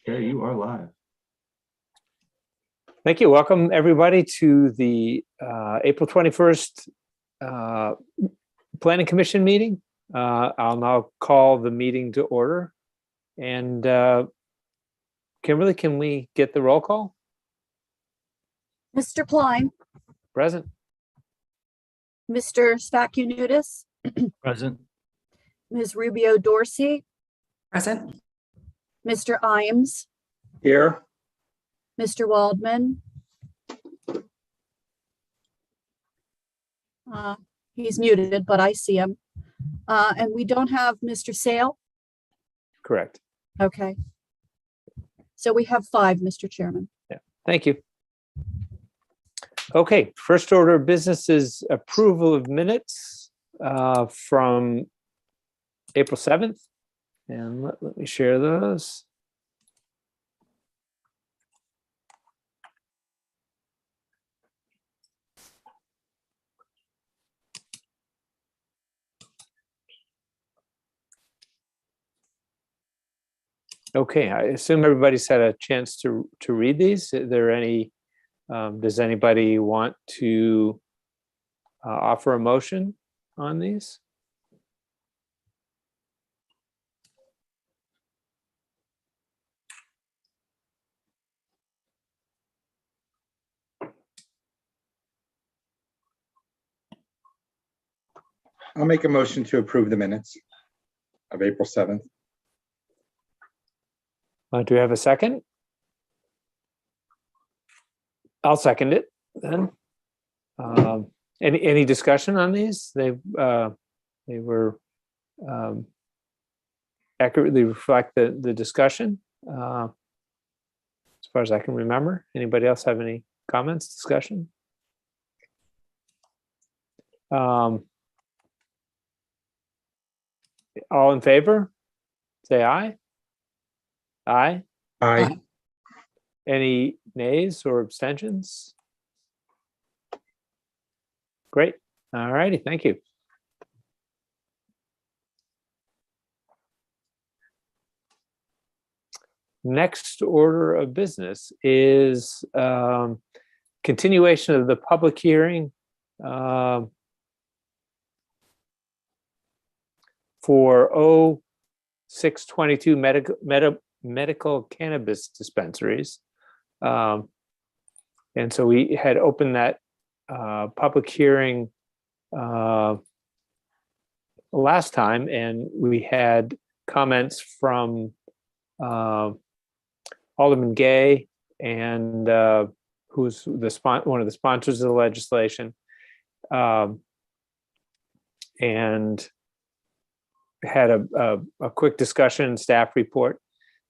Okay, you are live. Thank you. Welcome everybody to the April 21st Planning Commission meeting. I'll now call the meeting to order. And Kimberly, can we get the roll call? Mr. Klein, Present. Mr. Spakunutis, Present. Ms. Rubio Dorsey, Present. Mr. Iams, Here. Mr. Waldman. He's muted, but I see him. And we don't have Mr. Sale. Correct. Okay. So we have 5, Mr. Chairman. Yeah. Thank you. Okay, first order of business is approval of minutes from April 7th. And let me share those. Okay, I assume everybody's had a chance to read these. Are there any, does anybody want to offer a motion on these? I'll make a motion to approve the minutes of April 7th. Do we have a second? I'll second it then. Any discussion on these? They were accurately reflect the discussion as far as I can remember. Anybody else have any comments, discussion? All in favor, say aye. Aye. Aye. Any nays or abstentions? Great. All righty. Thank you. Next order of business is continuation of the public hearing for 0622 medical cannabis dispensaries. And so we had opened that public hearing last time, and we had comments from Alderman Gay, and who's one of the sponsors of the legislation, and had a quick discussion, staff report.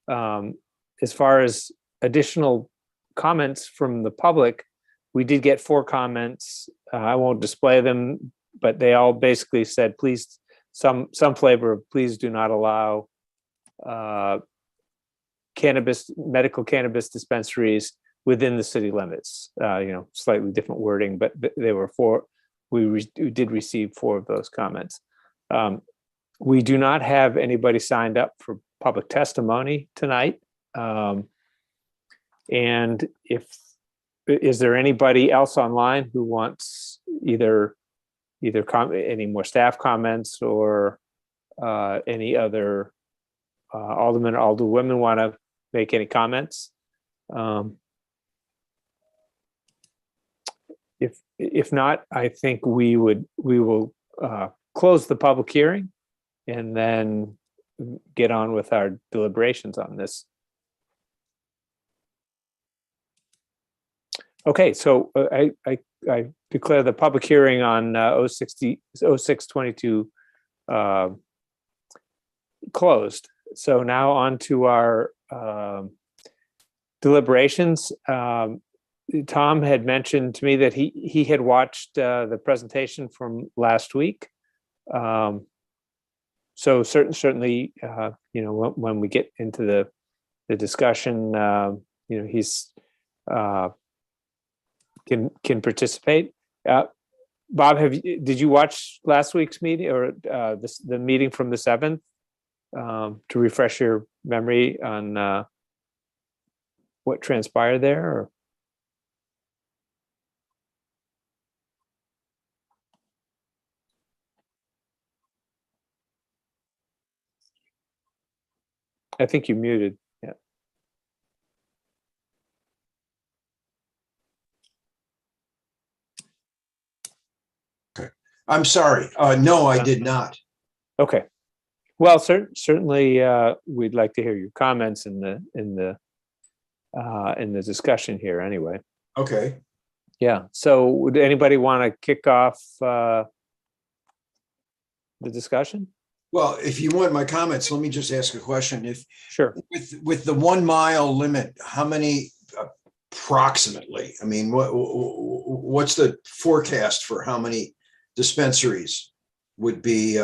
As far as additional comments from the public, we did get 4 comments. I won't display them, but they all basically said, please, some flavor of please do not allow medical cannabis dispensaries within the city limits. Slightly different wording, but they were 4. We did receive 4 of those comments. We do not have anybody signed up for public testimony tonight. And is there anybody else online who wants either any more staff comments or any other alderman or alderwomen want to make any comments? If not, I think we will close the public hearing and then get on with our deliberations on this. Okay, so I declare the public hearing on 0622 closed. So now on to our deliberations. Tom had mentioned to me that he had watched the presentation from last week. So certainly, when we get into the discussion, he's can participate. Bob, did you watch last week's meeting or the meeting from the 7th to refresh your memory on what transpired there? Or? I think you muted. Yeah. I'm sorry. No, I did not. Okay. Well, certainly we'd like to hear your comments in the discussion here. Anyway. Okay. Yeah. So, would anybody want to kick off the discussion? Well, if you want my comments, let me just ask a question. If Sure. with the 1 mile limit, how many approximately? I mean, what's the forecast for how many dispensaries would be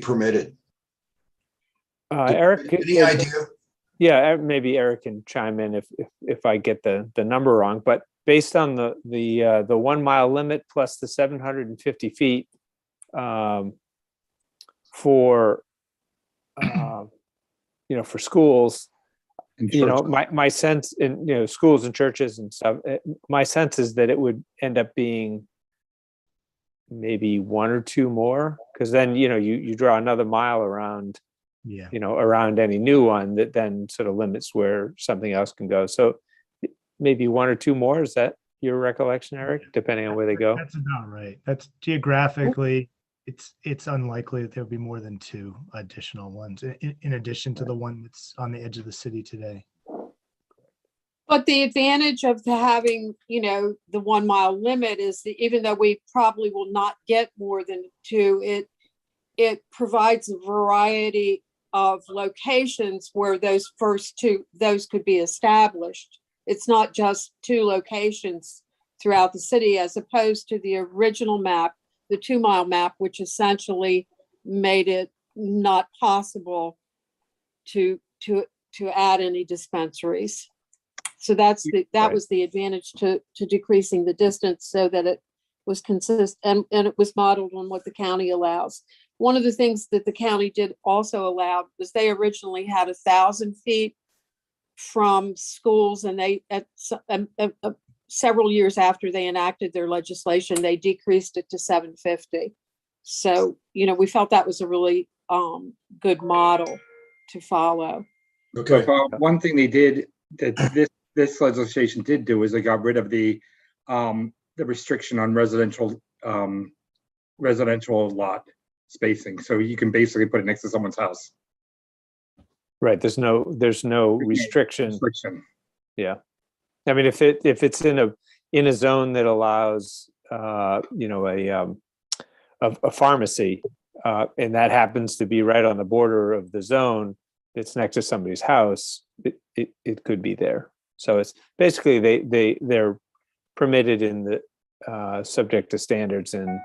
permitted? Eric, Any idea? Yeah, maybe Eric can chime in if I get the number wrong. But based on the 1 mile limit plus the 750 feet for for schools, And my sense in schools and churches and stuff, my sense is that it would end up being maybe 1 or 2 more, because then you draw another mile around around any new one that then sort of limits where something else can go. So maybe 1 or 2 more. Is that your recollection, Eric? Depending on where they go. That's about right. That's geographically, it's unlikely that there'll be more than 2 additional ones in addition to the one that's on the edge of the city today. But the advantage of having, the 1 mile limit is that even though we probably will not get more than 2, it provides a variety of locations where those first 2, those could be established. It's not just 2 locations throughout the city, as opposed to the original map, the 2 mile map, which essentially made it not possible to add any dispensaries. So that was the advantage to decreasing the distance so that it was consistent and it was modeled on what the county allows. One of the things that the county did also allow was they originally had 1,000 feet from schools, and they several years after they enacted their legislation, they decreased it to 750. So, we felt that was a really good model to follow. Okay. One thing they did that this legislation did do is they got rid of the restriction on residential lot spacing. So you can basically put it next to someone's house. Right. There's no restriction. Yeah. I mean, if it's in a zone that allows a pharmacy, and that happens to be right on the border of the zone that's next to somebody's house, it could be there. So it's basically they're permitted in the subject to standards in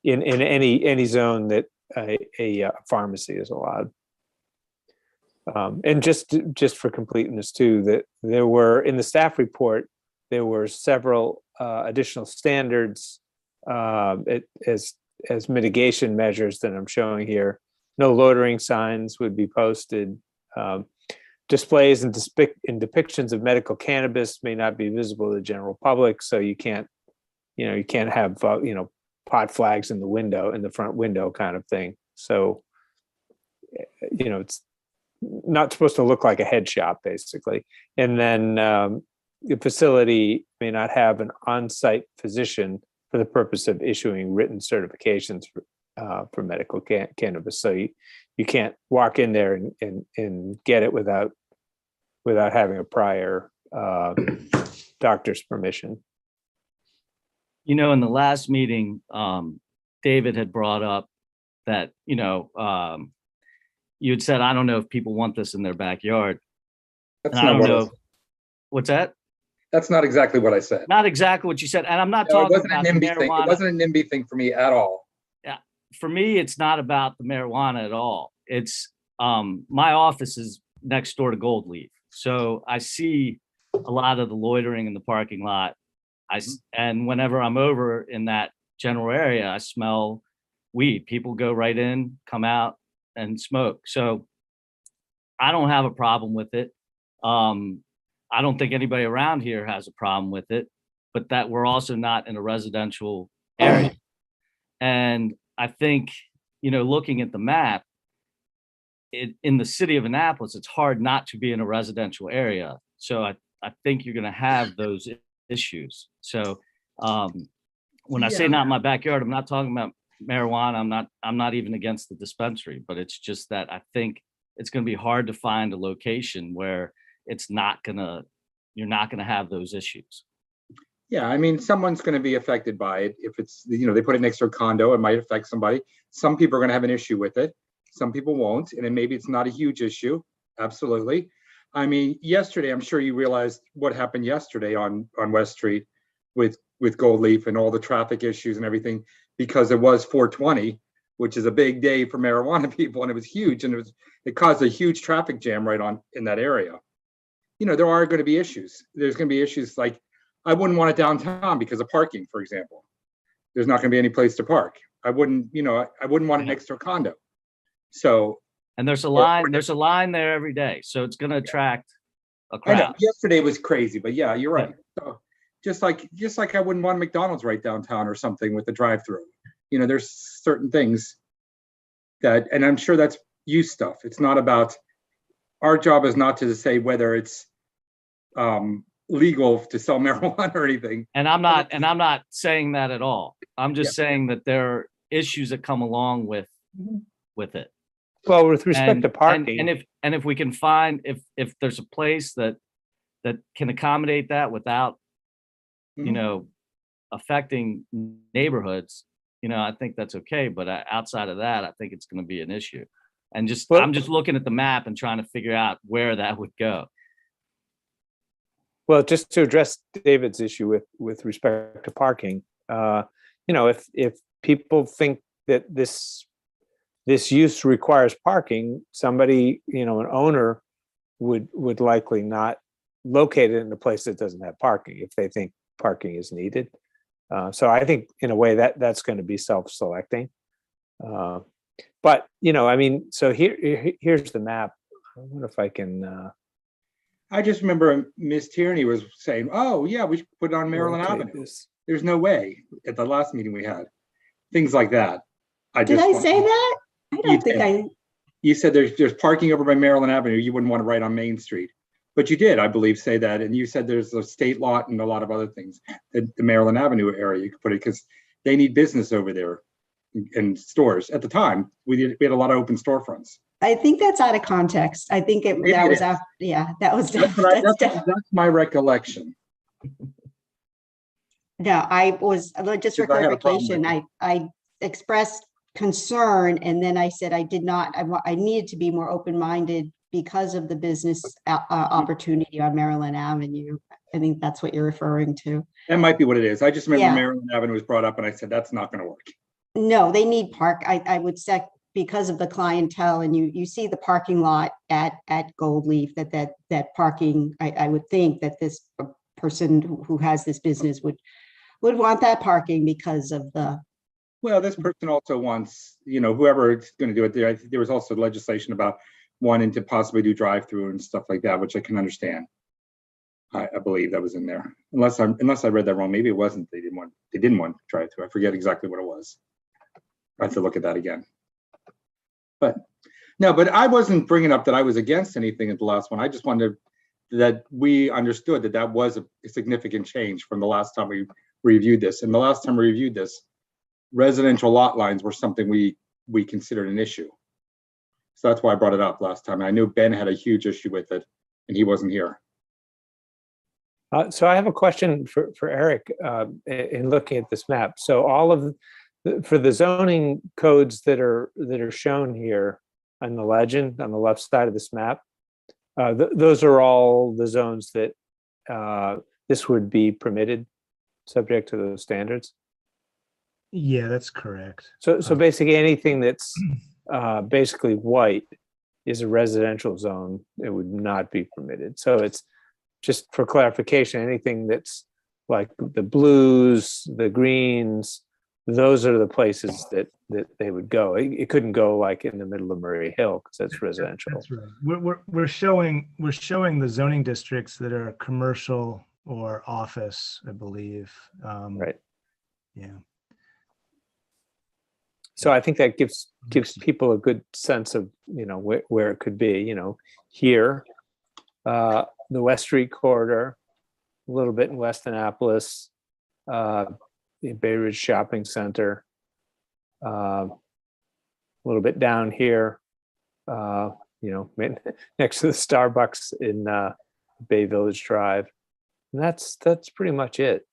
any zone that a pharmacy is allowed. And just for completeness too, that there were in the staff report, there were several additional standards as mitigation measures that I'm showing here. No loitering signs would be posted. Displays and depictions of medical cannabis may not be visible to the general public. So you can't have pot flags in the front window kind of thing. So it's not supposed to look like a head shop basically. And then the facility may not have an on-site physician for the purpose of issuing written certifications for medical cannabis. So you can't walk in there and get it without having a prior doctor's permission. In the last meeting, David had brought up that, you had said, I don't know if people want this in their backyard. That's And I not don't what I know. said. What's that? That's not exactly what I said. Not exactly what you said. And I'm not No, it talking wasn't a about the NIMBY thing. It marijuana. wasn't a NIMBY thing for me at all. For me, it's not about the marijuana at all. It's my office is next door to Gold Leaf. So I see a lot of the loitering in the parking lot. And whenever I'm over in that general area, I smell weed. People go right in, come out and smoke. So I don't have a problem with it. I don't think anybody around here has a problem with it, but that we're also not in a residential area. And I think, looking at the map, in the city of Annapolis, it's hard not to be in a residential area. So I think you're going to have those issues. So when I say not in my backyard, I'm not talking about marijuana. I'm not even against the dispensary, but it's just that I think it's going to be hard to find a location where you're not going to have those issues. Yeah, I mean, someone's going to be affected by it. If it's, they put it next to a condo, it might affect somebody. Some people are going to have an issue with it. Some people won't. And then maybe it's not a huge issue. Absolutely. I mean, yesterday, I'm sure you realized what happened yesterday on West Street with Gold Leaf and all the traffic issues and everything, because it was 420, which is a big day for marijuana people. And it was huge. And it caused a huge traffic jam right in that area. There are going to be issues. There's going to be issues like, I wouldn't want it downtown because of parking, for example. There's not going to be any place to park. I wouldn't want it next to a condo. So, and there's a line there every day. So it's going to attract a crowd. I know, yesterday was crazy, but yeah, you're right. So just like I wouldn't want a McDonald's right downtown or something with a drive-through. There's certain things and I'm sure that's use stuff. It's not about, our job is not to say whether it's legal to sell marijuana or anything. And I'm not saying that at all. I'm just saying that there are issues that come along with it. Well, with respect to parking, and if we can find, if there's a place that can accommodate that without, affecting neighborhoods, I think that's okay. But outside of that, I think it's going to be an issue. And I'm just looking at the map and trying to figure out where that would go. well, just to address David's issue with respect to parking, if people think that this use requires parking, somebody, an owner would likely not locate it in a place that doesn't have parking if they think parking is needed. So I think in a way that's going to be self-selecting. But, so here's the map. I wonder if I can. I just remember Miss Tierney was saying, oh, yeah, we should put it on Maryland Avenue. There's no way at the last meeting we had. Things like that. Did I say that? I don't think You said there's parking over by Maryland Avenue. You wouldn't want to write on Main Street. But you did, I believe, say that. And you said there's a state lot and a lot of other things. The Maryland Avenue area, you could put it because they need business over there and stores. At the time, we had a lot of open storefronts. I think that's out of context. I think that was after, that was. That's my recollection. No, I was, just for clarification, I expressed concern and then I said I did not, I needed to be more open-minded because of the business opportunity on Maryland Avenue. I think that's what you're referring to. That might be what it is. I just remember Maryland Avenue was brought up and I said, that's not going to work. No, they need park. I would say because of the clientele and you see the parking lot at Gold Leaf, that parking, I would think that this person who has this business would want that parking because of the. Well, this person also wants, whoever is going to do it. There was also legislation about wanting to possibly do drive-through and stuff like that, which I can understand. I believe that was in there, unless I read that wrong. Maybe it wasn't. They didn't want drive-through. I forget exactly what it was. I have to look at that again. But I wasn't bringing up that I was against anything at the last one. I just wanted that we understood that was a significant change from the last time we reviewed this. And the last time we reviewed this, residential lot lines were something we considered an issue. So that's why I brought it up last time. I knew Ben had a huge issue with it and he wasn't here. So I have a question for Eric in looking at this map. So all of for the zoning codes that are shown here on the legend on the left side of this map, those are all the zones that this would be permitted, subject to those standards. Yeah, that's correct. So basically anything that's basically white is a residential zone. It would not be permitted. So it's just for clarification, anything that's like the blues, the greens, those are the places that they would go. It couldn't go like in the middle of Murray Hill because that's residential. That's right. We're showing the zoning districts that are commercial or office, I believe. Right. Yeah. So I think that gives people a good sense of, where it could be, here, the West Street corridor, a little bit in West Annapolis, the Bay Ridge Shopping Center, a little bit down here, next to the Starbucks in Bay Village Drive. And that's pretty much it.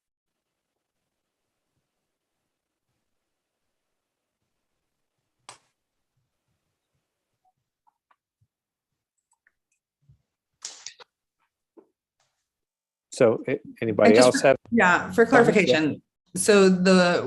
So anybody just else have? Yeah, for clarification, so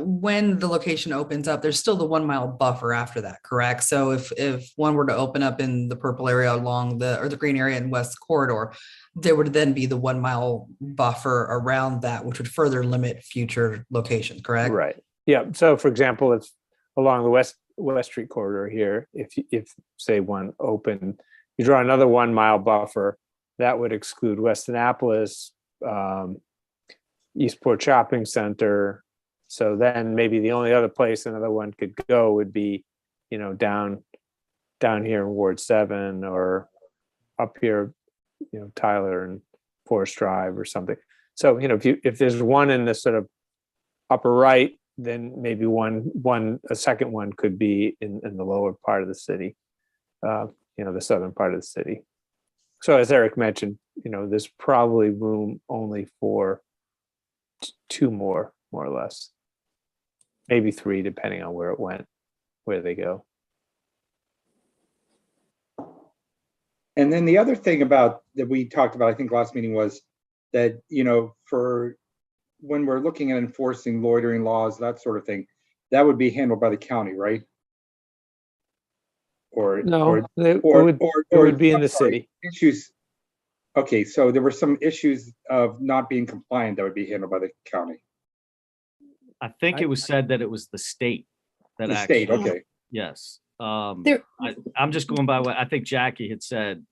when the location opens up, there's still the 1 mile buffer after that, correct? So if one were to open up in the purple area along the green area in West Corridor, there would then be the 1 mile buffer around that, which would further limit future locations, correct? Right. Yeah. So for example, if along the West Street corridor here, if say one open, you draw another 1 mile buffer, that would exclude West Annapolis, Eastport Shopping Center. So then maybe the only other place another one could go would be, down here in Ward 7 or up here, Tyler and Forest Drive or something. So, if there's one in the sort of upper right, then maybe a second one could be in the lower part of the city, the southern part of the city. So as Eric mentioned, there's probably room only for two more or less, maybe three, depending on where they go. And then the other thing that we talked about, I think last meeting, was that, for when we're looking at enforcing loitering laws, that sort of thing, that would be handled by the county, right? Or No, it or would be in I'm the sorry, city. issues. Okay, so there were some issues of not being compliant that would be handled by the county. I think it was said that it was the state that The actually. state, okay. Yes. There- I'm just going by what I think Jackie had said.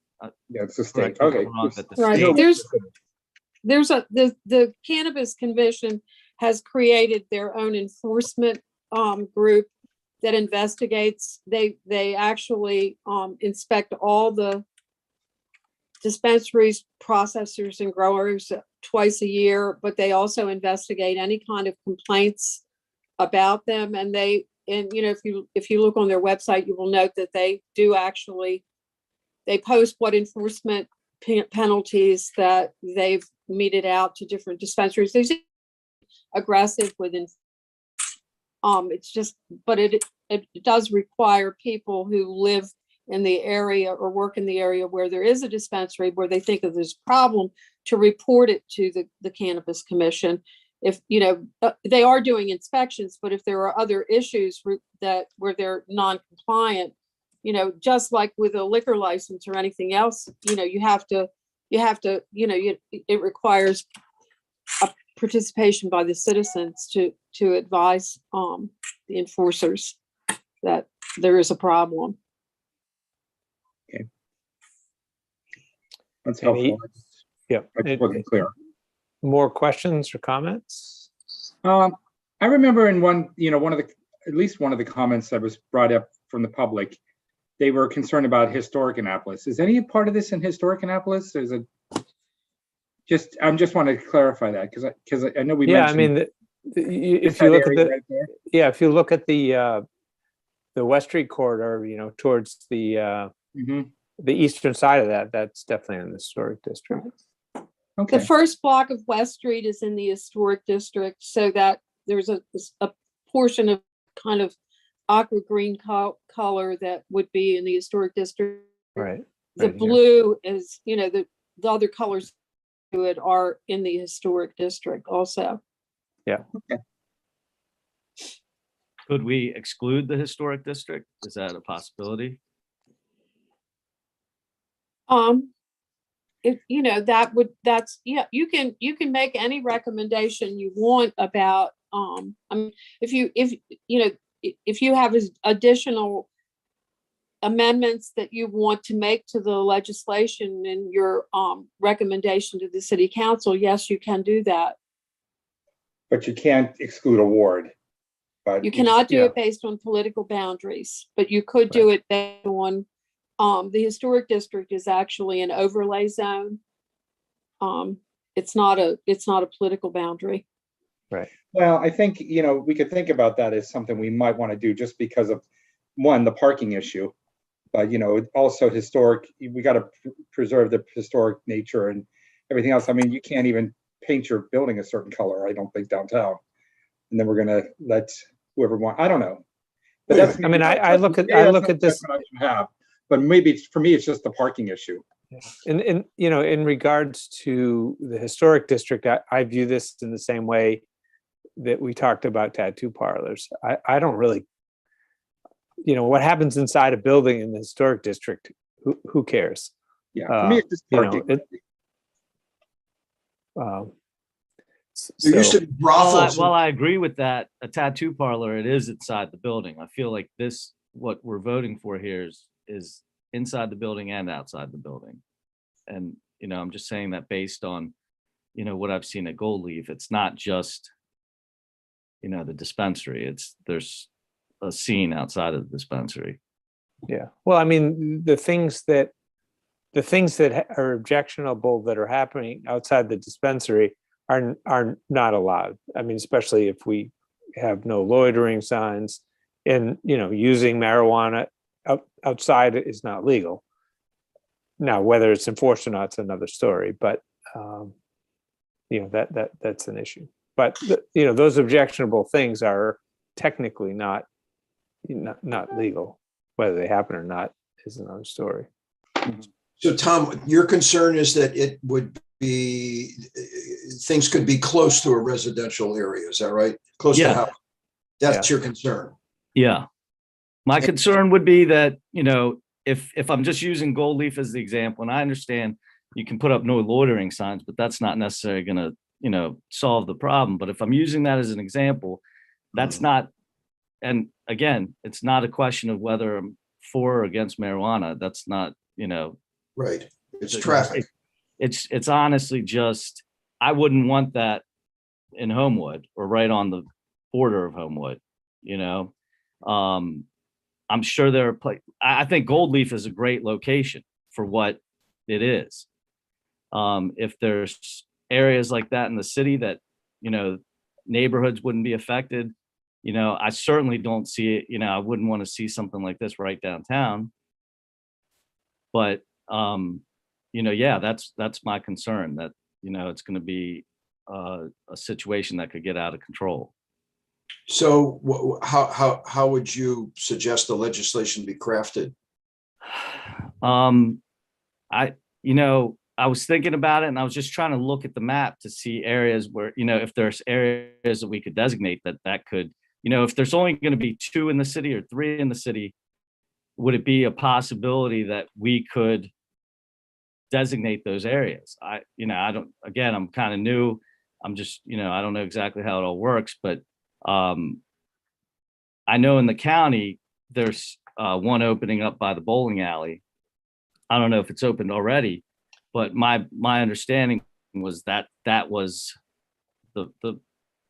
Yeah, it's the state. Correct me if Okay. I'm wrong, that the Right, state- the Cannabis Commission has created their own enforcement group that investigates. They actually inspect all the dispensaries, processors, and growers twice a year, but they also investigate any kind of complaints about them. And if you look on their website, you will note that they do actually, they post what enforcement penalties that they've meted out to different dispensaries. They're aggressive within. It's just, but it does require people who live in the area or work in the area where there is a dispensary where they think of this problem to report it to the Cannabis Commission. If, they are doing inspections, but if there are other issues where they're non-compliant, just like with a liquor license or anything else, it requires a participation by the citizens to advise the enforcers that there is a problem. That's Any- helpful. Yeah. I just wasn't clear. More questions or comments? I remember in at least one of the comments that was brought up from the public, they were concerned about historic Annapolis. Is any part of this in historic Annapolis? I'm just want to clarify that because I know we mentioned. If you look at if you look at the West Street corridor, towards the eastern side of that, that's definitely in the historic district. Okay. The first block of West Street is in the historic district, so that there's a portion of kind of aqua green color that would be in the historic district. Right. The right here. blue is, the other colors to it are in the historic district also. Yeah. Okay. Could we exclude the historic district? Is that a possibility? You can make any recommendation you want about I mean, if you have additional amendments that you want to make to the legislation and your recommendation to the city council, yes, you can do that. But you can't exclude a ward. But You cannot do yeah. it based on political boundaries, but you could do it based on, the historic district is actually an overlay zone. It's not a political boundary. Well, I think, we could think about that as something we might want to do just because of, one, the parking issue. But, also historic, we got to preserve the historic nature and everything else. I mean, you can't even paint your building a certain color, I don't think, downtown. And then we're going to let whoever want, I don't know. But Wait a that's, I mean, I look at this. what I should have, but maybe for me, it's just the parking issue. In in regards to the historic district, I view this in the same way that we talked about tattoo parlors. I don't really, what happens inside a building in the historic district, who cares? Yeah, for me, it's just parking. There used to be brothels. While I agree with that, a tattoo parlor, it is inside the building. I feel like what we're voting for here is inside the building and outside the building. And, I'm just saying that based on, what I've seen at Gold Leaf, it's not just, the dispensary, there's a scene outside of the dispensary. Yeah. Well, I mean, the things that are objectionable that are happening outside the dispensary are not allowed. I mean, especially if we have no loitering signs, and using marijuana outside is not legal. Now, whether it's enforced or not, it's another story. But that's an issue. But those objectionable things are technically not legal. Whether they happen or not is another story. So Tom, your concern is that things could be close to a residential area, is that right? Close to Yeah. house. That's your concern. Yeah. My concern would be that, if I'm just using Gold Leaf as the example, and I understand you can put up no loitering signs, but that's not necessarily going to, solve the problem. But if I'm using that as an example, that's not, and again, it's not a question of whether I'm for or against marijuana. That's not, Right. It's traffic. It's honestly just, I wouldn't want that in Homewood or right on the border of Homewood, I'm sure there are I think Gold Leaf is a great location for what it is. If there's areas like that in the city that, neighborhoods wouldn't be affected, I certainly don't see it, I wouldn't want to see something like this right downtown. But, yeah, that's my concern, that, it's going to be a situation that could get out of control. So how would you suggest the legislation be crafted? I was thinking about it, and I was just trying to look at the map to see areas where, if there's areas that we could designate that could, if there's only going to be 2 in the city or 3 in the city, would it be a possibility that we could designate those areas? I'm kind of new. I'm just, I don't know exactly how it all works, but I know in the county, there's one opening up by the bowling alley. I don't know if it's opened already, but my understanding was that was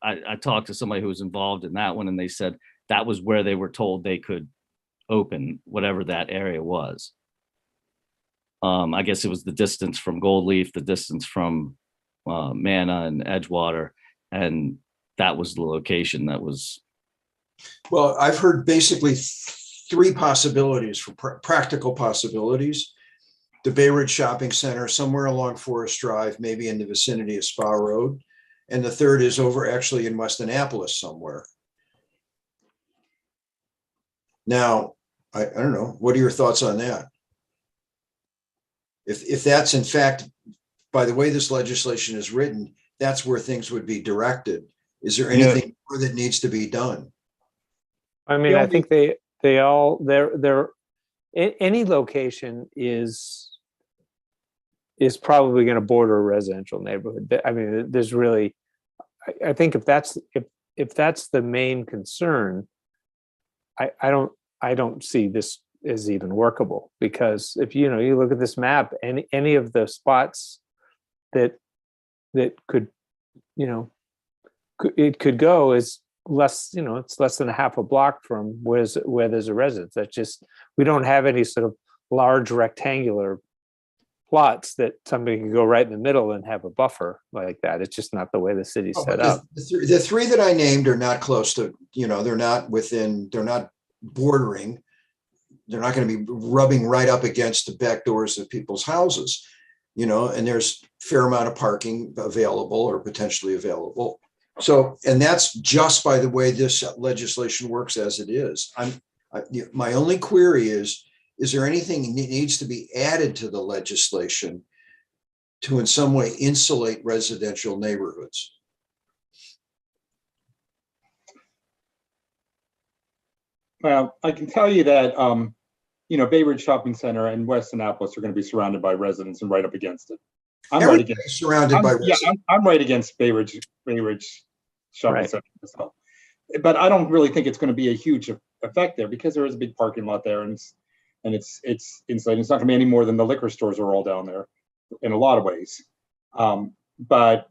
I talked to somebody who was involved in that one, and they said that was where they were told they could open whatever that area was. I guess it was the distance from Gold Leaf, the distance from Manna and Edgewater, and that was the location that was. Well, I've heard basically 3 possibilities for practical possibilities. The Bay Ridge Shopping Center, somewhere along Forest Drive, maybe in the vicinity of Spa Road. And the third is over actually in West Annapolis somewhere. Now, I don't know, what are your thoughts on that? If that's in fact, by the way this legislation is written, that's where things would be directed. Is there anything more that needs to be done? I mean, I think they're any location is probably going to border a residential neighborhood. I mean, there's really, I think if if that's the main concern, I don't see this as even workable, because if you look at this map, any of the spots that could, it could go is less, it's less than a half a block from where there's a residence. That's just, we don't have any sort of large rectangular plots that somebody can go right in the middle and have a buffer like that. It's just not the way the city's Oh, set but up. the three that I named are not close to, they're not bordering. They're not going to be rubbing right up against the back doors of people's houses, and there's a fair amount of parking available or potentially available. So, and that's just by the way this legislation works as it is. My only query is there anything that needs to be added to the legislation to in some way insulate residential neighborhoods? Well, I can tell you that, Bay Ridge Shopping Center and West Annapolis are going to be surrounded by residents and right up against it. I'm right Everything's against. surrounded by residents. I'm right against Bay Ridge Shopping Right. Center myself. But I don't really think it's going to be a huge effect there, because there is a big parking lot there, and it's insulated. It's not going to be any more than the liquor stores are all down there in a lot of ways. But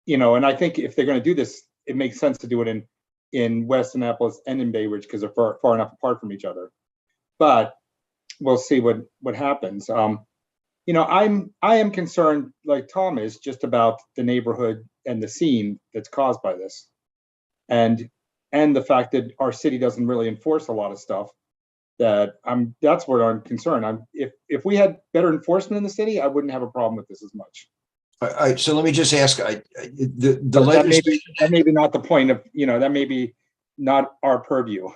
and I think if they're going to do this, it makes sense to do it in West Annapolis and in Bay Ridge, because they're far enough apart from each other. But we'll see what happens. I am concerned, like Tom is, just about the neighborhood and the scene that's caused by this, and the fact that our city doesn't really enforce a lot of stuff. That's what I'm concerned. If we had better enforcement in the city, I wouldn't have a problem with this as much. So let me just ask, the That legislation, may be not the point of, that may be not our purview.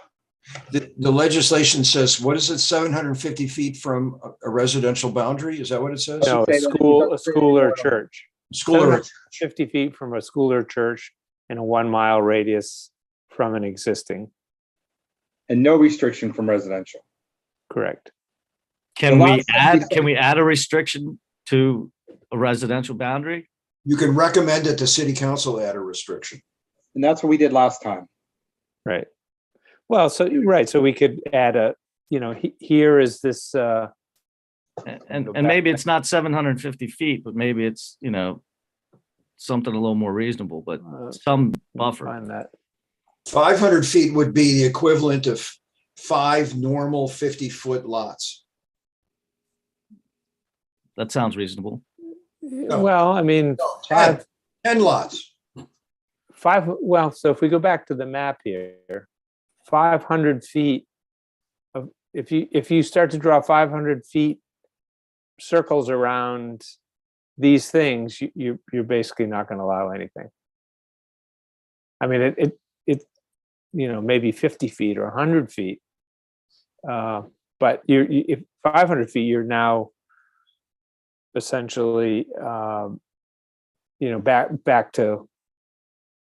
the legislation says, what is it, 750 feet from a residential boundary? Is that what it says? No, say a that school or church. School or 50 feet from a school or church in a 1 mile radius from an existing. And no restriction from residential. Correct. Can The we last add, can we add a restriction to a residential boundary? You can recommend that the city council add a restriction. And that's what we did last time. Right. Well, so right. So we could add here is this. And maybe it's not 750 feet, but maybe it's, something a little more reasonable, but some buffer. Find that. 500 feet would be the equivalent of 5 normal 50-foot lots. That sounds reasonable. Well, I mean, No, 10 lots. well, so if we go back to the map here, 500 feet of, if you start to draw 500 feet circles around these things, you're basically not going to allow anything. I mean, it maybe 50 feet or 100 feet, but if 500 feet, you're now essentially back to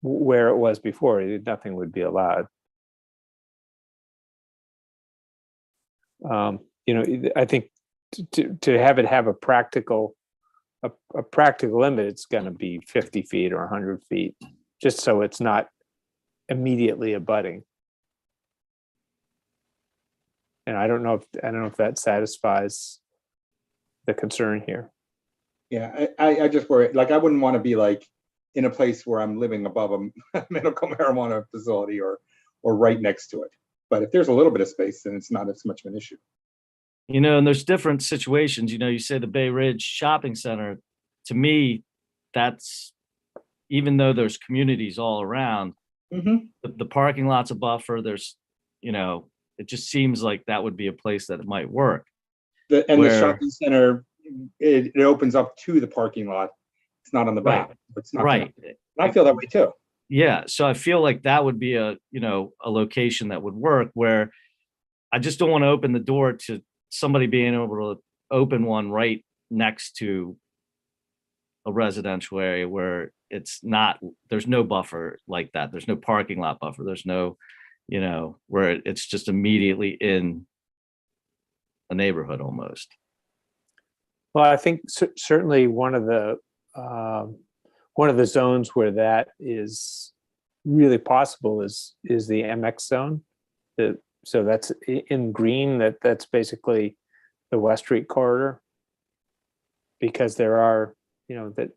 where it was before. Nothing would be allowed. I think to have it have a practical limit, it's going to be 50 feet or 100 feet, just so it's not immediately abutting. And I don't know if that satisfies the concern here. Yeah, I just worry, like, I wouldn't want to be like in a place where I'm living above a medical marijuana facility or right next to it. But if there's a little bit of space, then it's not as much of an issue. And there's different situations. You say the Bay Ridge Shopping Center, to me, that's, even though there's communities all around, the parking lot's a buffer. There's, it just seems like that would be a place that it might work. The shopping center, it opens up to the parking lot. It's not on the back. It's not Right. I feel that way too. Yeah. So I feel like that would be a location that would work, where I just don't want to open the door to somebody being able to open one right next to a residential area where there's no buffer like that. There's no parking lot buffer. There's no, where it's just immediately in a neighborhood almost. Well, I think certainly one of the zones where that is really possible is the MX zone. So that's in green, that's basically the West Street corridor. Because there are, that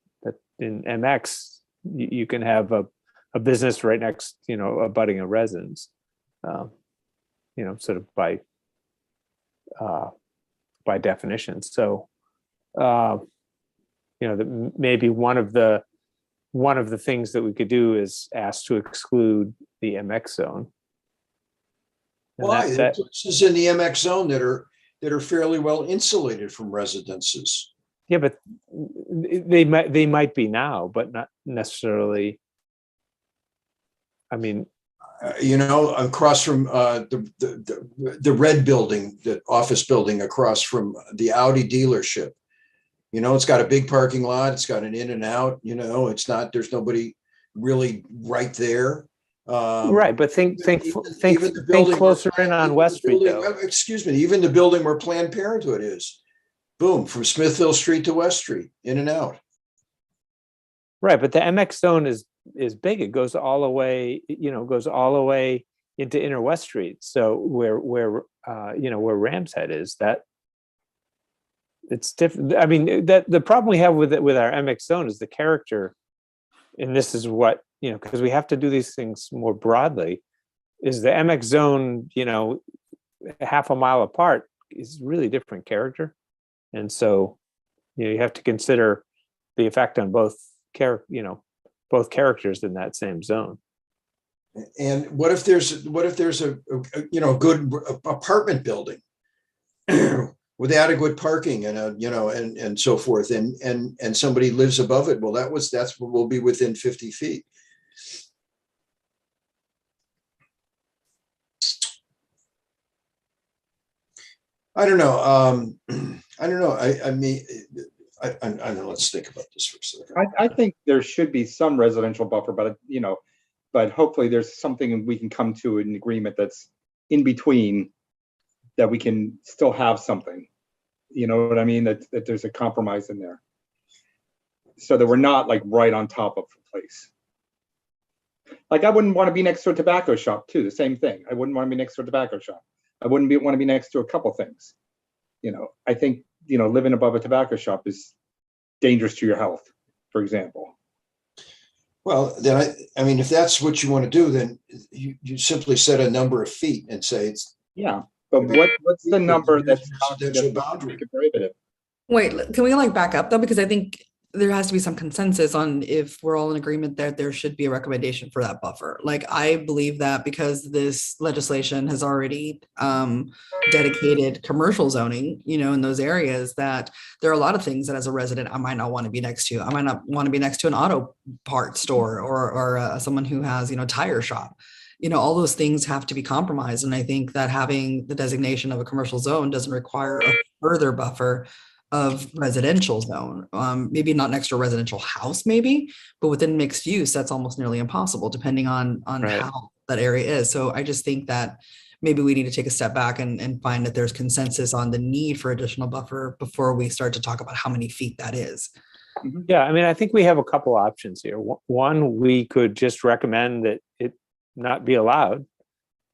in MX, you can have a business right next, abutting a residence, sort of by definition. So, maybe one of the things that we could do is ask to exclude the MX zone. And Why? There are that- places in the MX zone that are fairly well insulated from residences. Yeah, but they might be now, but not necessarily. I mean, across from the red building, the office building across from the Audi dealership. It's got a big parking lot. It's got an in and out. There's nobody really right there. right, but think even the building closer where- in on even West the Street, building- though. Excuse me, even the building where Planned Parenthood is. Boom, from Smithville Street to West Street, in and out. Right, but the MX zone is big. It goes all the way, into Inner West Street. So where Ram's Head is, that it's different. I mean, that the problem we have with our MX zone is the character, and this is what, because we have to do these things more broadly, is the MX zone, half a mile apart is really different character. And so, you have to consider the effect on both characters in that same zone. And what if there's a good apartment building with adequate parking and and so forth, and somebody lives above it? Well, that's what will be within 50 feet. I don't know. I don't know. I mean, I don't know. Let's think about this for a second. I think there should be some residential buffer, but hopefully there's something we can come to an agreement that's in between, that we can still have something. You know what I mean? That there's a compromise in there, so that we're not like right on top of the place. Like, I wouldn't want to be next to a tobacco shop too. The same thing. I wouldn't want to be next to a tobacco shop. I wouldn't want to be next to a couple things. I think, living above a tobacco shop is dangerous to your health, for example. Well, then I mean, if that's what you want to do, then you simply set a number of feet and say it's. Yeah, but what's the number that's residential boundary? prohibitive? Wait, can we back up though? Because I think there has to be some consensus on if we're all in agreement that there should be a recommendation for that buffer. Like, I believe that because this legislation has already dedicated commercial zoning, in those areas, that there are a lot of things that as a resident, I might not want to be next to. I might not want to be next to an auto parts store or someone who has, tire shop. All those things have to be compromised. And I think that having the designation of a commercial zone doesn't require a further buffer of residential zone. Maybe not next to a residential house, maybe, but within mixed use, that's almost nearly impossible, depending on Right. how that area is. So I just think that maybe we need to take a step back and find that there's consensus on the need for additional buffer before we start to talk about how many feet that is. Yeah, I mean, I think we have a couple options here. One, we could just recommend that it not be allowed,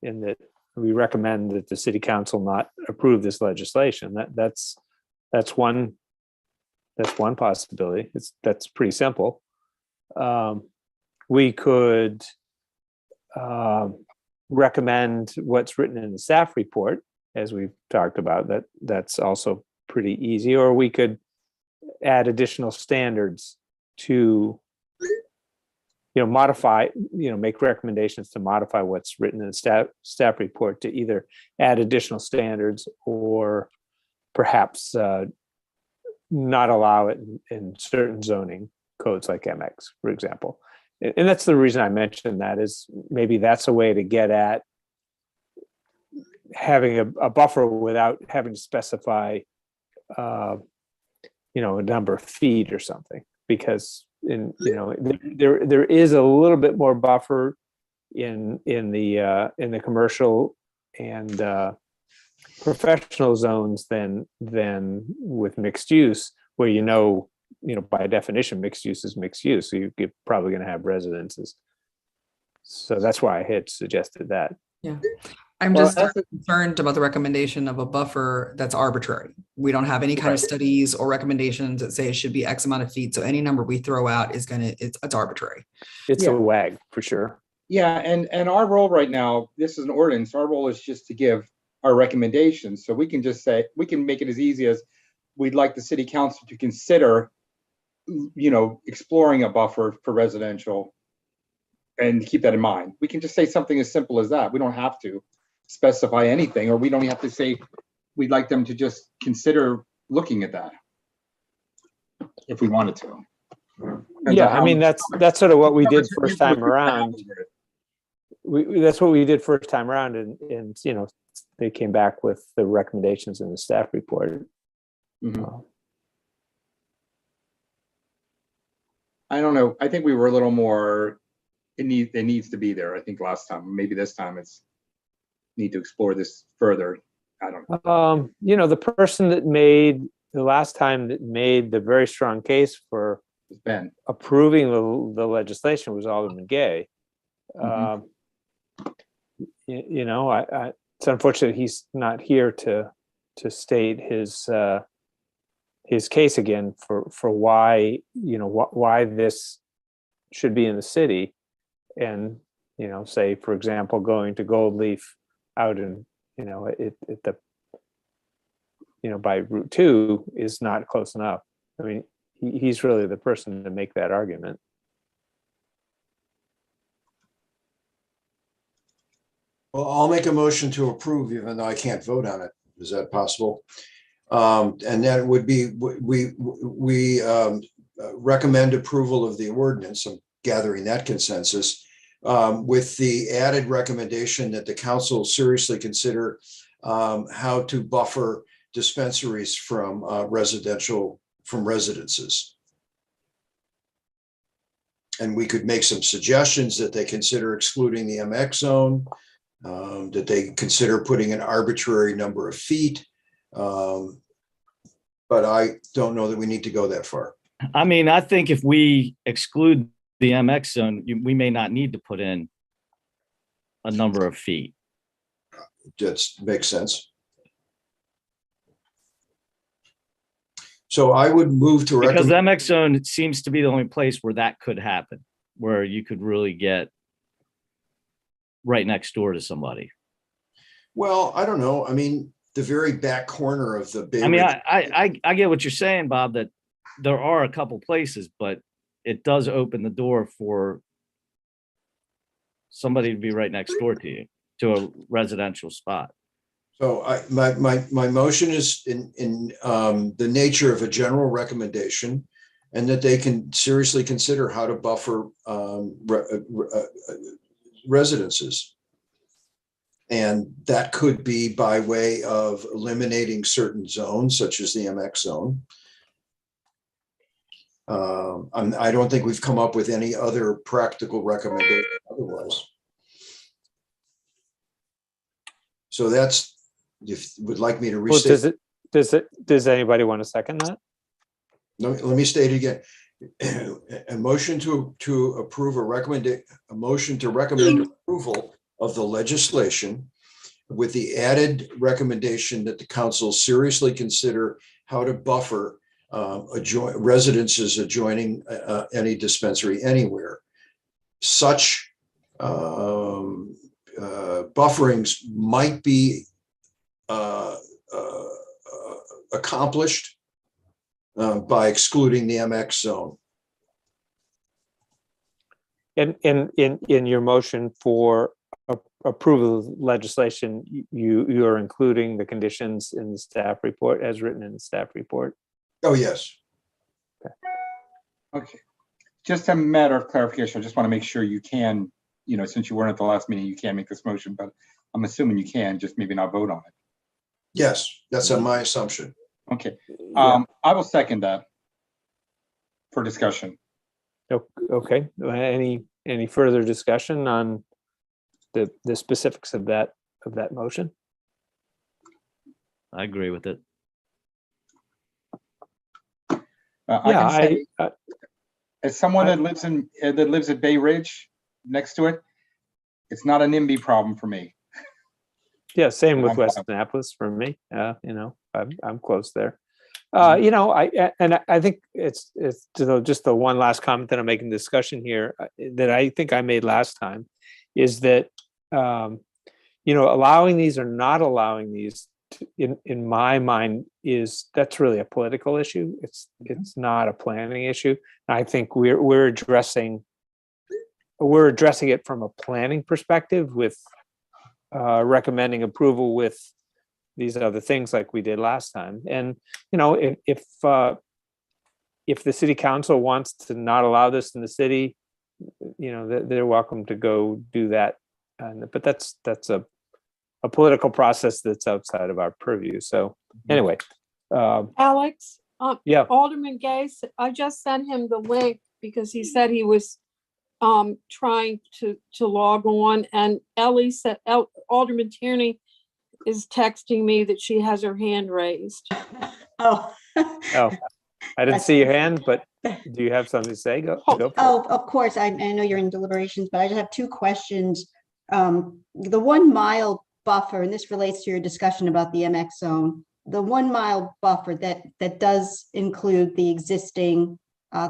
and that we recommend that the city council not approve this legislation. That's one possibility. That's pretty simple. We could recommend what's written in the staff report, as we've talked about. That's also pretty easy. Or we could add additional standards to modify, make recommendations to modify what's written in the staff report, to either add additional standards or perhaps not allow it in certain zoning codes like MX, for example. And that's the reason I mentioned that, is maybe that's a way to get at having a buffer without having to specify, a number of feet or something, because there is a little bit more buffer in the commercial and professional zones than with mixed use, where by definition mixed use is mixed use, so you're probably going to have residences. So that's why I had suggested that. Yeah. I'm Well, just that's the- concerned about the recommendation of a buffer that's arbitrary. We don't have any kind of studies or recommendations that say it should be X amount of feet. So any number we throw out is it's arbitrary. It's Yeah. a WAG for sure. Yeah, and our role right now, this is an ordinance, our role is just to give our recommendations. So we can just say, we can make it as easy as we'd like the city council to consider, exploring a buffer for residential and keep that in mind. We can just say something as simple as that. We don't have to specify anything, or we don't have to say, we'd like them to just consider looking at that if we wanted to. Depends Yeah, on how I mean, much- that's sort of what we did how much first input time we have around. over it. That's what we did first time around, and they came back with the recommendations in the staff report. Mhm. I don't know. I think we were a little more, it needs to be there. I think last time, maybe this time it's need to explore this further. I don't know. The person that the last time that made the very strong case for It's Ben. approving the legislation was Alderman Gay. Mhm. It's unfortunate he's not here to state his case again for why why this should be in the city, and say, for example, going to Gold Leaf out in at the by Route 2 is not close enough. I mean, he's really the person to make that argument. Well, I'll make a motion to approve, even though I can't vote on it. Is that possible? And that would be, we recommend approval of the ordinance. I'm gathering that consensus, with the added recommendation that the council seriously consider how to buffer dispensaries from residences. And we could make some suggestions that they consider excluding the MX zone, that they consider putting an arbitrary number of feet. But I don't know that we need to go that far. I mean, I think if we exclude the MX zone, we may not need to put in a number of feet. That makes sense. So I would move to Because the recommend. MX zone seems to be the only place where that could happen, where you could really get right next door to somebody. Well, I don't know. I mean, the very back corner of the Bay I mean, Ridge- I get what you're saying, Bob, that there are a couple places, but it does open the door for somebody to be right next door to you, to a residential spot. So my motion is in the nature of a general recommendation, and that they can seriously consider how to buffer residences. And that could be by way of eliminating certain zones, such as the MX zone. I don't think we've come up with any other practical recommendation otherwise. So that's, if you would like me to Well, restate. does anybody want to second that? Let me state it again. A motion to approve a motion to recommend approval of the legislation, with the added recommendation that the council seriously consider how to buffer residences adjoining any dispensary anywhere. Such bufferings might be accomplished by excluding the MX zone. And in your motion for approval of legislation, you are including the conditions in the staff report as written in the staff report. Oh, yes. Okay. Just a matter of clarification. I just want to make sure you can, since you weren't at the last meeting, you can make this motion, but I'm assuming you can, just maybe not vote on it. Yes, that's my assumption. Okay. Yeah. I will second that for discussion. Okay. Any further discussion on the specifics of that motion? I agree with it. I can say, I as someone that lives at Bay Ridge next to it, It's not an NIMBY problem for me. Yeah, same with I'm fine. West Annapolis for me. I'm close there. Mhm. I think it's just the one last comment that I'm making in discussion here that I think I made last time is that allowing these or not allowing these in my mind that's really a political issue. It's not a planning issue. I think we're addressing it from a planning perspective with recommending approval with these other things like we did last time. And if the city council wants to not allow this in the city, they're welcome to go do that. But that's a political process that's outside of our purview. So anyway, Alex, yeah. Alderman Gay, I just sent him the link because he said he was trying to log on, and Ellie said, Alderman Tierney is texting me that she has her hand raised. Oh. Oh, I didn't see your hand, but do you have something to say? Go for it. Oh, of course. I know you're in deliberations, but I just have two questions. The 1 mile buffer, and this relates to your discussion about the MX zone, the 1 mile buffer that does include the existing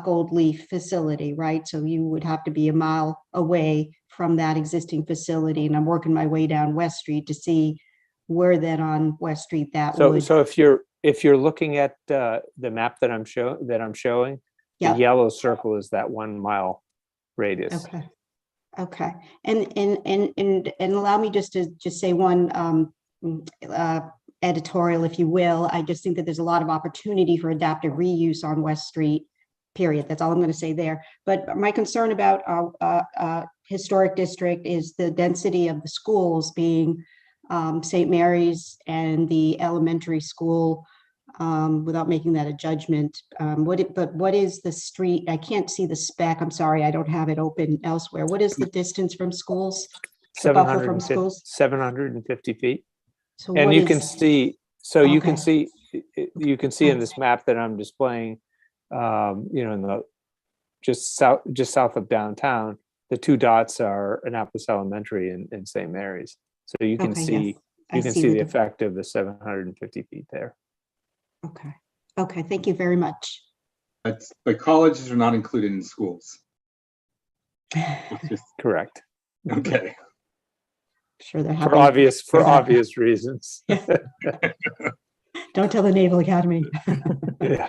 Gold Leaf facility, right? So you would have to be a mile away from that existing facility. And I'm working my way down West Street to see where then on West Street that would. So if you're looking at the map that I'm showing, Yeah. the yellow circle is that 1 mile radius. Okay. And allow me just to say one editorial, if you will. I just think that there's a lot of opportunity for adaptive reuse on West Street, period. That's all I'm going to say there. But my concern about our historic district is the density of the schools being St. Mary's and the elementary school, without making that a judgment. But what is the street? I can't see the spec. I'm sorry, I don't have it open elsewhere. What is the distance from schools? The buffer from schools? 750 feet. So And what you is- can see, you can see in this map that I'm displaying, in the just south of downtown, the two dots are Annapolis Elementary and St. Mary's. So you can see, you can see the effect of the 750 feet there. Okay, thank you very much. But colleges are not included in schools. It's just, Correct. okay. Sure, they're For happy. obvious reasons. Don't tell the Naval Academy. Yeah.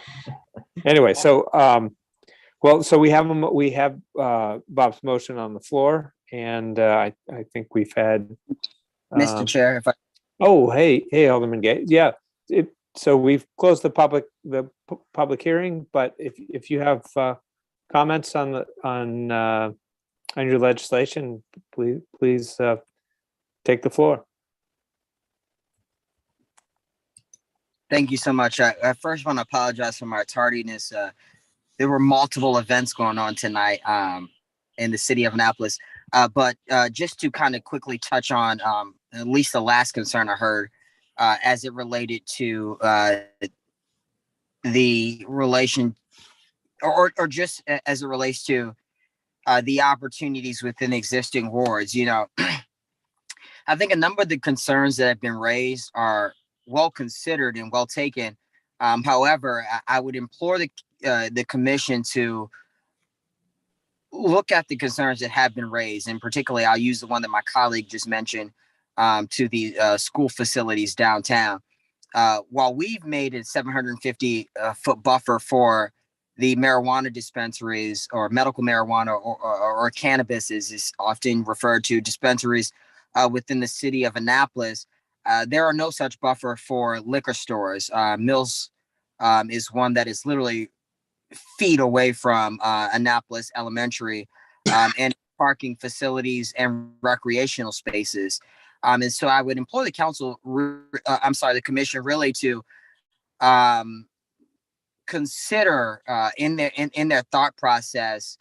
Anyway, so so we have Bob's motion on the floor, and I think we've had Mr. Chair, if I oh, hey, Alderman Gay. Yeah. So we've closed the public hearing, but if you have comments on your legislation, please take the floor. thank you so much. I first want to apologize for my tardiness. There were multiple events going on tonight in the city of Annapolis. But just to kind of quickly touch on at least the last concern I heard as it related to the relation or just as it relates to the opportunities within existing wards. I think a number of the concerns that have been raised are well considered and well taken. However, I would implore the commission to look at the concerns that have been raised, and particularly I'll use the one that my colleague just mentioned to the school facilities downtown. While we've made a 750 foot buffer for the marijuana dispensaries or medical marijuana or cannabis is often referred to, dispensaries within the city of Annapolis, there are no such buffer for liquor stores. Mills is one that is literally feet away from Annapolis Elementary and parking facilities and recreational spaces. And so I would implore the the commission really to consider in their thought process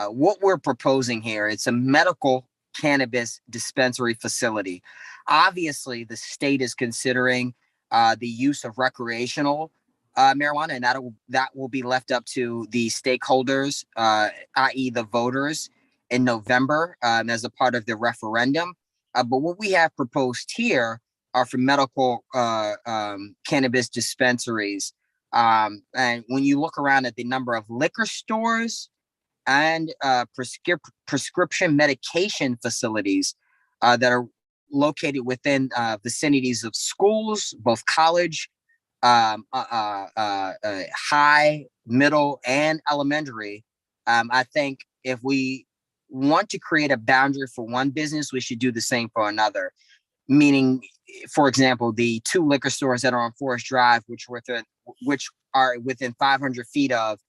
what we're proposing here. It's a medical cannabis dispensary facility. Obviously, the state is considering the use of recreational marijuana, and that will be left up to the stakeholders, i.e. the voters in November as a part of the referendum. But what we have proposed here are for medical cannabis dispensaries. And when you look around at the number of liquor stores and prescription medication facilities that are located within vicinities of schools, both college, high, middle, and elementary, I think if we want to create a boundary for one business, we should do the same for another. Meaning, for example, the 2 liquor stores that are on Forest Drive, which are within 500 feet of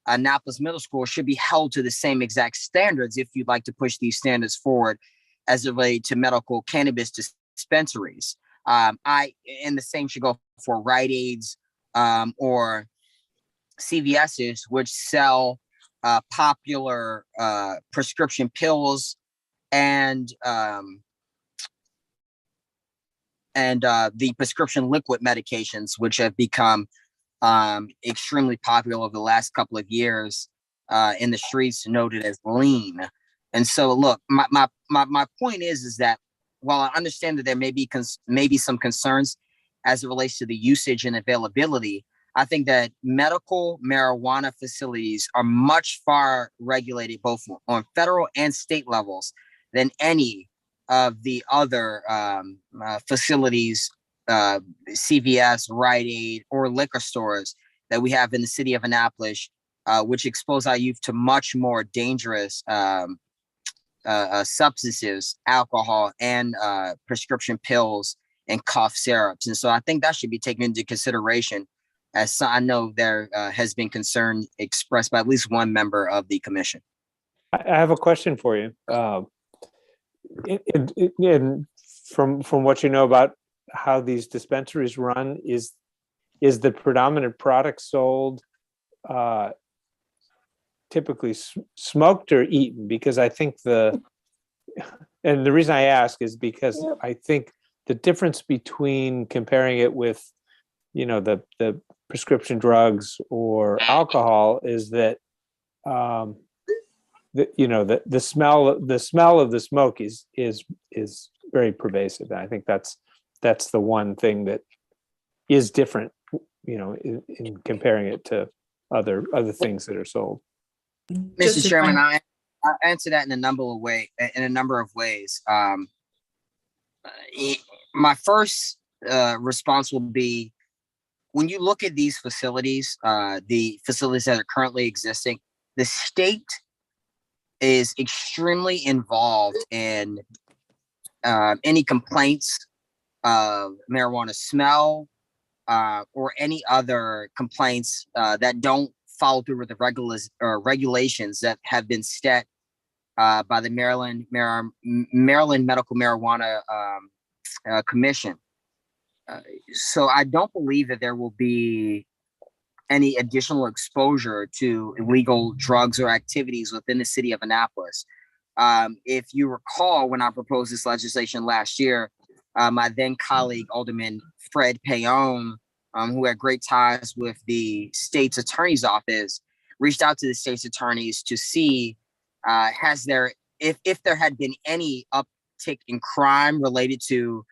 Annapolis Middle School, should be held to the same exact standards if you'd like to push these standards forward as it relates to medical cannabis dispensaries. And the same should go for Rite Aids or CVS's, which sell popular prescription pills and the prescription liquid medications, which have become extremely popular over the last couple of years in the streets, noted as lean. And so, look, my point is that while I understand that there may be some concerns as it relates to the usage and availability, I think that medical marijuana facilities are much far regulated both on federal and state levels than any of the other facilities, CVS, Rite Aid, or liquor stores that we have in the city of Annapolis, which expose our youth to much more dangerous substances, alcohol, and prescription pills and cough syrups. And so I think that should be taken into consideration, as I know there has been concern expressed by at least one member of the commission. I have a question for you. From what you know about how these dispensaries run, is the predominant product sold typically smoked or eaten? Because I think and the reason I ask is because I think the difference between comparing it with, the prescription drugs or alcohol is that the smell of the smoke is very pervasive. And I think that's the one thing that is different, in comparing it to other things that are sold. Mr. Chairman, I answer that in a number of ways. My first response will be, when you look at these facilities, the facilities that are currently existing, the state is extremely involved in any complaints of marijuana smell or any other complaints that don't follow through with the regulations that have been set by the Maryland Medical Marijuana Commission. So I don't believe that there will be any additional exposure to illegal drugs or activities within the city of Annapolis. If you recall, when I proposed this legislation last year, my then colleague, Alderman Fred Payon, who had great ties with the state's attorney's office, reached out to the state's attorneys to see if there had been any uptick in crime related to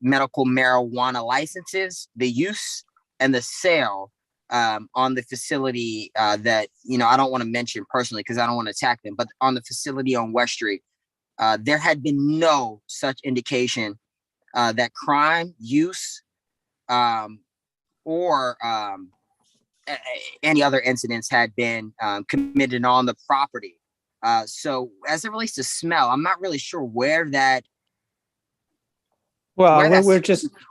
medical marijuana licenses, the use and the sale on the facility that, I don't want to mention personally because I don't want to attack them, but on the facility on West Street, there had been no such indication that crime, use, or any other incidents had been committed on the property. So as it relates to smell, I'm not really sure where that. Well,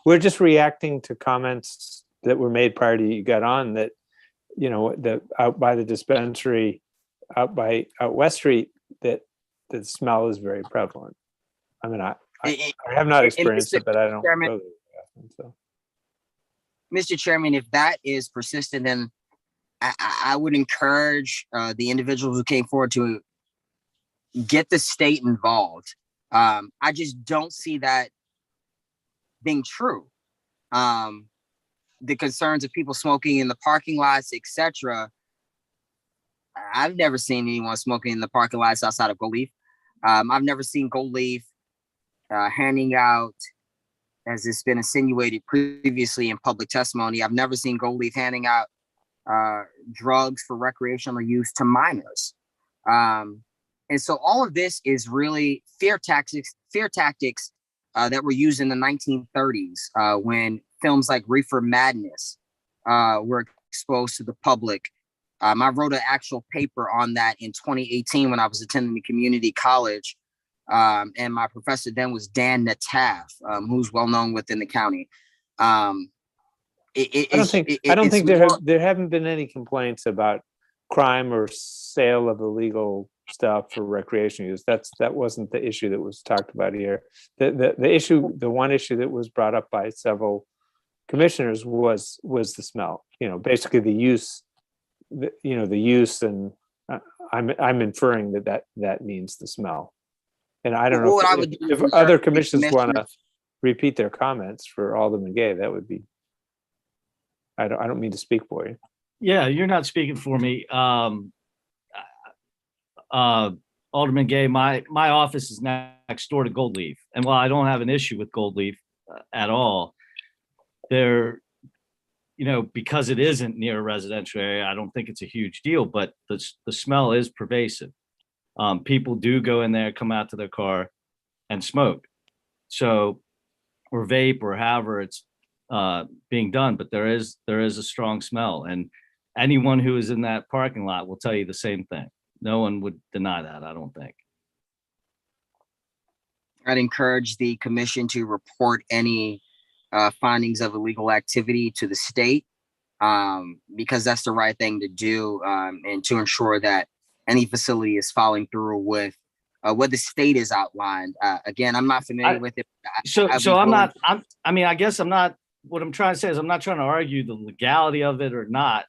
we're just reacting to comments that were made prior to you got on, that, out by the dispensary, out West Street, that the smell is very prevalent. I mean, I have not experienced it, but I don't know. So. Mr. Chairman, if that is persistent, then I would encourage the individuals who came forward to get the state involved. I just don't see that being true. The concerns of people smoking in the parking lots, etc. I've never seen anyone smoking in the parking lots outside of Gold Leaf. I've never seen Gold Leaf handing out, as it's been insinuated previously in public testimony, I've never seen Gold Leaf handing out drugs for recreational use to minors. And so all of this is really fear tactics that were used in the 1930s when films like Reefer Madness were exposed to the public. I wrote an actual paper on that in 2018 when I was attending the community college. And my professor then was Dan Nataf, who's well known within the county. I don't think there haven't been any complaints about crime or sale of illegal stuff for recreation use. That wasn't the issue that was talked about here. The one issue that was brought up by several commissioners was the smell. Basically the use. The use, and I'm inferring that means the smell. And I don't know if other commissions want to repeat their comments for Alderman Gay. That would be. I don't mean to speak for you. Yeah, you're not speaking for me. Alderman Gay, my office is next door to Gold Leaf. And while I don't have an issue with Gold Leaf at all, because it isn't near a residential area, I don't think it's a huge deal, but the smell is pervasive. People do go in there, come out to their car and smoke. So, or vape or however it's being done, but there is a strong smell, and anyone who is in that parking lot will tell you the same thing. No one would deny that, I don't think. I'd encourage the commission to report any findings of illegal activity to the state, because that's the right thing to do, and to ensure that any facility is following through with what the state has outlined. Again, I'm not familiar with it. What I'm trying to say is I'm not trying to argue the legality of it or not.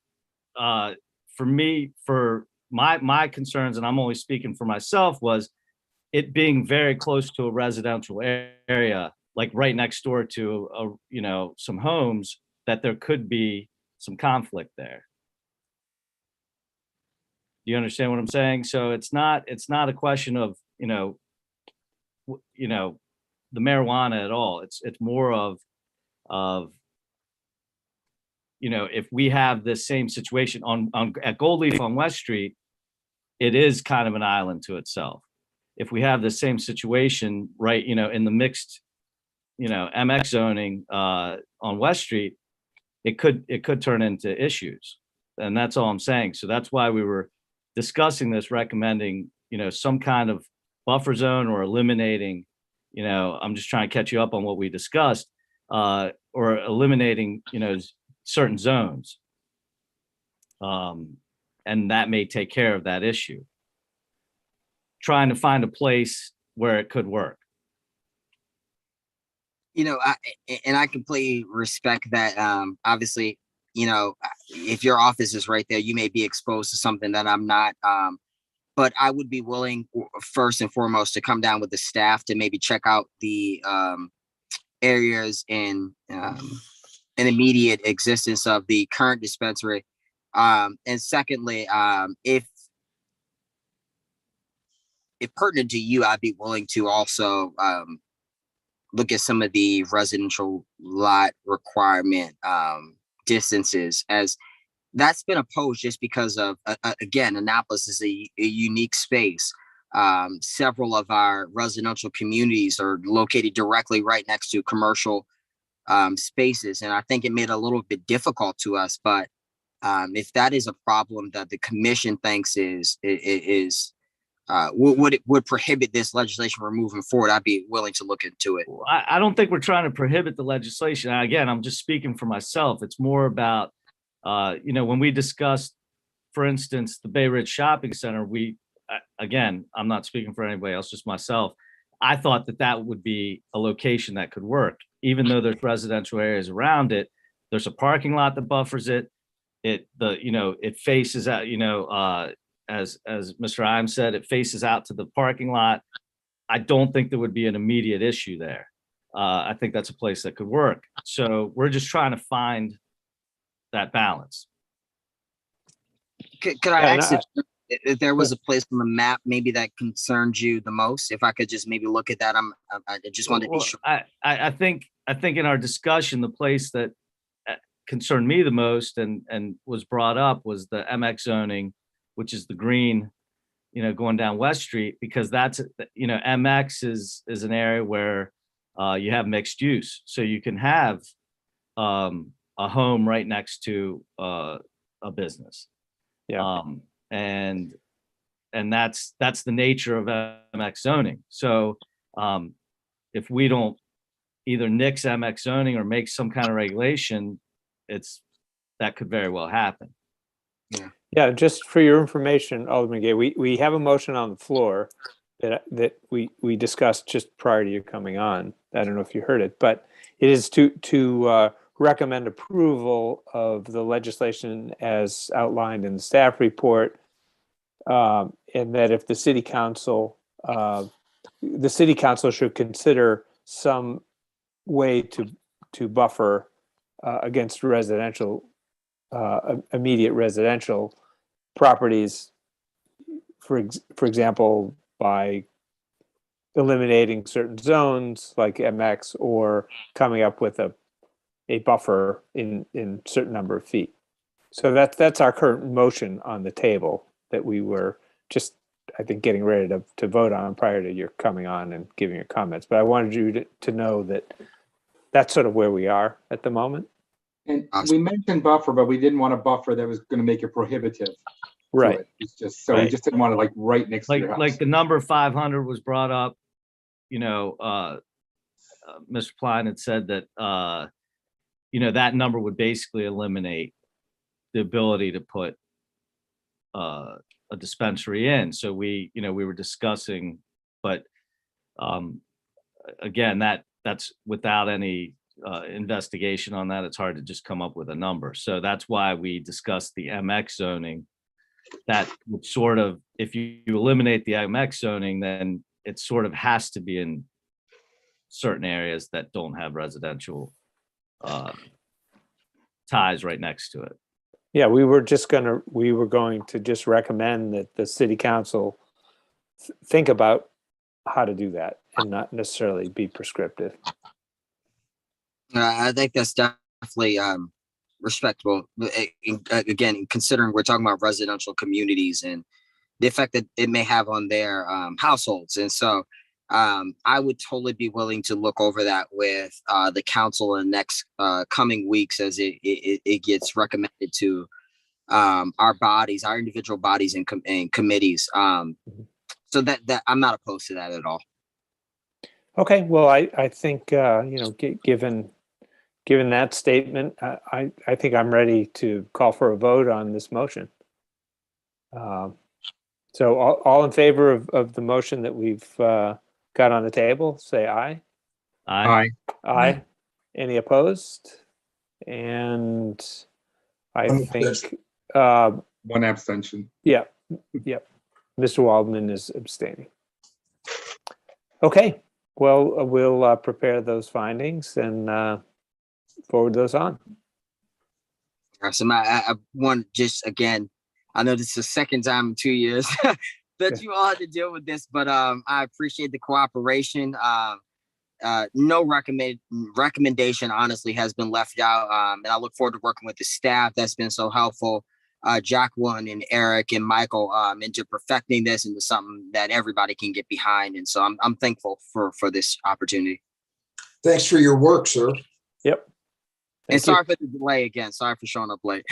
For me, for my concerns, and I'm only speaking for myself, was it being very close to a residential area, like right next door to some homes, that there could be some conflict there. Do you understand what I'm saying? So it's not a question of the marijuana at all. It's more of if we have this same situation at Gold Leaf on West Street, it is kind of an island to itself. If we have the same situation right in the mixed MX zoning on West Street, it could turn into issues, and that's all I'm saying. So that's why we were discussing this, recommending some kind of buffer zone or eliminating. I'm just trying to catch you up on what we discussed, or eliminating certain zones, and that may take care of that issue. Trying to find a place where it could work. I completely respect that. Obviously, if your office is right there, you may be exposed to something that I'm not. But I would be willing, first and foremost, to come down with the staff to maybe check out the areas in immediate existence of the current dispensary. And secondly, if pertinent to you, I'd be willing to also look at some of the residential lot requirement distances, as that's been opposed just because of, again, Annapolis is a unique space. Several of our residential communities are located directly right next to commercial spaces. And I think it made it a little bit difficult to us, but if that is a problem that the commission thinks would prohibit this legislation from moving forward, I'd be willing to look into it. I don't think we're trying to prohibit the legislation. Again, I'm just speaking for myself. It's more about, when we discussed, for instance, the Bay Ridge Shopping Center, again, I'm not speaking for anybody else, just myself. I thought that would be a location that could work, even though there's residential areas around it. There's a parking lot that buffers it. It faces out, as Mr. Imes said, it faces out to the parking lot. I don't think there would be an immediate issue there. I think that's a place that could work. So we're just trying to find that balance. Could I ask if there was a place on the map maybe that concerned you the most, if I could just maybe look at that, I just wanted to be Well, sure. I think in our discussion, the place that concerned me the most and was brought up was the MX zoning, which is the green, going down West Street, because that's, MX is an area where you have mixed use. So you can have a home right next to a business. Yeah. And that's the nature of MX zoning. So if we don't either nix MX zoning or make some kind of regulation, that could very well happen. Yeah, just for your information, Alderman Gay, we have a motion on the floor that we discussed just prior to you coming on. I don't know if you heard it, but it is to recommend approval of the legislation as outlined in the staff report, and that if the city council should consider some way to buffer against residential, immediate residential properties, for example, by eliminating certain zones like MX or coming up with a buffer in certain number of feet. So that's our current motion on the table that we were just, I think, getting ready to vote on prior to your coming on and giving your comments. But I wanted you to know that that's sort of where we are at the moment. And we mentioned buffer, but we didn't want a buffer that was going to make it prohibitive. Right. It's just, so we just didn't want it like right next to your house. Like the number 500 was brought up, Mr. Klein had said that, that number would basically eliminate the ability to put a dispensary in. So we were discussing, but again, that's without any investigation on that. It's hard to just come up with a number. So that's why we discussed the MX zoning. That would sort of, if you eliminate the MX zoning, then it sort of has to be in certain areas that don't have residential ties right next to it. Yeah, we were going to just recommend that the city council think about how to do that and not necessarily be prescriptive. I think that's definitely respectable. Again, considering we're talking about residential communities and the effect that it may have on their households. And so I would totally be willing to look over that with the council in the next coming weeks as it gets recommended to our bodies, our individual bodies and committees. So that I'm not opposed to that at all. Okay, well, I think, given that statement, I think I'm ready to call for a vote on this motion. So all in favor of the motion that we've got on the table, say aye. Aye. Aye. Any opposed? And I One think, One abstention. yeah, Mr. Waldman is abstaining. Okay, well, we'll prepare those findings and forward those on. So I want just, again, I know this is the second time in 2 years that you all had to deal with this, but I appreciate the cooperation. No recommendation honestly has been left out. And I look forward to working with the staff that's been so helpful, Jacqueline and Eric and Michael, into perfecting this into something that everybody can get behind. And so I'm thankful for this opportunity. Thanks for your work, sir. Yep. And sorry for the delay again. Sorry for showing up late.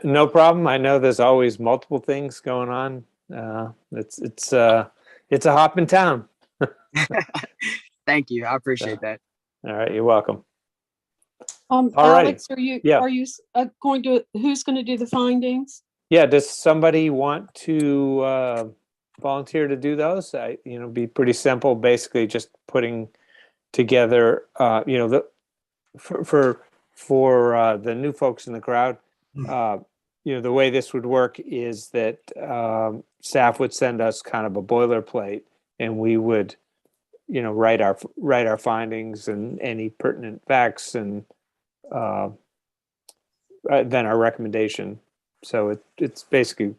No problem. I know there's always multiple things going on. It's a hop in town. Thank you. I appreciate that. All right, you're welcome. All Alex, right. are you who's going to do the findings? Yeah, does somebody want to volunteer to do those? Be pretty simple, basically just putting together, for the new folks in the crowd, the way this would work is that staff would send us kind of a boilerplate, and we would, write our findings and any pertinent facts, and then our recommendation. So it's basically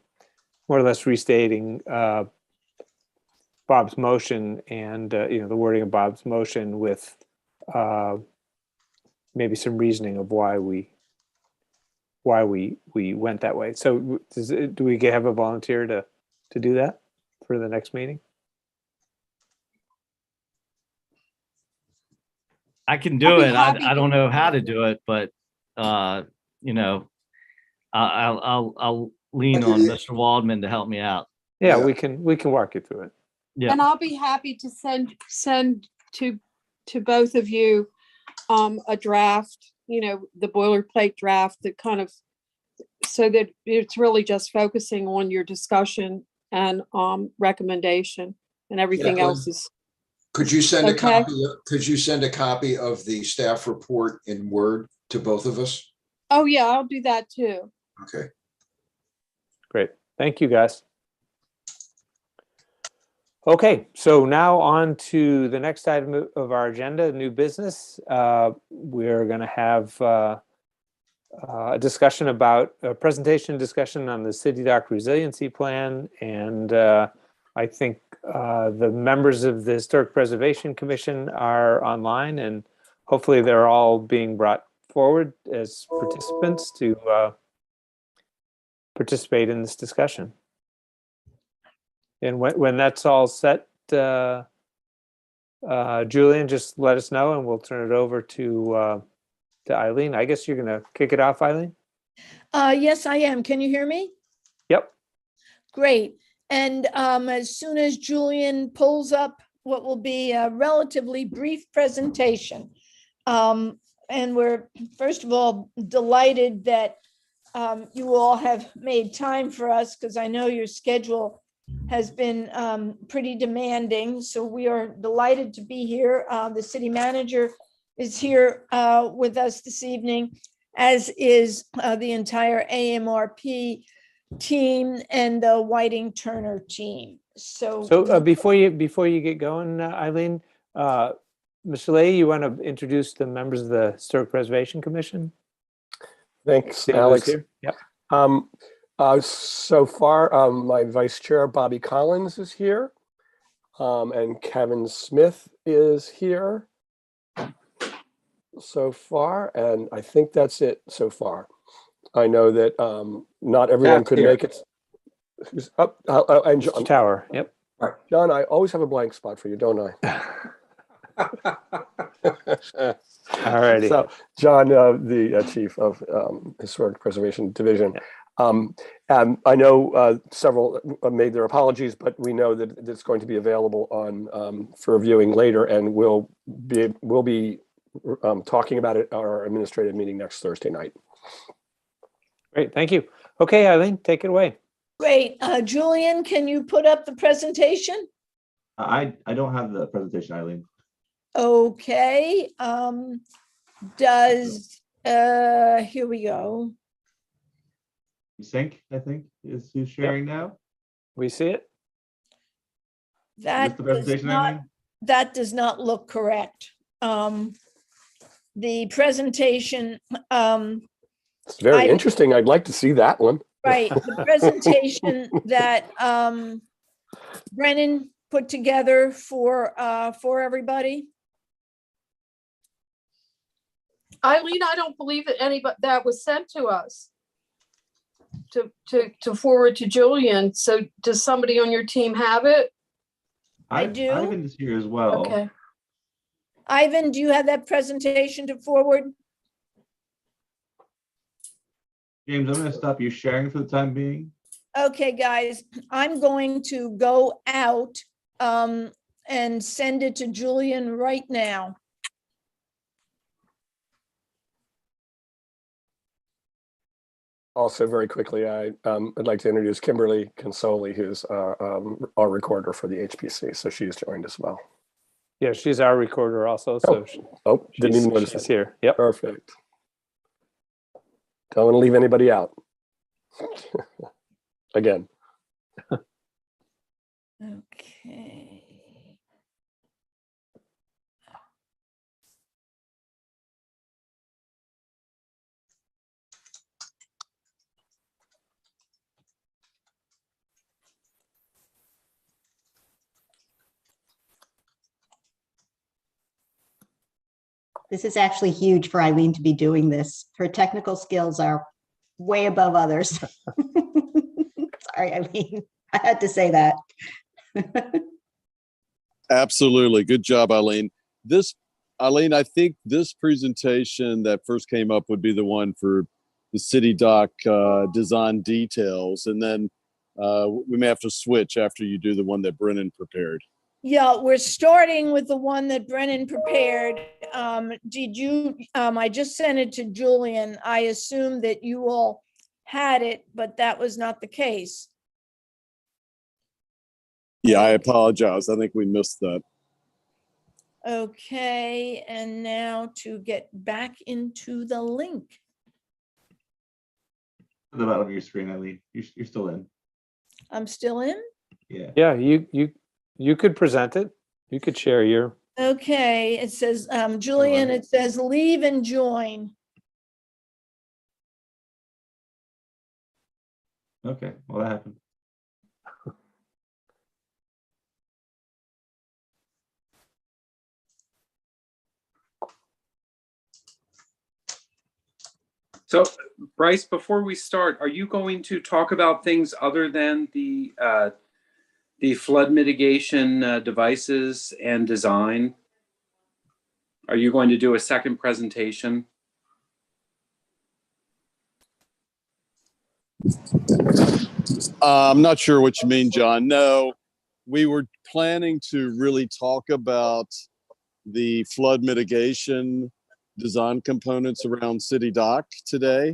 more or less restating Bob's motion and, the wording of Bob's motion with maybe some reasoning of why we went that way. So do we have a volunteer to do that for the next meeting? I can I'll do be it. happy I to don't know do how that. to do it, but I'll lean on Mr. Waldman to help me out. Yeah, Yeah. we can walk you through it. Yeah. And I'll be happy to send to both of you a draft, the boilerplate draft that kind of, so that it's really just focusing on your discussion and recommendation, and everything Jacqueline? else is, Could you send a Okay. copy of the staff report in Word to both of us? oh yeah, I'll do that too. Okay. Great. Thank you, guys. Okay, so now on to the next item of our agenda, new business. We're going to have a presentation discussion on the Citydoc Resiliency Plan. And I think the members of the Historic Preservation Commission are online, and hopefully they're all being brought forward as participants to participate in this discussion. And when that's all set, Julian, just let us know and we'll turn it over to Eileen. I guess you're going to kick it off, Eileen? Yes, I am. Can you hear me? Yep. Great. And as soon as Julian pulls up what will be a relatively brief presentation. And we're, first of all, delighted that you all have made time for us, because I know your schedule has been pretty demanding. So we are delighted to be here. The city manager is here with us this evening, as is the entire AMRP team and the Whiting Turner team. So before you get going, Eileen, Mr. Leahy, you want to introduce the members of the Historic Preservation Commission? Thanks, David is Alex. here. Yep. So far, my vice chair, Bobby Collins, is here, and Kevin Smith is here so far, and I think that's it so far. I know that not everyone could make it. Who's up? And John. Tower. Yep. All right. John, I always have a blank spot for you, don't I? All righty. So, John, the chief of Historic Preservation Division. And I know several made their apologies, but we know that it's going to be available on for viewing later, and we'll be talking about it at our administrative meeting next Thursday night. Great, thank you. Okay, Eileen, take it away. Great. Julian, can you put up the presentation? I don't have the presentation, Eileen. Okay. Here we go. Sync, I think, is who's sharing now. We see it. Is this That the does presentation, not, Eileen? that does not look correct. The presentation, It's very I- interesting. I'd like to see that one. right, the presentation that Brennan put together for everybody. Eileen, I don't believe that anybody that was sent to us to forward to Julian. So does somebody on your team have it? I do. Ivan is here as well. Okay. Ivan, do you have that presentation to forward? James, I'm going to stop you sharing for the time being. Okay, guys, I'm going to go out and send it to Julian right now. Also, very quickly, I'd like to introduce Kimberly Consoli, who's our recorder for the HPC. So she's joined as well. Yeah, she's our recorder also. So Didn't even notice she's that. here. Yep. Perfect. Don't want to leave anybody out. Again. Okay. This is actually huge for Eileen to be doing this. Her technical skills are way above others. Sorry, Eileen. I had to say that. Absolutely. Good job, Eileen. Eileen, I think this presentation that first came up would be the one for the Citydoc design details. And then we may have to switch after you do the one that Brennan prepared. Yeah, we're starting with the one that Brennan prepared. Did you, I just sent it to Julian. I assumed that you all had it, but that was not the case. Yeah, I apologize. I think we missed that. Okay, and now to get back into the link. At the bottom of your screen, Eileen. You're still in. I'm still in? Yeah. Yeah, you could present it. You could share your, Okay, it says, Julian, it says leave and join. Okay. Well, that happened. So Bryce, before we start, are you going to talk about things other than the flood mitigation devices and design? Are you going to do a second presentation? I'm not sure what you mean, John. No, we were planning to really talk about the flood mitigation design components around Citydoc today,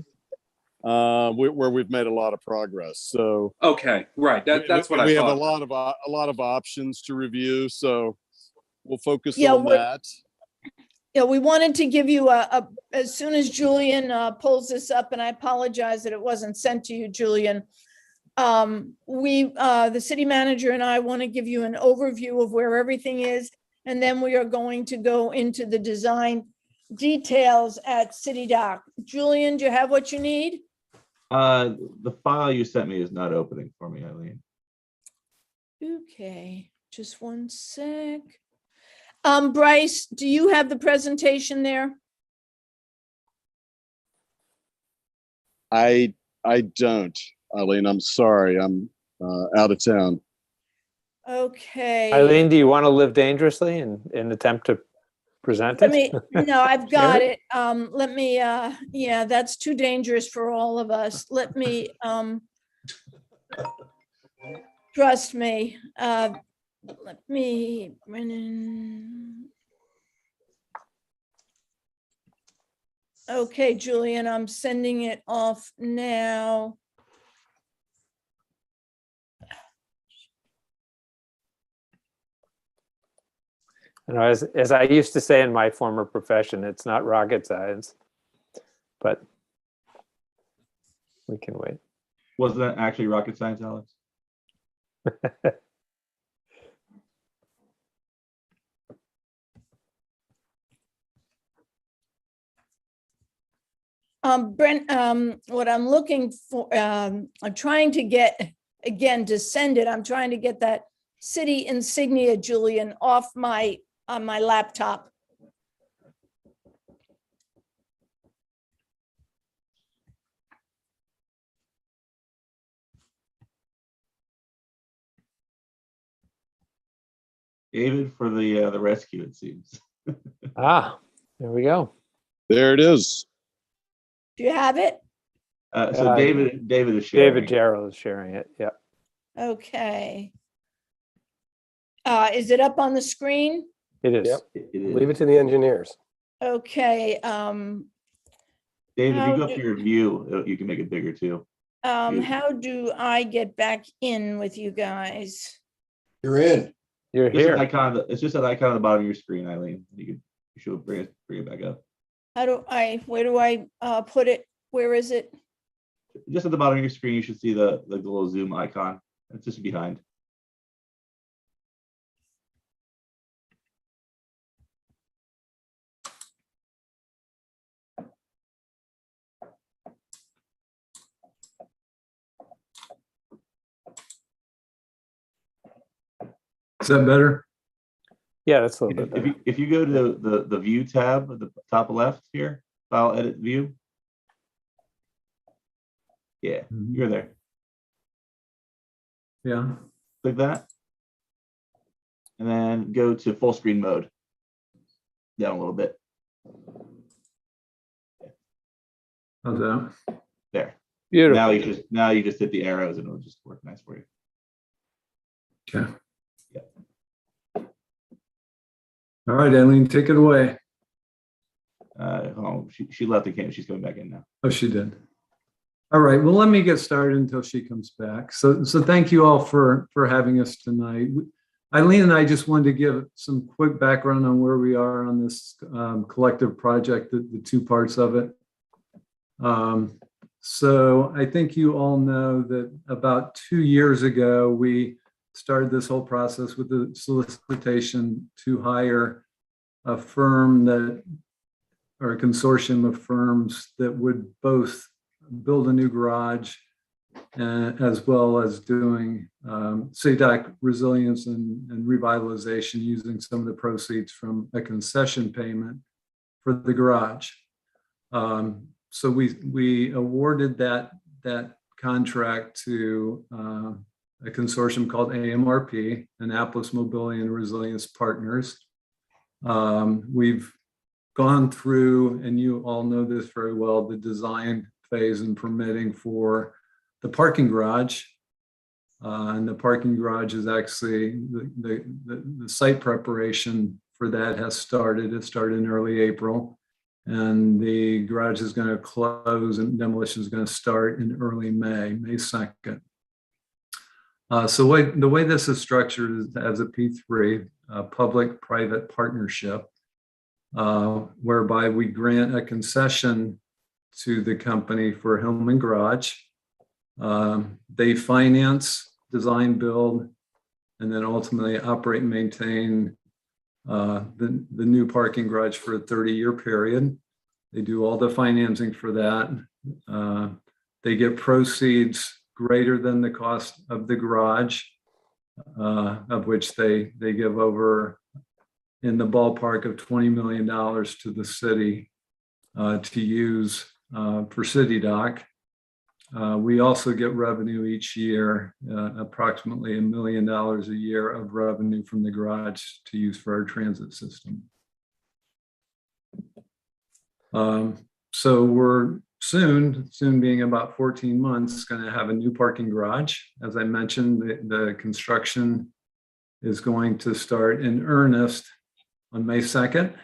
where we've made a lot of progress. So Okay, right. That's what I thought. We have a lot of options to review, so we'll focus Yeah, on that. Yeah, we wanted to give you as soon as Julian pulls this up, and I apologize that it wasn't sent to you, Julian. The city manager and I want to give you an overview of where everything is, and then we are going to go into the design details at Citydoc. Julian, do you have what you need? The file you sent me is not opening for me, Eileen. Okay, just one sec. Bryce, do you have the presentation there? I don't, Eileen. I'm sorry. I'm out of town. Okay. Eileen, do you want to live dangerously and attempt to present it? No, I've got it. Let me, yeah, that's too dangerous for all of us. Let me, trust me. Let me, Brennan. Okay, Julian, I'm sending it off now. You know, as I used to say in my former profession, it's not rocket science, but we can wait. Wasn't that actually rocket science, Alex? Brent, what I'm looking for, I'm trying to get, again, to send it, I'm trying to get that city insignia, Julian, off on my laptop. David for the rescue, it seems. Ah, there we go. There it is. Do you have it? So David is sharing. David Jarrell is sharing it. Yeah. Okay. Is it up on the screen? It is. Yep. It is. Leave it to the engineers. Okay. David, if you go up to your view, you can make it bigger too. How do I get back in with you guys? You're in. You're It's just here. an icon. It's just an icon on the bottom of your screen, Eileen. You should bring it back up. Where do I put it? Where is it? Just at the bottom of your screen, you should see the little zoom icon. It's just behind. Is that better? Yeah, that's a little bit better. If you go to the view tab at the top left here, file edit view. Yeah, you're there. Yeah. Click that. And then go to full screen mode. Down a little bit. How's that? There. Beautiful. Now you just hit the arrows and it'll just work nice for you. Okay. Yeah. All right, Eileen, take it away. She left the camp. She's coming back in now. Oh, she did. All right. Well, let me get started until she comes back. So thank you all for having us tonight. Eileen and I just wanted to give some quick background on where we are on this collective project, the two parts of it. So I think you all know that about 2 years ago, we started this whole process with the solicitation to hire a firm or a consortium of firms that would both build a new garage as well as doing Citydoc resilience and revitalization using some of the proceeds from a concession payment for the garage. So we awarded that contract to a consortium called AMRP, Annapolis Mobility and Resilience Partners. We've gone through, and you all know this very well, the design phase and permitting for the parking garage. And the parking garage is actually, the site preparation for that has started. It started in early April. And the garage is going to close and demolition is going to start in early May 2nd. So the way this is structured is as a P3, public-private partnership, whereby we grant a concession to the company for home and garage. They finance, design, build, and then ultimately operate and maintain the new parking garage for a 30-year period. They do all the financing for that. They get proceeds greater than the cost of the garage, of which they give over in the ballpark of $20 million to the city to use for Citydoc. We also get revenue each year, approximately $1 million a year of revenue from the garage to use for our transit system. So we're soon being about 14 months, going to have a new parking garage. As I mentioned, the construction is going to start in earnest on May 2nd.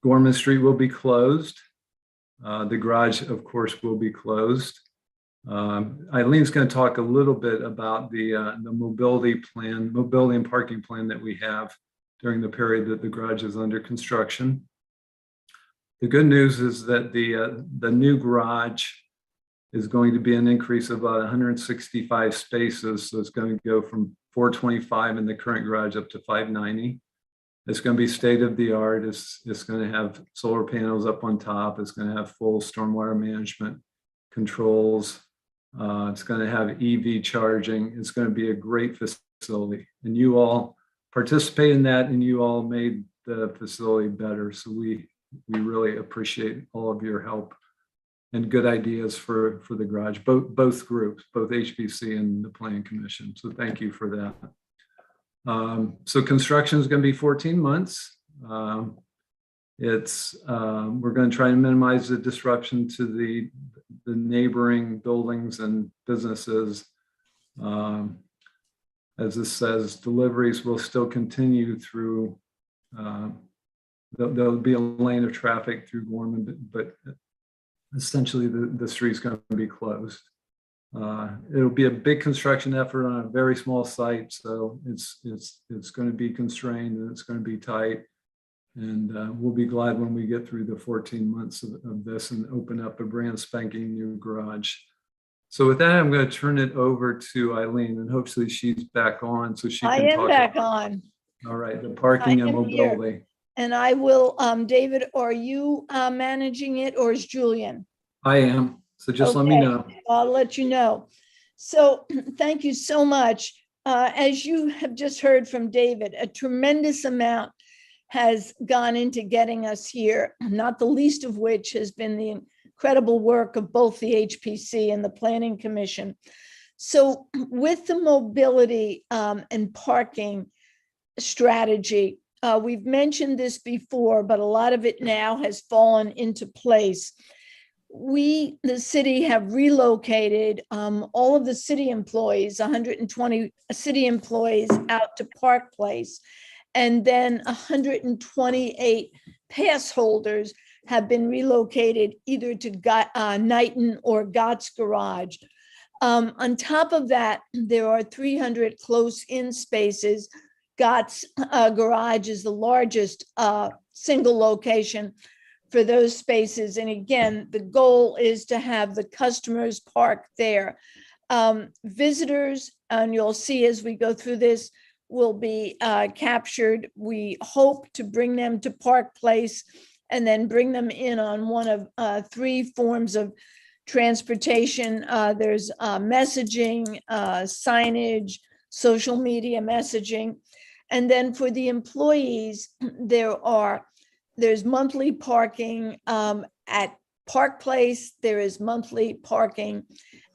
Gorman Street will be closed. The garage, of course, will be closed. Eileen's going to talk a little bit about the mobility and parking plan that we have during the period that the garage is under construction. The good news is that the new garage is going to be an increase of about 165 spaces. So it's going to go from 425 in the current garage up to 590. It's going to be state of the art. It's going to have solar panels up on top. It's going to have full stormwater management controls. It's going to have EV charging. It's going to be a great facility. And you all participate in that, and you all made the facility better. So we really appreciate all of your help and good ideas for the garage, both groups, both HBC and the Planning Commission. So thank you for that. So construction is going to be 14 months. We're going to try and minimize the disruption to the neighboring buildings and businesses. As this says, deliveries will still continue through, there'll be a lane of traffic through Gorman, but essentially the street's going to be closed. It'll be a big construction effort on a very small site, so it's going to be constrained and it's going to be tight. And we'll be glad when we get through the 14 months of this and open up a brand spanking new garage. So with that, I'm going to turn it over to Eileen, and hopefully she's back on so she can I am talk back about, on. all right, the parking I and am here. mobility. And I will, David, are you managing it or is Julian? I am. So just let me Okay, know. I'll let you know. So thank you so much. as you have just heard from David, a tremendous amount has gone into getting us here, not the least of which has been the incredible work of both the HPC and the Planning Commission. So with the mobility and parking strategy, we've mentioned this before, but a lot of it now has fallen into place. We, the city, have relocated all of the city employees, 120 city employees, out to Park Place. And then 128 pass holders have been relocated either to Knighton or Gott's Garage. On top of that, there are 300 close-in spaces. Gott's Garage is the largest single location for those spaces. And again, the goal is to have the customers park there. Visitors, and you'll see as we go through this, will be captured. We hope to bring them to Park Place and then bring them in on one of 3 forms of transportation. There's messaging, signage, social media messaging. And then for the employees, there's monthly parking at Park Place. There is monthly parking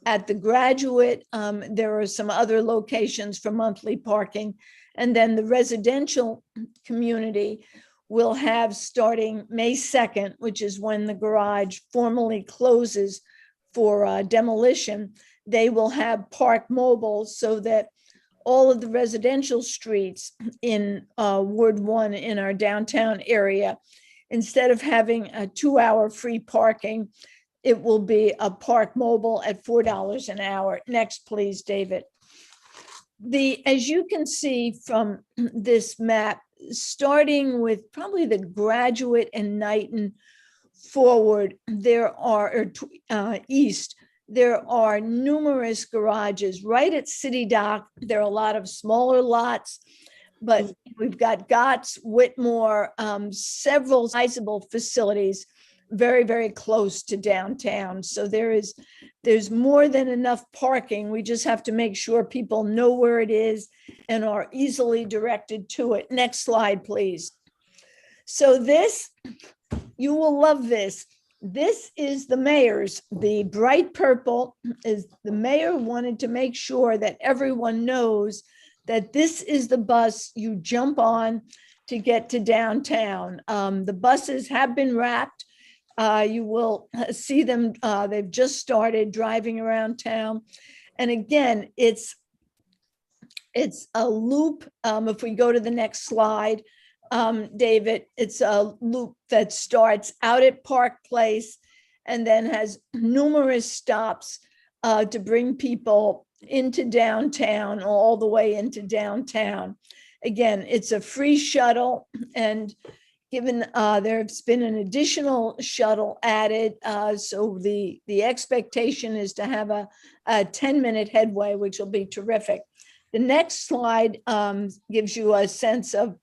at the Graduate. There are some other locations for monthly parking. And then the residential community will have, starting May 2nd, which is when the garage formally closes for demolition, they will have Park Mobile, so that all of the residential streets in Ward 1 in our downtown area, instead of having a 2-hour free parking, it will be a Park Mobile at $4 an hour. Next, please, David. As you can see from this map, starting with probably the Graduate and Knighton forward, there are, east, there are numerous garages. Right at Citydoc, there are a lot of smaller lots, but we've got Gott's, Whitmore, several sizable facilities very, very close to downtown. So there's more than enough parking. We just have to make sure people know where it is and are easily directed to it. Next slide, please. So this, you will love this. This is the mayor's. The bright purple is the mayor wanted to make sure that everyone knows that this is the bus you jump on to get to downtown. The buses have been wrapped. You will see them, they've just started driving around town. And again, it's a loop. If we go to the next slide, David, it's a loop that starts out at Park Place and then has numerous stops to bring people into downtown, all the way into downtown. Again, it's a free shuttle, and given there's been an additional shuttle added, so the expectation is to have a 10-minute headway, which will be terrific. The next slide gives you a sense of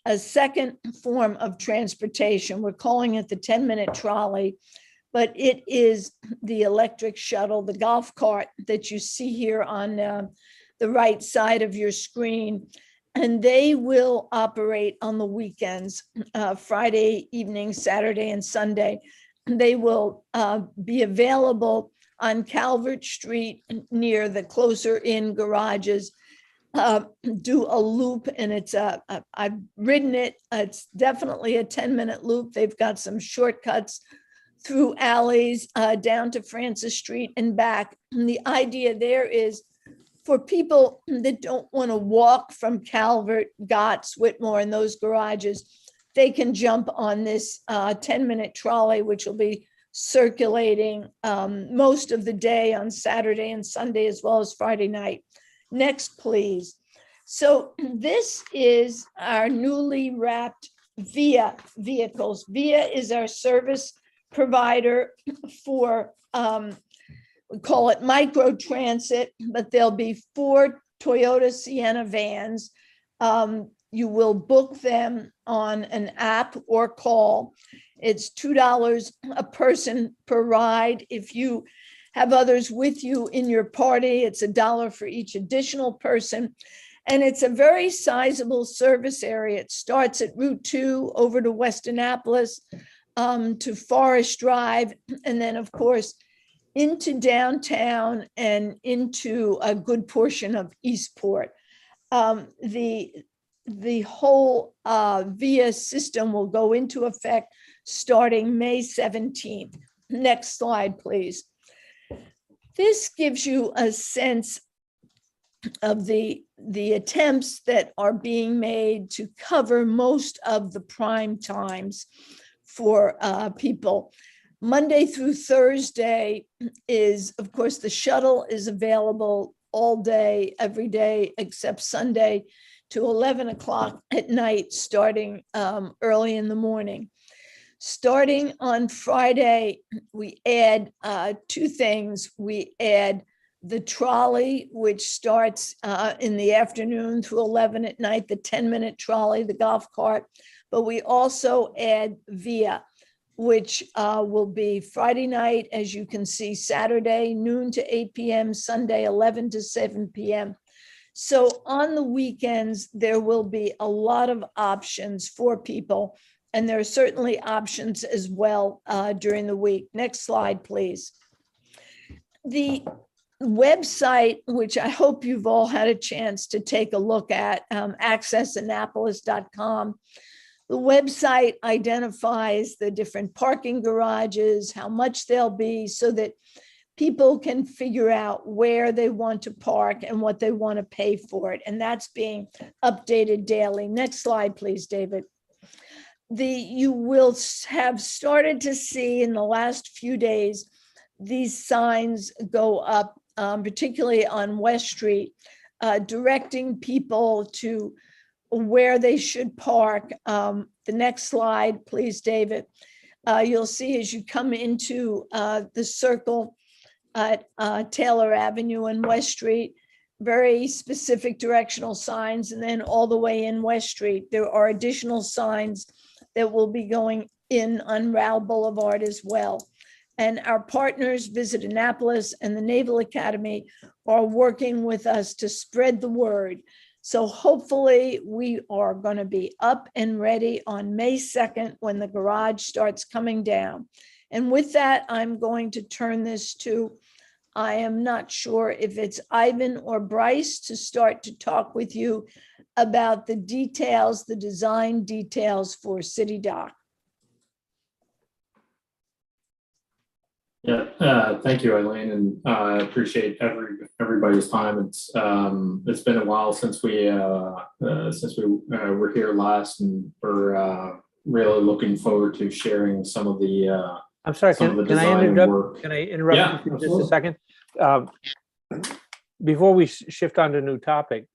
a second form of transportation. We're calling it the 10-minute trolley, but it is the electric shuttle, the golf cart that you see here on the right side of your screen. And they will operate on the weekends, Friday evening, Saturday, and Sunday. They will be available on Calvert Street near the closer in garages. Do a loop, and I've ridden it. It's definitely a 10-minute loop. They've got some shortcuts through alleys down to Francis Street and back. And the idea there is for people that don't want to walk from Calvert, Gott's, Whitmore, and those garages, they can jump on this 10-minute trolley, which will be circulating most of the day on Saturday and Sunday, as well as Friday night. Next, please. So this is our newly wrapped VIA vehicles. VIA is our service provider for, we call it micro transit, but there'll be 4 Toyota Sienna vans. You will book them on an app or call. It's $2 a person per ride. If you have others with you in your party. It's $1 for each additional person. And it's a very sizable service area. It starts at Route 2 over to West Annapolis, to Forest Drive, and then, of course, into downtown and into a good portion of Eastport. The whole VIA system will go into effect starting May 17th. Next slide, please. This gives you a sense of the attempts that are being made to cover most of the prime times for people. Monday through Thursday is, of course, the shuttle is available all day, every day, except Sunday to 11 o'clock at night, starting early in the morning. Starting on Friday, we add 2 things. We add the trolley, which starts in the afternoon through 11 at night, the 10-minute trolley, the golf cart. But we also add VIA, which will be Friday night, as you can see, Saturday, noon to 8 p.m., Sunday, 11 to 7 p.m. So on the weekends, there will be a lot of options for people. And there are certainly options as well during the week. Next slide, please. The website, which I hope you've all had a chance to take a look at, accessannapolis.com. The website identifies the different parking garages, how much they'll be, so that people can figure out where they want to park and what they want to pay for it. And that's being updated daily. Next slide, please, David. You will have started to see in the last few days these signs go up, particularly on West Street, directing people to where they should park. The next slide, please, David. You'll see as you come into the circle at Taylor Avenue and West Street, very specific directional signs, and then all the way in West Street, there are additional signs that will be going in on Rowell Boulevard as well. And our partners, Visit Annapolis and the Naval Academy, are working with us to spread the word. So hopefully we are going to be up and ready on May 2nd when the garage starts coming down. And with that, I'm going to turn this to, I am not sure if it's Ivan or Bryce, to start to talk with you about the details, the design details for Citydoc. Yeah, thank you, Eileen, and I appreciate everybody's time. It's been a while since we were here last, and we're really looking forward to sharing some of the. I'm sorry, can I interrupt? Can I interrupt Yeah, you for just a second? Before we shift on to a new topic,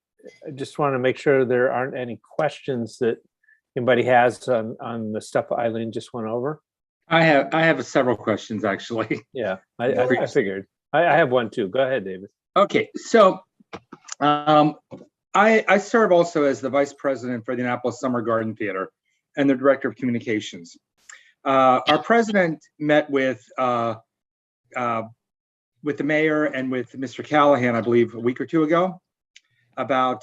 I just want to make sure there aren't any questions that anybody has on the stuff Eileen just went over. I have several questions, actually. Yeah, I figured. I have one too. Go ahead, David. Okay, so I serve also as the vice president for the Annapolis Summer Garden Theater and the director of communications. Our president met with the mayor and with Mr. Callahan, I believe, a week or two ago, about,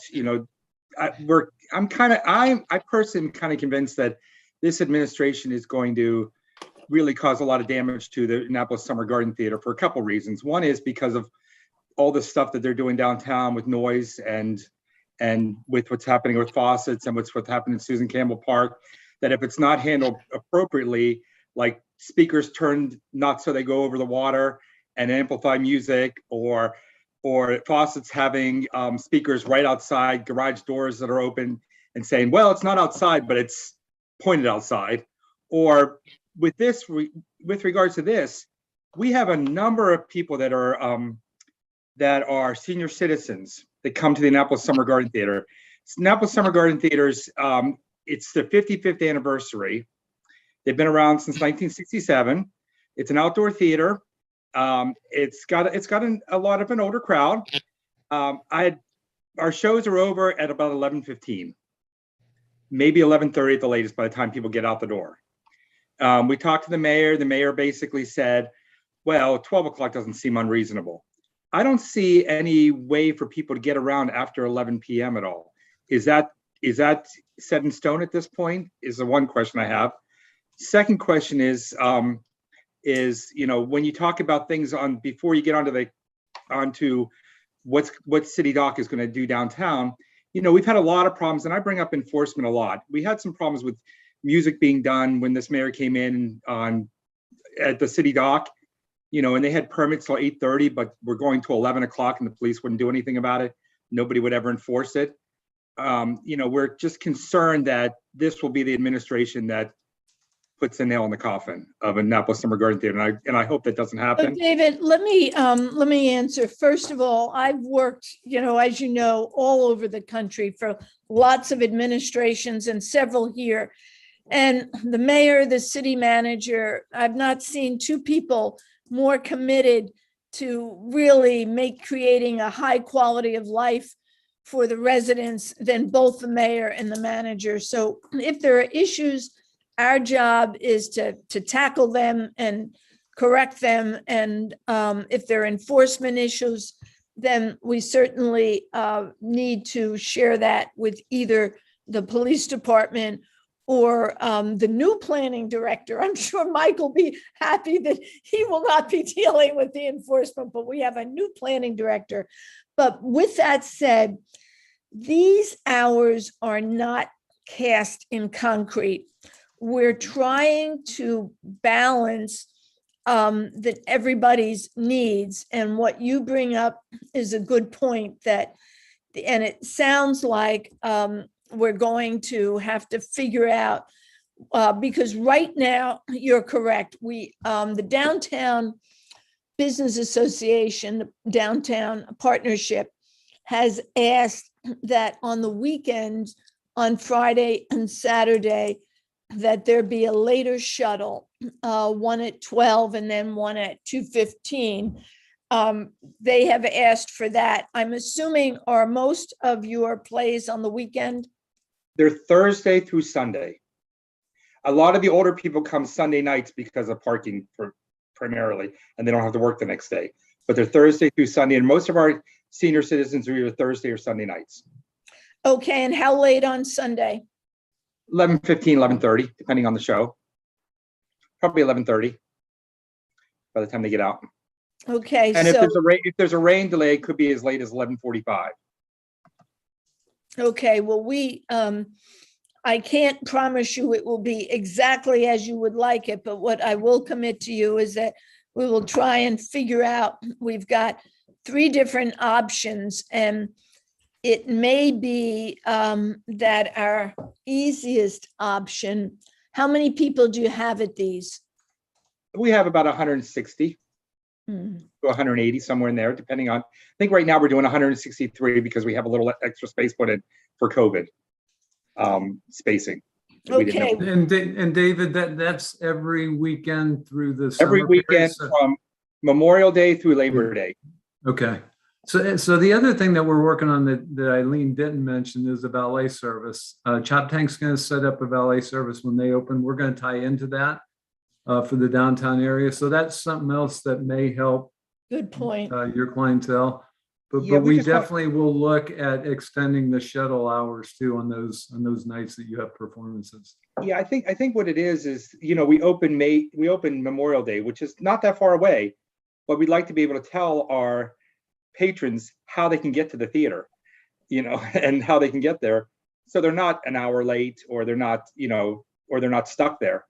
I personally am kind of convinced that this administration is going to really cause a lot of damage to the Annapolis Summer Garden Theater for a couple reasons. One is because of all the stuff that they're doing downtown with noise and with what's happening with faucets and what's happening in Susan Campbell Park, that if it's not handled appropriately, like speakers turned not so they go over the water and amplify music, or faucets having speakers right outside garage doors that are open and saying, well, it's not outside, but it's pointed outside. Or with regards to this, we have a number of people that are senior citizens that come to the Annapolis Summer Garden Theater. Annapolis Summer Garden Theaters, it's the 55th anniversary. They've been around since 1967. It's an outdoor theater. It's got a lot of an older crowd. Our shows are over at about 11:15, maybe 11:30 at the latest by the time people get out the door. We talked to the mayor. The mayor basically said, well, 12 o'clock doesn't seem unreasonable. I don't see any way for people to get around after 11 p.m. at all. Is that set in stone at this point? Is the one question I have. Second question is when you talk about things on before you get onto what Citydoc is going to do downtown, we've had a lot of problems, and I bring up enforcement a lot. We had some problems with music being done when this mayor came in at the Citydoc. And they had permits till 8:30, but we're going to 11 o'clock and the police wouldn't do anything about it. Nobody would ever enforce it. We're just concerned that this will be the administration that puts a nail in the coffin of Annapolis Summer Garden Theater. And I hope that doesn't happen. David, let me answer. First of all, I've worked, as you know, all over the country for lots of administrations and several here. And the mayor, the city manager, I've not seen two people more committed to really creating a high quality of life for the residents than both the mayor and the manager. So if there are issues, our job is to tackle them and correct them. And if there are enforcement issues, then we certainly need to share that with either the police department or the new planning director. I'm sure Mike will be happy that he will not be dealing with the enforcement, but we have a new planning director. But with that said, these hours are not cast in concrete. We're trying to balance that everybody's needs. And what you bring up is a good point and it sounds like we're going to have to figure out, because right now, you're correct. The Downtown Business Association, the Downtown Partnership, has asked that on the weekends, on Friday and Saturday, that there be a later shuttle, one at 12 and then one at 2:15. They have asked for that. I'm assuming, are most of your plays on the weekend? They're Thursday through Sunday. A lot of the older people come Sunday nights because of parking primarily, and they don't have to work the next day. But they're Thursday through Sunday, and most of our senior citizens are either Thursday or Sunday nights. Okay, and how late on Sunday? 11:15, 11:30, depending on the show. Probably 11:30 by the time they get out. Okay, and so if there's a rain delay, it could be as late as 11:45. okay, well, I can't promise you it will be exactly as you would like it, but what I will commit to you is that we will try and figure out, we've got 3 different options, and it may be that our easiest option, how many people do you have at these? We have about 160 to 180, somewhere in there, depending on, I think right now we're doing 163 because we have a little extra space put in for COVID spacing. Okay. And David, that's every weekend through the Every summer weekend period, so- from Memorial Day through Labor Day. Okay. So the other thing that we're working on that Eileen didn't mention is the valet service. Chop Tank's going to set up a valet service when they open. We're going to tie into that for the downtown area. So that's something else that may help. Good point. Your clientele. But we definitely will look at extending the shuttle hours too on those nights that you have performances. Yeah, I think what it is we open Memorial Day, which is not that far away, but we'd like to be able to tell our patrons how they can get to the theater, and how they can get there, so they're not an hour late, or they're not stuck there.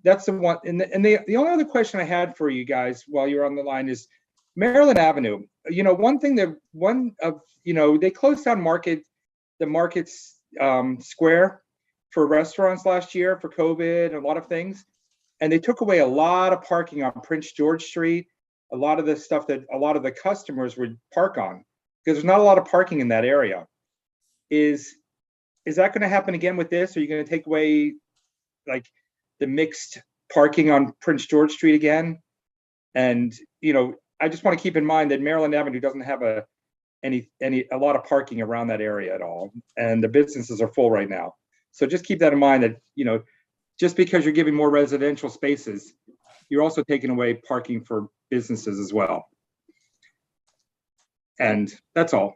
That's the one. And the only other question I had for you guys while you're on the line is Maryland Avenue. They closed down the Market's Square for restaurants last year for COVID and a lot of things, and they took away a lot of parking on Prince George Street. A lot of the stuff that a lot of the customers would park on, because there's not a lot of parking in that area. Is that going to happen again with this? Are you going to take away like the mixed parking on Prince George Street again? And I just want to keep in mind that Maryland Avenue doesn't have a lot of parking around that area at all, and the businesses are full right now. So just keep that in mind that just because you're giving more residential spaces you're also taking away parking for businesses as well. And that's all.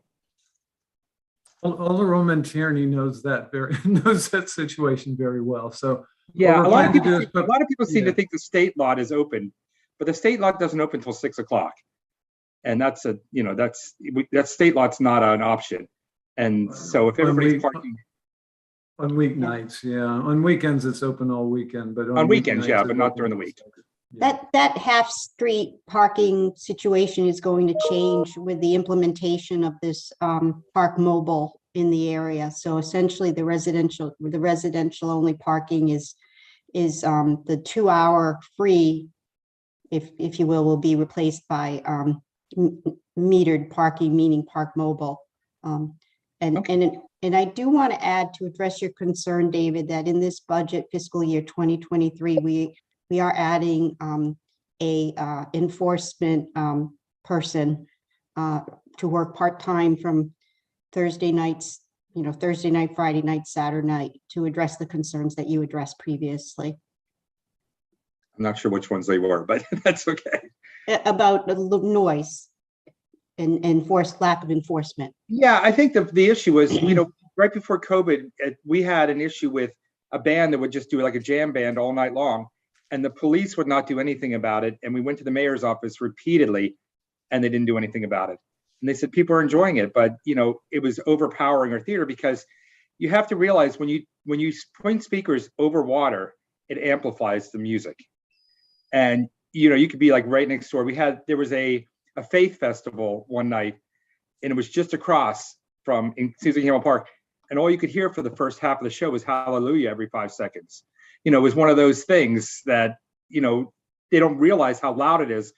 Alderwoman Tierney knows that knows that situation very well. So yeah, a lot of people seem to think the state lot is open, but the state lot doesn't open until 6 o'clock, and that's that state lot's not an option. And so if everybody's parking on weeknights, yeah, on weekends it's open all weekend, but on weekends, yeah, it's but not open during the all week. That half street parking situation is going to change with the implementation of this Park Mobile in the area. So essentially the residential only parking is the 2 hour free, if you will be replaced by metered parking, meaning Park Mobile. And I do want to add, to address your concern, David, that in this budget fiscal year 2023, we are adding a enforcement person to work part-time from Thursday nights, Thursday night, Friday night, Saturday night, to address the concerns that you addressed previously. I'm not sure which ones they were, but that's okay. About the noise and lack of enforcement. Yeah, I think the issue is, right before COVID, we had an issue with a band that would just do like a jam band all night long, and the police would not do anything about it. And we went to the mayor's office repeatedly, and they didn't do anything about it. And they said people are enjoying it, but it was overpowering our theater, because you have to realize when you point speakers over water, it amplifies the music. And you could be like right next door. There was a faith festival one night, and it was just across from Caesar Camel Park, and all you could hear for the first half of the show was hallelujah every 5 seconds. It was one of those things that they don't realize how loud it is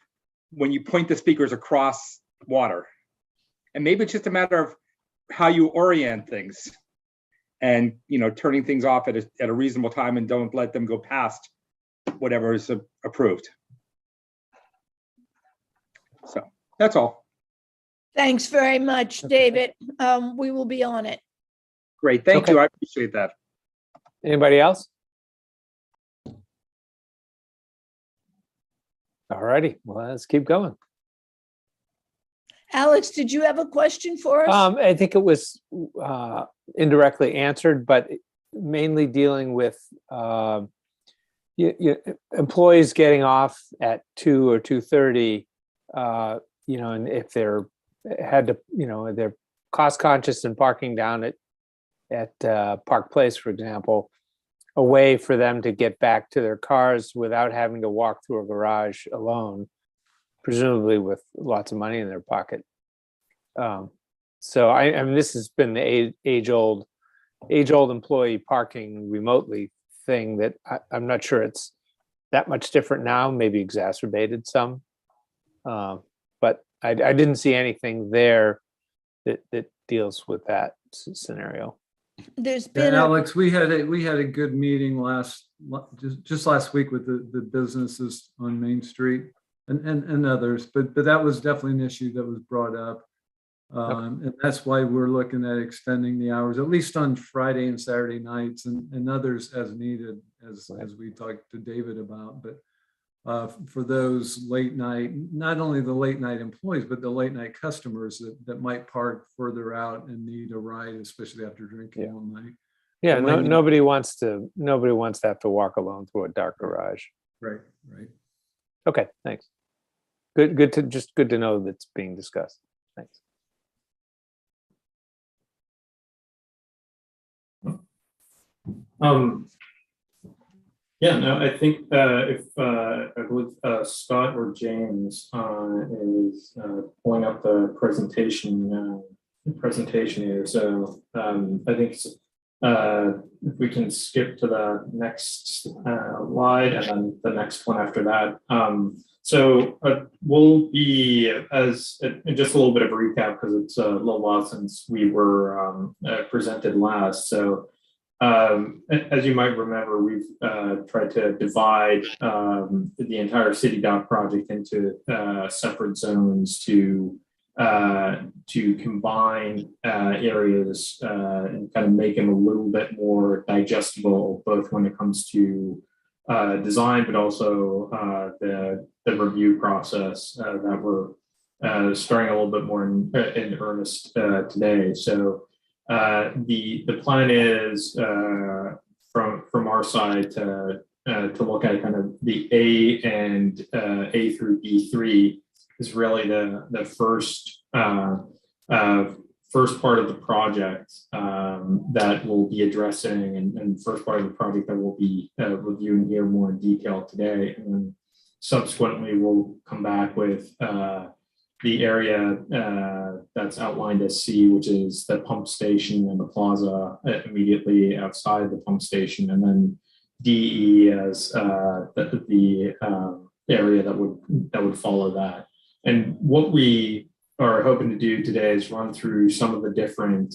when you point the speakers across water. And maybe it's just a matter of how you orient things, and turning things off at a reasonable time, and don't let them go past whatever is approved. So that's all. Thanks very much, David. We will be on it. Great, thank you. I appreciate that. Anybody else? All righty, well, let's keep going. Alex, did you have a question for us? I think it was indirectly answered, but mainly dealing with employees getting off at 2 or 2:30, and if they're they're cost conscious and parking down at Park Place, for example, a way for them to get back to their cars without having to walk through a garage alone, presumably with lots of money in their pocket. So I mean, this has been the age-old employee parking remotely thing that I'm not sure it's that much different now, maybe exacerbated some. But I didn't see anything there that deals with that scenario. There's been Alex, we had a good meeting just last week with the businesses on Main Street and others, but that was definitely an issue that was brought up. And that's why we're looking at extending the hours, at least on Friday and Saturday nights, and others as needed, as we talked to David about. But for those late night, not only the late night employees, but the late night customers that might park further out and need a ride, especially after drinking all night. Yeah, nobody wants to have to walk alone through a dark garage. Right. Okay, thanks. Good to know that's being discussed. Thanks. Yeah, no, I think if I believe Scott or James is pulling up the presentation here, so I think if we can skip to the next slide and then the next one after that. So we'll be, as just a little bit of a recap, because it's a little while since we were presented last. So as you might remember, we've tried to divide the entire Citydoc project into separate zones to combine areas and kind of make them a little bit more digestible, both when it comes to design, but also the review process that we're starting a little bit more in earnest today. So the plan is from our side to look at kind of the A and A through B3 is really the first first part of the project that we'll be addressing, and first part of the project that we'll be reviewing here more in detail today. And then subsequently, we'll come back with the area that's outlined as C, which is the pump station and the plaza immediately outside the pump station, and then DE as the area that would follow that. And what we are hoping to do today is run through some of the different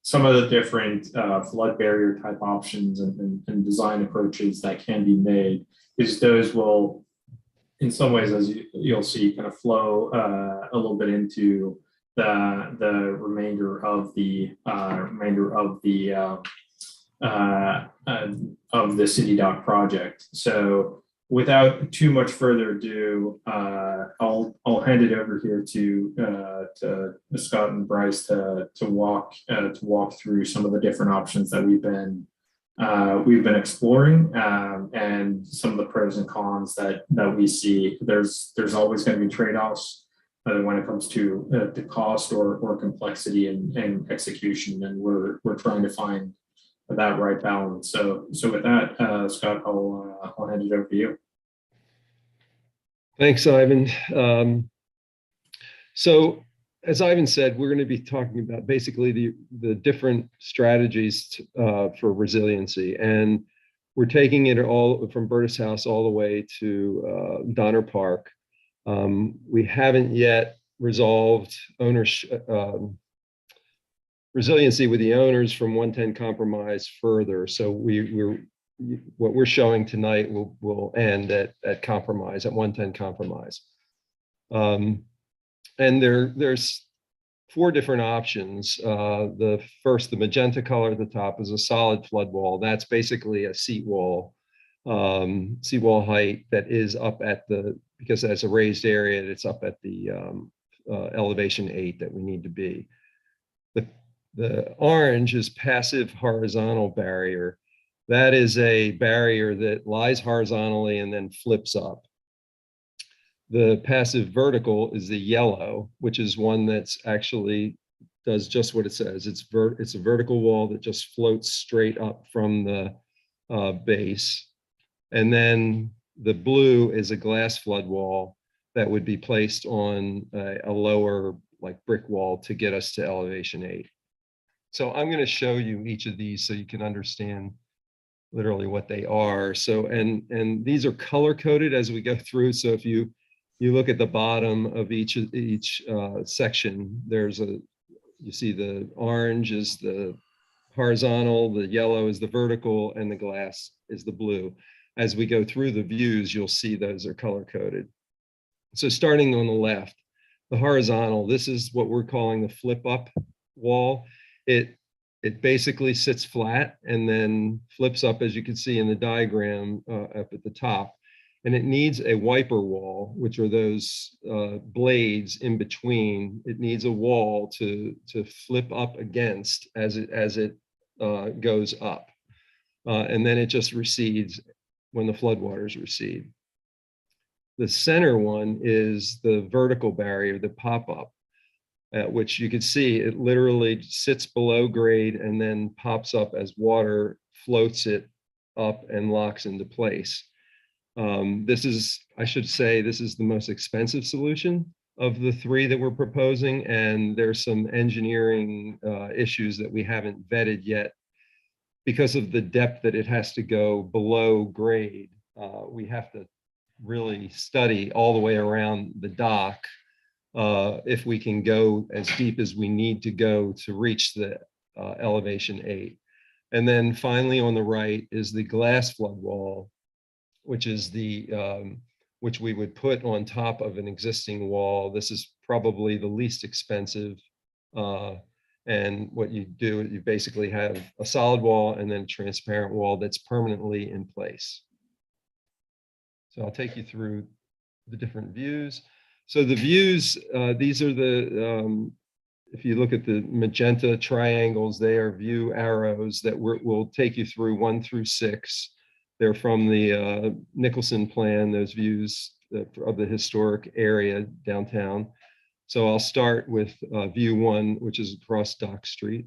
flood barrier type options and design approaches that can be made, because those will, in some ways, as you'll see, kind of flow a little bit into the remainder of the Citydoc project. So without too much further ado, I'll hand it over here to Scott and Bryce to walk through some of the different options that we've been exploring, and some of the pros and cons that we see. There's always going to be trade-offs when it comes to the cost or complexity and execution, and we're trying to find that right balance. So with that, Scott, I'll hand it over to you. Thanks, Ivan. So as Ivan said, we're going to be talking about basically the different strategies for resiliency, and we're taking it all from Bertis House all the way to Donner Park. We haven't yet resolved resiliency with the owners from 110 compromise further. So what we're showing tonight will end at compromise, at 110 compromise. And there's 4 different options. The first, the magenta color at the top, is a solid flood wall. That's basically a seat wall height that is up at because that's a raised area, it's up at the elevation 8 that we need to be. The orange is passive horizontal barrier. That is a barrier that lies horizontally and then flips up. The passive vertical is the yellow, which is one that's actually does just what it says. It's a vertical wall that just floats straight up from the base. And then the blue is a glass flood wall that would be placed on a lower, like, brick wall to get us to elevation 8. So I'm going to show you each of these so you can understand literally what they are. So, and these are color coded as we go through. So if you look at the bottom of each section, you see the orange is the horizontal, the yellow is the vertical, and the glass is the blue. As we go through the views, you'll see those are color coded. So starting on the left, the horizontal, this is what we're calling the flip up wall. It basically sits flat and then flips up, as you can see in the diagram up at the top. And it needs a wiper wall, which are those blades in between. It needs a wall to flip up against as it goes up. And then it just recedes when the floodwaters recede. The center one is the vertical barrier, the pop-up, which you can see it literally sits below grade and then pops up as water floats it up and locks into place. This is, I should say, this is the most expensive solution of the 3 that we're proposing, and there's some engineering issues that we haven't vetted yet because of the depth that it has to go below grade. We have to really study all the way around the dock if we can go as deep as we need to go to reach the elevation 8. And then finally on the right is the glass flood wall, which is which we would put on top of an existing wall. This is probably the least expensive. And what you do, you basically have a solid wall and then a transparent wall that's permanently in place. So I'll take you through the different views. So the views, these are the, if you look at the magenta triangles, they are view arrows that will take you through 1 through 6. They're from the Nicholson plan, those views of the historic area downtown. So I'll start with view 1, which is across Dock Street.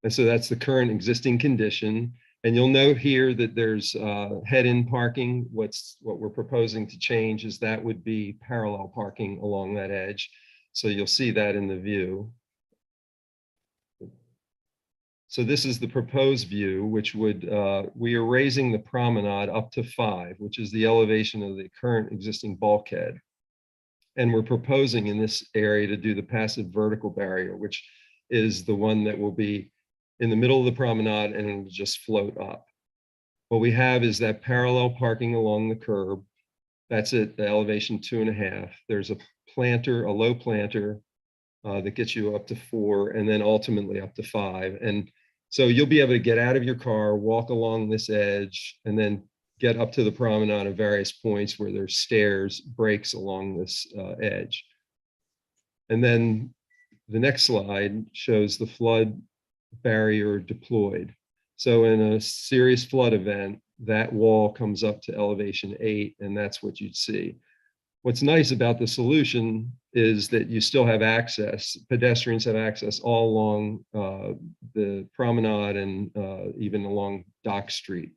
And so that's the current existing condition. And you'll note here that there's head-in parking. What we're proposing to change is that would be parallel parking along that edge. So you'll see that in the view. So this is the proposed view, which would, we are raising the promenade up to 5, which is the elevation of the current existing bulkhead. And we're proposing in this area to do the passive vertical barrier, which is the one that will be in the middle of the promenade and it'll just float up. What we have is that parallel parking along the curb. That's at the elevation 2.5. There's a planter, a low planter that gets you up to 4 and then ultimately up to 5. And so you'll be able to get out of your car, walk along this edge, and then get up to the promenade at various points where there's stairs, breaks along this edge. And then the next slide shows the flood barrier deployed. So in a serious flood event, that wall comes up to elevation 8, and that's what you'd see. What's nice about the solution is that you still have access. Pedestrians have access all along the promenade and even along Dock Street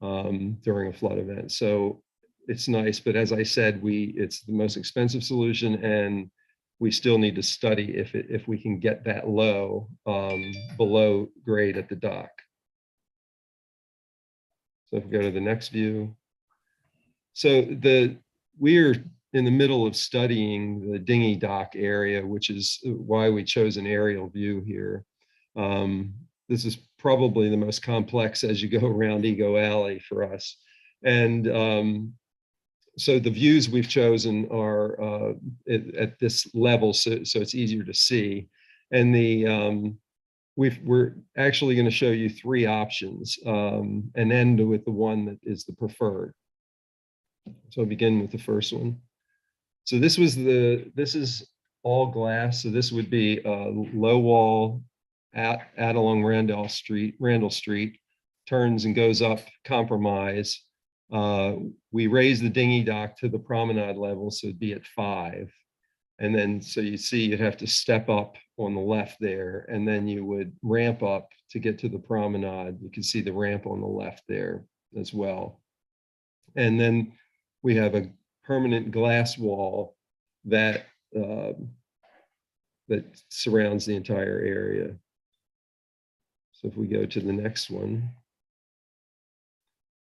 during a flood event. So it's nice, but as I said, it's the most expensive solution, and we still need to study if we can get that low below grade at the dock. So if we go to the next view. So we're in the middle of studying the dinghy dock area, which is why we chose an aerial view here. This is probably the most complex as you go around Ego Alley for us. And so the views we've chosen are at this level, so it's easier to see. And we're actually going to show you 3 options and end with the one that is the preferred. So I'll begin with the first one. So this is all glass. So this would be a low wall at along Randall Street, turns and goes up Compromise. We raise the dinghy dock to the promenade level, so it'd be at 5. And then, so you see you'd have to step up on the left there, and then you would ramp up to get to the promenade. You can see the ramp on the left there as well. And then we have a permanent glass wall that surrounds the entire area. So if we go to the next one,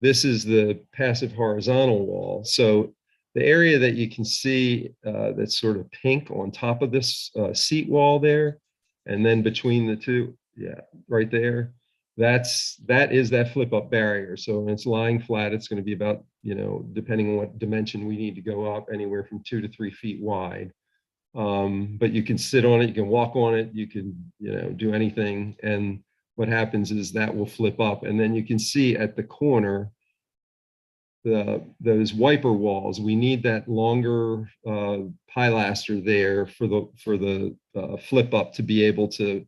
this is the passive horizontal wall. So the area that you can see that's sort of pink on top of this seat wall there, and then between the two, yeah, right there, that is that flip up barrier. So when it's lying flat, it's going to be about, depending on what dimension we need to go up, anywhere from 2 to 3 feet wide. But you can sit on it, you can walk on it, you can, do anything. And what happens is that will flip up, and then you can see at the corner those wiper walls. We need that longer pilaster there for the flip up to be able to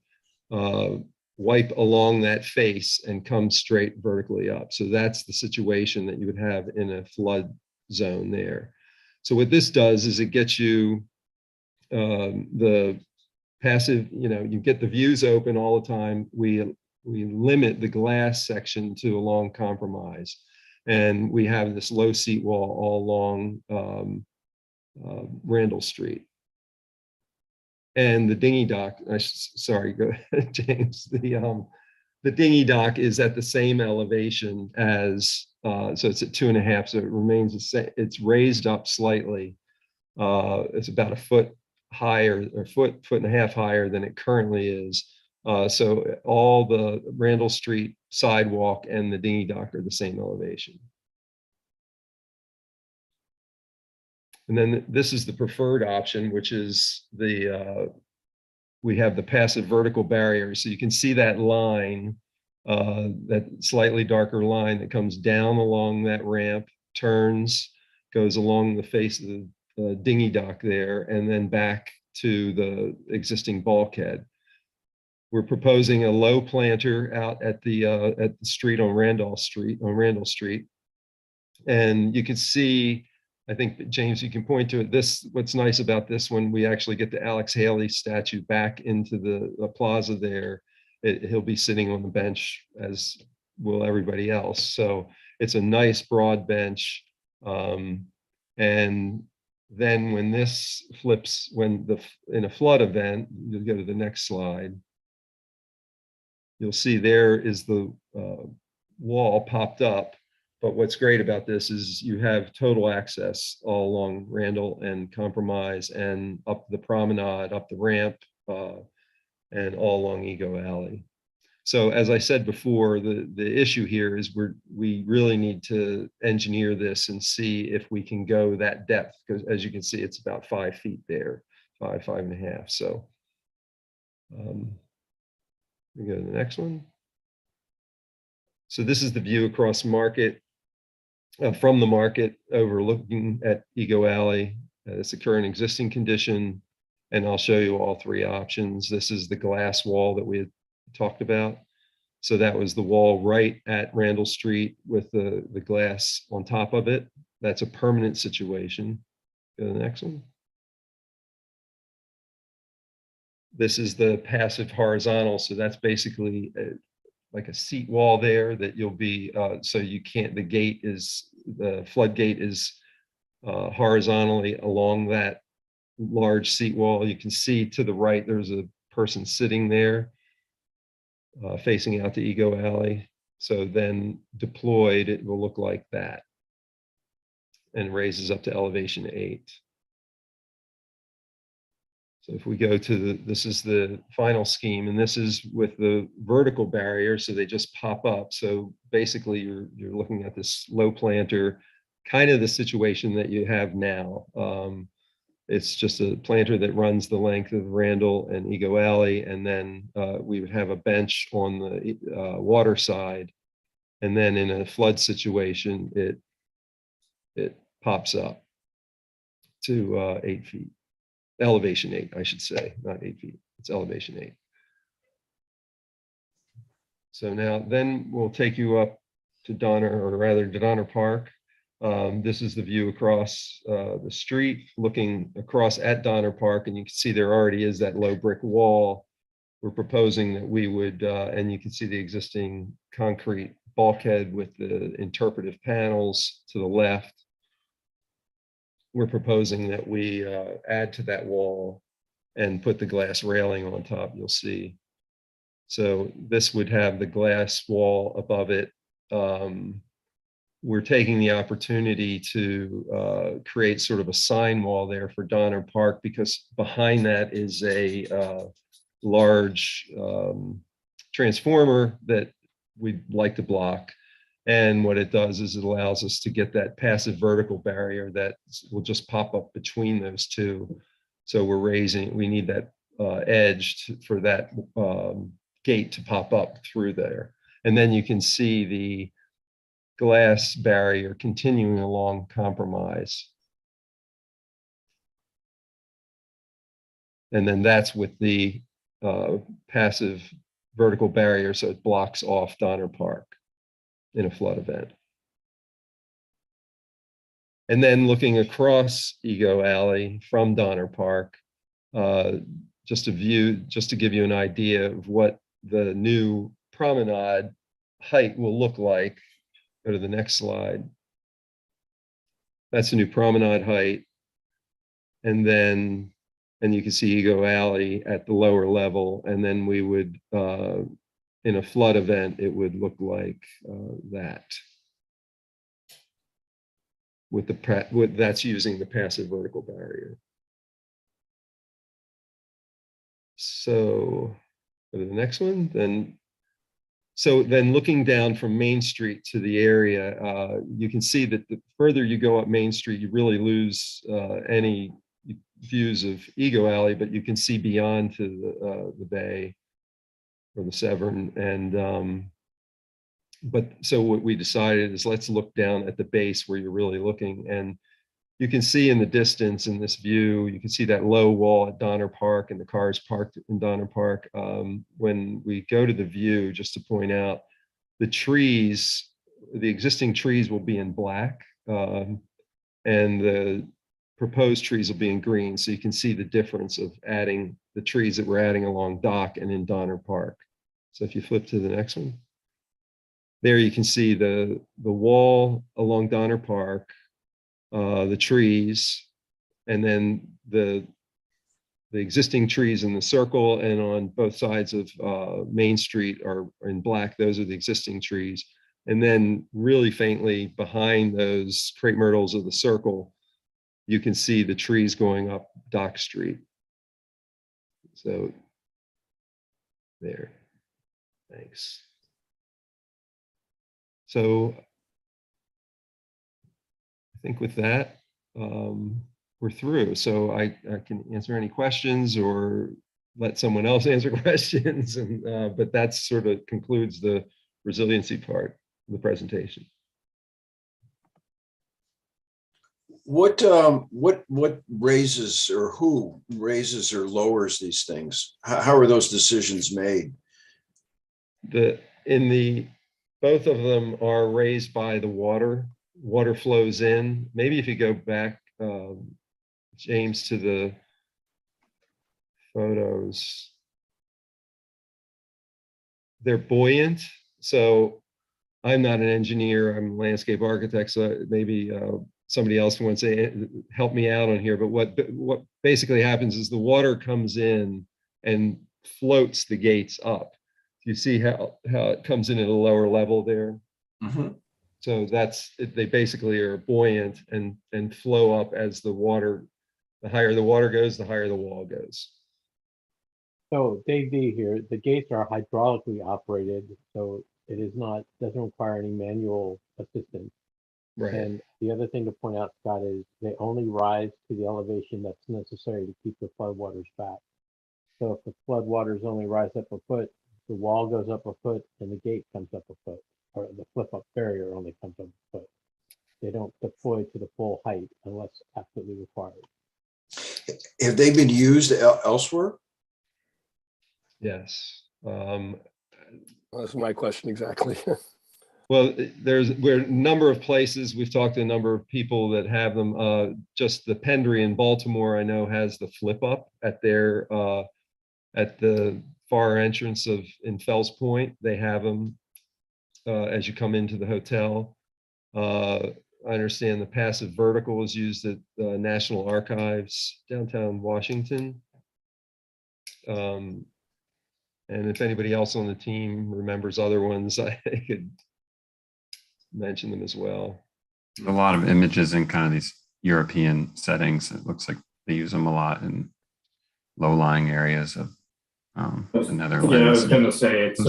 wipe along that face and come straight vertically up. So that's the situation that you would have in a flood zone there. So what this does is it gets you the passive, you get the views open all the time. We limit the glass section to along Compromise. And we have this low seat wall all along Randall Street. And the dinghy dock, sorry, go ahead, James. The dinghy dock is at the same elevation as, so it's at 2.5, so it remains the same. It's raised up slightly. It's about a foot higher, or foot and a half higher than it currently is. So all the Randall Street sidewalk and the dinghy dock are the same elevation. And then this is the preferred option, which is we have the passive vertical barrier. So you can see that line that slightly darker line that comes down along that ramp, turns, goes along the face of the dinghy dock there, and then back to the existing bulkhead. We're proposing a low planter out at the street on Randall Street, and you can see, I think, James, you can point to it. What's nice about this one, we actually get the Alex Haley statue back into the plaza there. He'll be sitting on the bench, as will everybody else. So it's a nice broad bench. And then when this flips, in a flood event, you'll go to the next slide. You'll see there is the wall popped up. But what's great about this is you have total access all along Randall and Compromise and up the promenade, up the ramp, and all along Ego Alley. So as I said before, the issue here is we really need to engineer this and see if we can go that depth, because as you can see, it's about 5 feet there, 5.5. So we go to the next one. So this is the view across Market, from the Market overlooking at Ego Alley. It's the current existing condition, and I'll show you all 3 options. This is the glass wall that we had talked about. So that was the wall right at Randall Street with the glass on top of it. That's a permanent situation. Go to the next one. This is the passive horizontal. So that's basically like a seat wall there that you'll be, so you can't, the floodgate is horizontally along that large seat wall. You can see to the right, there's a person sitting there facing out to Ego Alley. So then deployed, it will look like that and raises up to elevation 8. So if we go to this is the final scheme, and this is with the vertical barrier, so they just pop up. So basically you're looking at this low planter, kind of the situation that you have now. It's just a planter that runs the length of Randall and Ego Alley, and then we would have a bench on the water side, and then in a flood situation, it pops up to 8 feet. Elevation 8, I should say, not 8 feet. It's elevation 8. So now then we'll take you up to Donner, or rather to Donner Park. This is the view across the street, looking across at Donner Park, and you can see there already is that low brick wall. We're proposing that we would, and you can see the existing concrete bulkhead with the interpretive panels to the left. We're proposing that we add to that wall and put the glass railing on top, you'll see. So this would have the glass wall above it. We're taking the opportunity to create sort of a sign wall there for Donner Park, because behind that is a large transformer that we'd like to block. And what it does is it allows us to get that passive vertical barrier that will just pop up between those two. So we need that edge for that gate to pop up through there. And then you can see the glass barrier continuing along Compromise. And then that's with the passive vertical barrier, so it blocks off Donner Park in a flood event. And then looking across Ego Alley from Donner Park, just to give you an idea of what the new promenade height will look like. Go to the next slide. That's the new promenade height. And you can see Ego Alley at the lower level. And then we would, in a flood event, it would look like that. That's using the passive vertical barrier. So go to the next one. Then looking down from Main Street to the area, you can see that the further you go up Main Street, you really lose any views of Ego Alley, but you can see beyond to the bay or the Severn. And but so what we decided is let's look down at the base where you're really looking, and you can see in the distance in this view, you can see that low wall at Donner Park and the cars parked in Donner Park. When we go to the view, just to point out, the trees, the existing trees will be in black, and the proposed trees will be in green. So you can see the difference of adding the trees that we're adding along Dock and in Donner Park. So if you flip to the next one, there you can see the wall along Donner Park, the trees, and then the existing trees in the circle, and on both sides of Main Street are in black. Those are the existing trees. And then really faintly behind those crepe myrtles of the circle, you can see the trees going up Dock Street. So there, thanks. So I think with that, we're through. So I can answer any questions or let someone else answer questions. And but that sort of concludes the resiliency part of the presentation. What raises, or who raises or lowers these things? How are those decisions made? Both of them are raised by the water. Water flows in. Maybe if you go back, James, to the photos, they're buoyant. So I'm not an engineer, I'm a landscape architect, so maybe somebody else wants to help me out on here. But what basically happens is the water comes in and floats the gates up. You see how it comes in at a lower level there? Mm-hmm. So they basically are buoyant and flow up as the higher the water goes, the higher the wall goes. So Dave D here, the gates are hydraulically operated, so it doesn't require any manual assistance. Right. And the other thing to point out, Scott, is they only rise to the elevation that's necessary to keep the floodwaters back. So if the floodwaters only rise up a foot, the wall goes up a foot and the gate comes up a foot, or the flip-up barrier only comes up a foot. They don't deploy to the full height unless absolutely required. Have they been used elsewhere? Yes. That's my question exactly. Well, we're a number of places. We've talked to a number of people that have them. Just the Pendry in Baltimore, I know, has the flip up at their at the far entrance in Fells Point. They have them as you come into the hotel. I understand the passive vertical is used at the National Archives, downtown Washington. And if anybody else on the team remembers other ones, I could mention them as well. A lot of images in kind of these European settings. It looks like they use them a lot in low-lying areas of the Netherlands. Yeah, I was going to say it's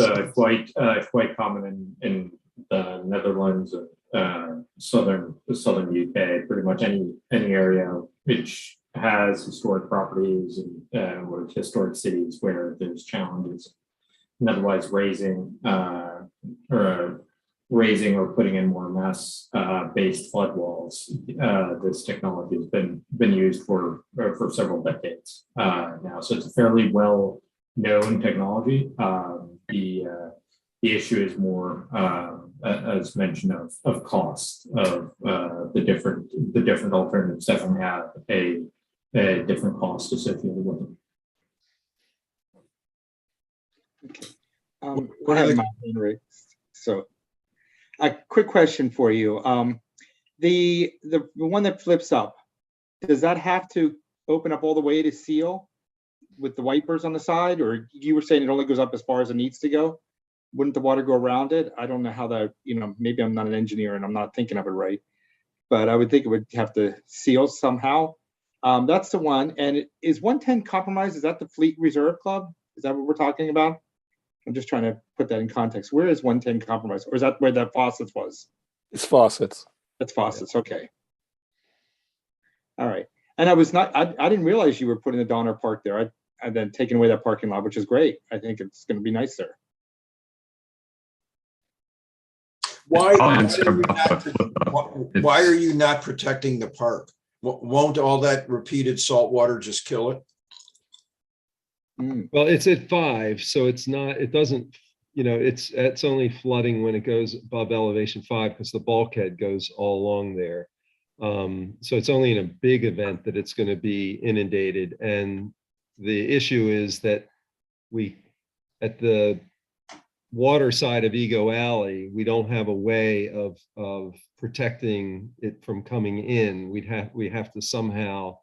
quite common in the Netherlands and southern UK. Pretty much any area which has historic properties and or historic cities where there's challenges, and otherwise raising or putting in more mass based flood walls. This technology has been used for several decades now, so it's a fairly well known technology. The issue is more, as mentioned, of cost of the different alternatives definitely have a different cost associated with them. I have my hand raised. So a quick question for you. The one that flips up, does that have to open up all the way to seal with the wipers on the side? Or you were saying it only goes up as far as it needs to go? Wouldn't the water go around it? I don't know how that, maybe I'm not an engineer and I'm not thinking of it right, but I would think it would have to seal somehow. That's the one. And is 110 compromised? Is that the Fleet Reserve Club? Is that what we're talking about? I'm just trying to put that in context. Where is 110 compromised? Or is that where that Faucets was? It's Faucets. That's Faucets. Okay. All right. And I didn't realize you were putting the Donner Park there. I've then taken away that parking lot, which is great. I think it's going to be nice there. Why, I'll why answer are you about not, the flip up. why are you not protecting the park? Won't all that repeated salt water just kill it? Well, it's at 5, so it's not, it doesn't, it's only flooding when it goes above elevation 5 because the bulkhead goes all along there. So it's only in a big event that it's going to be inundated. And the issue is that at the water side of Ego Alley, we don't have a way of protecting it from coming in. We have to somehow,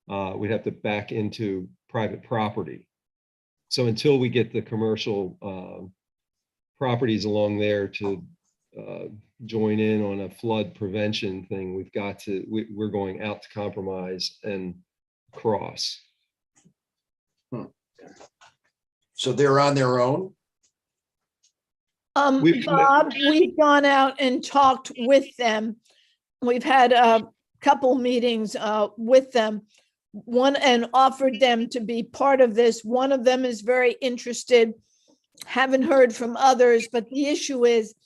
we'd have to back into private property. So until we get the commercial properties along there to join in on a flood prevention thing, we're going out to compromise and cross. So they're on their own? Bob, we've gone out and talked with them. We've had a couple meetings with them, and offered them to be part of this. One of them is very interested. Haven't heard from others, but the issue is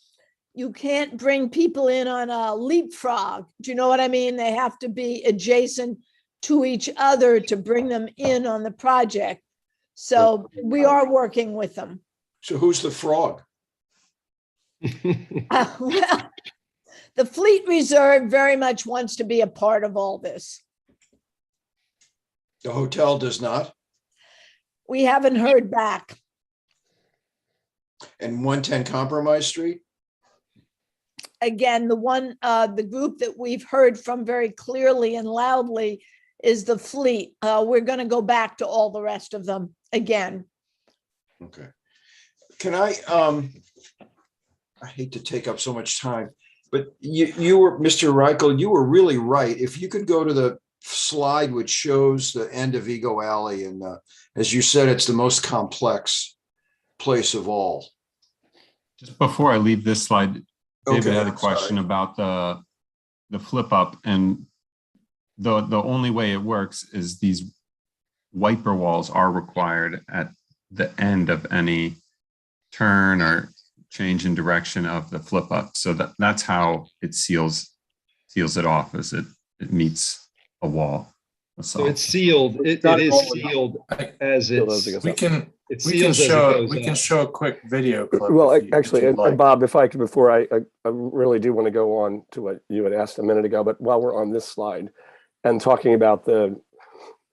you can't bring people in on a leapfrog. Do you know what I mean? They have to be adjacent to each other to bring them in on the project. So we are working with them. So who's the frog? Well, the Fleet Reserve very much wants to be a part of all this. The hotel does not? We haven't heard back. And 110 Compromise Street? Again, the group that we've heard from very clearly and loudly is the Fleet. We're going to go back to all the rest of them again. Okay. Can I hate to take up so much time, but you were, Mr. Reichel, you were really right. If you could go to the slide which shows the end of Ego Alley, and as you said, it's the most complex place of all. Just before I leave this slide, David Okay, had a I'm question sorry. about the flip up, and the only way it works is these wiper walls are required at the end of any turn or change in direction of the flip up. So that's how it seals it off, as it meets a wall. So it's sealed. It is sealed as it's. We can show a quick video clip. Well, if actually, you'd and like. Bob, if I could, before I really do want to go on to what you had asked a minute ago, but while we're on this slide and talking about the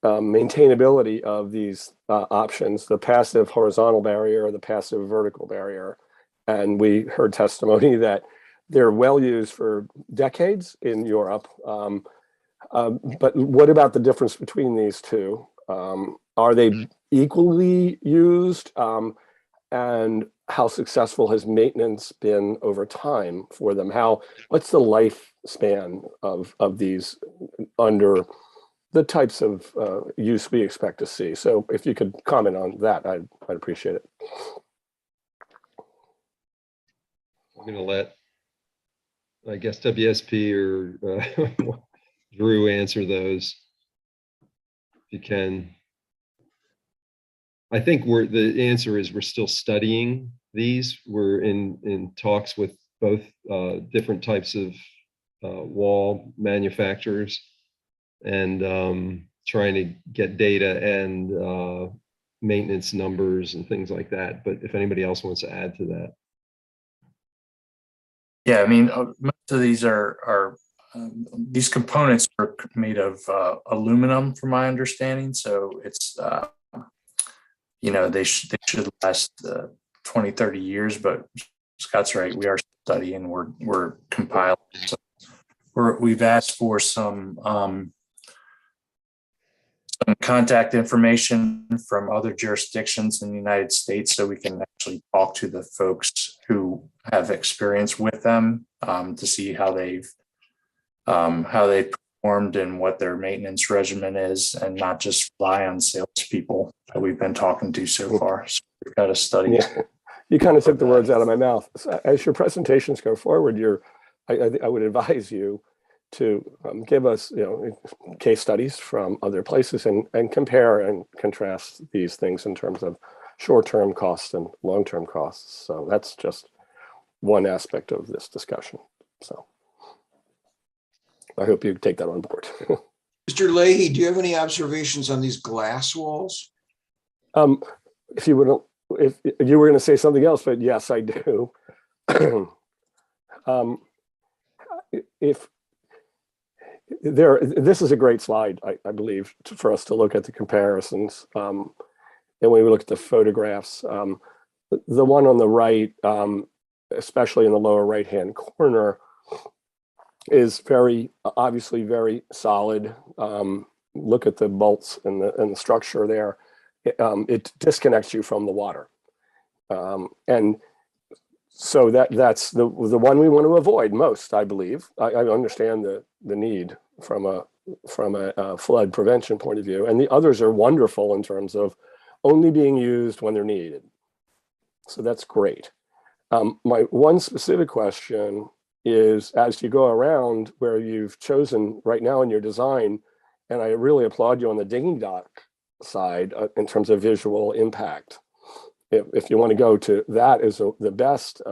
maintainability of these options, the passive horizontal barrier or the passive vertical barrier, and we heard testimony that they're well used for decades in Europe. But what about the difference between these two? Are they equally used? And how successful has maintenance been over time for them? What's the lifespan of these under the types of use we expect to see? So if you could comment on that, I'd appreciate it. I'm going to let, I guess, WSP or Drew answer those, if you can. I think the answer is we're still studying these. We're in talks with both different types of wall manufacturers and trying to get data and maintenance numbers and things like that. But if anybody else wants to add to that. Yeah, I mean, most of these these components are made of aluminum, from my understanding. So it's, they should last 20, 30 years, but Scott's right. We are studying, we're compiling. So we've asked for some contact information from other jurisdictions in the United States so we can actually talk to the folks who have experience with them to see how they've performed and what their maintenance regimen is, and not just rely on salespeople that we've been talking to so far. So we've got to study. Yeah. You kind of took the words out of my mouth. So as your presentations go forward, I would advise you to give us, case studies from other places and compare and contrast these things in terms of short-term costs and long-term costs. So that's just one aspect of this discussion. So I hope you take that on board. Mr. Leahy, do you have any observations on these glass walls? If you were going to say something else, but yes, I do. This is a great slide, I believe, for us to look at the comparisons. And when we look at the photographs, the one on the right, especially in the lower right-hand corner, is obviously very solid. Look at the bolts and the structure there. It disconnects you from the water. And so that's the one we want to avoid most, I believe. I understand the need from a flood prevention point of view. And the others are wonderful in terms of only being used when they're needed. So that's great. My one specific question is, as you go around where you've chosen right now in your design, and I really applaud you on the digging dock side in terms of visual impact. If you want to go to that as the best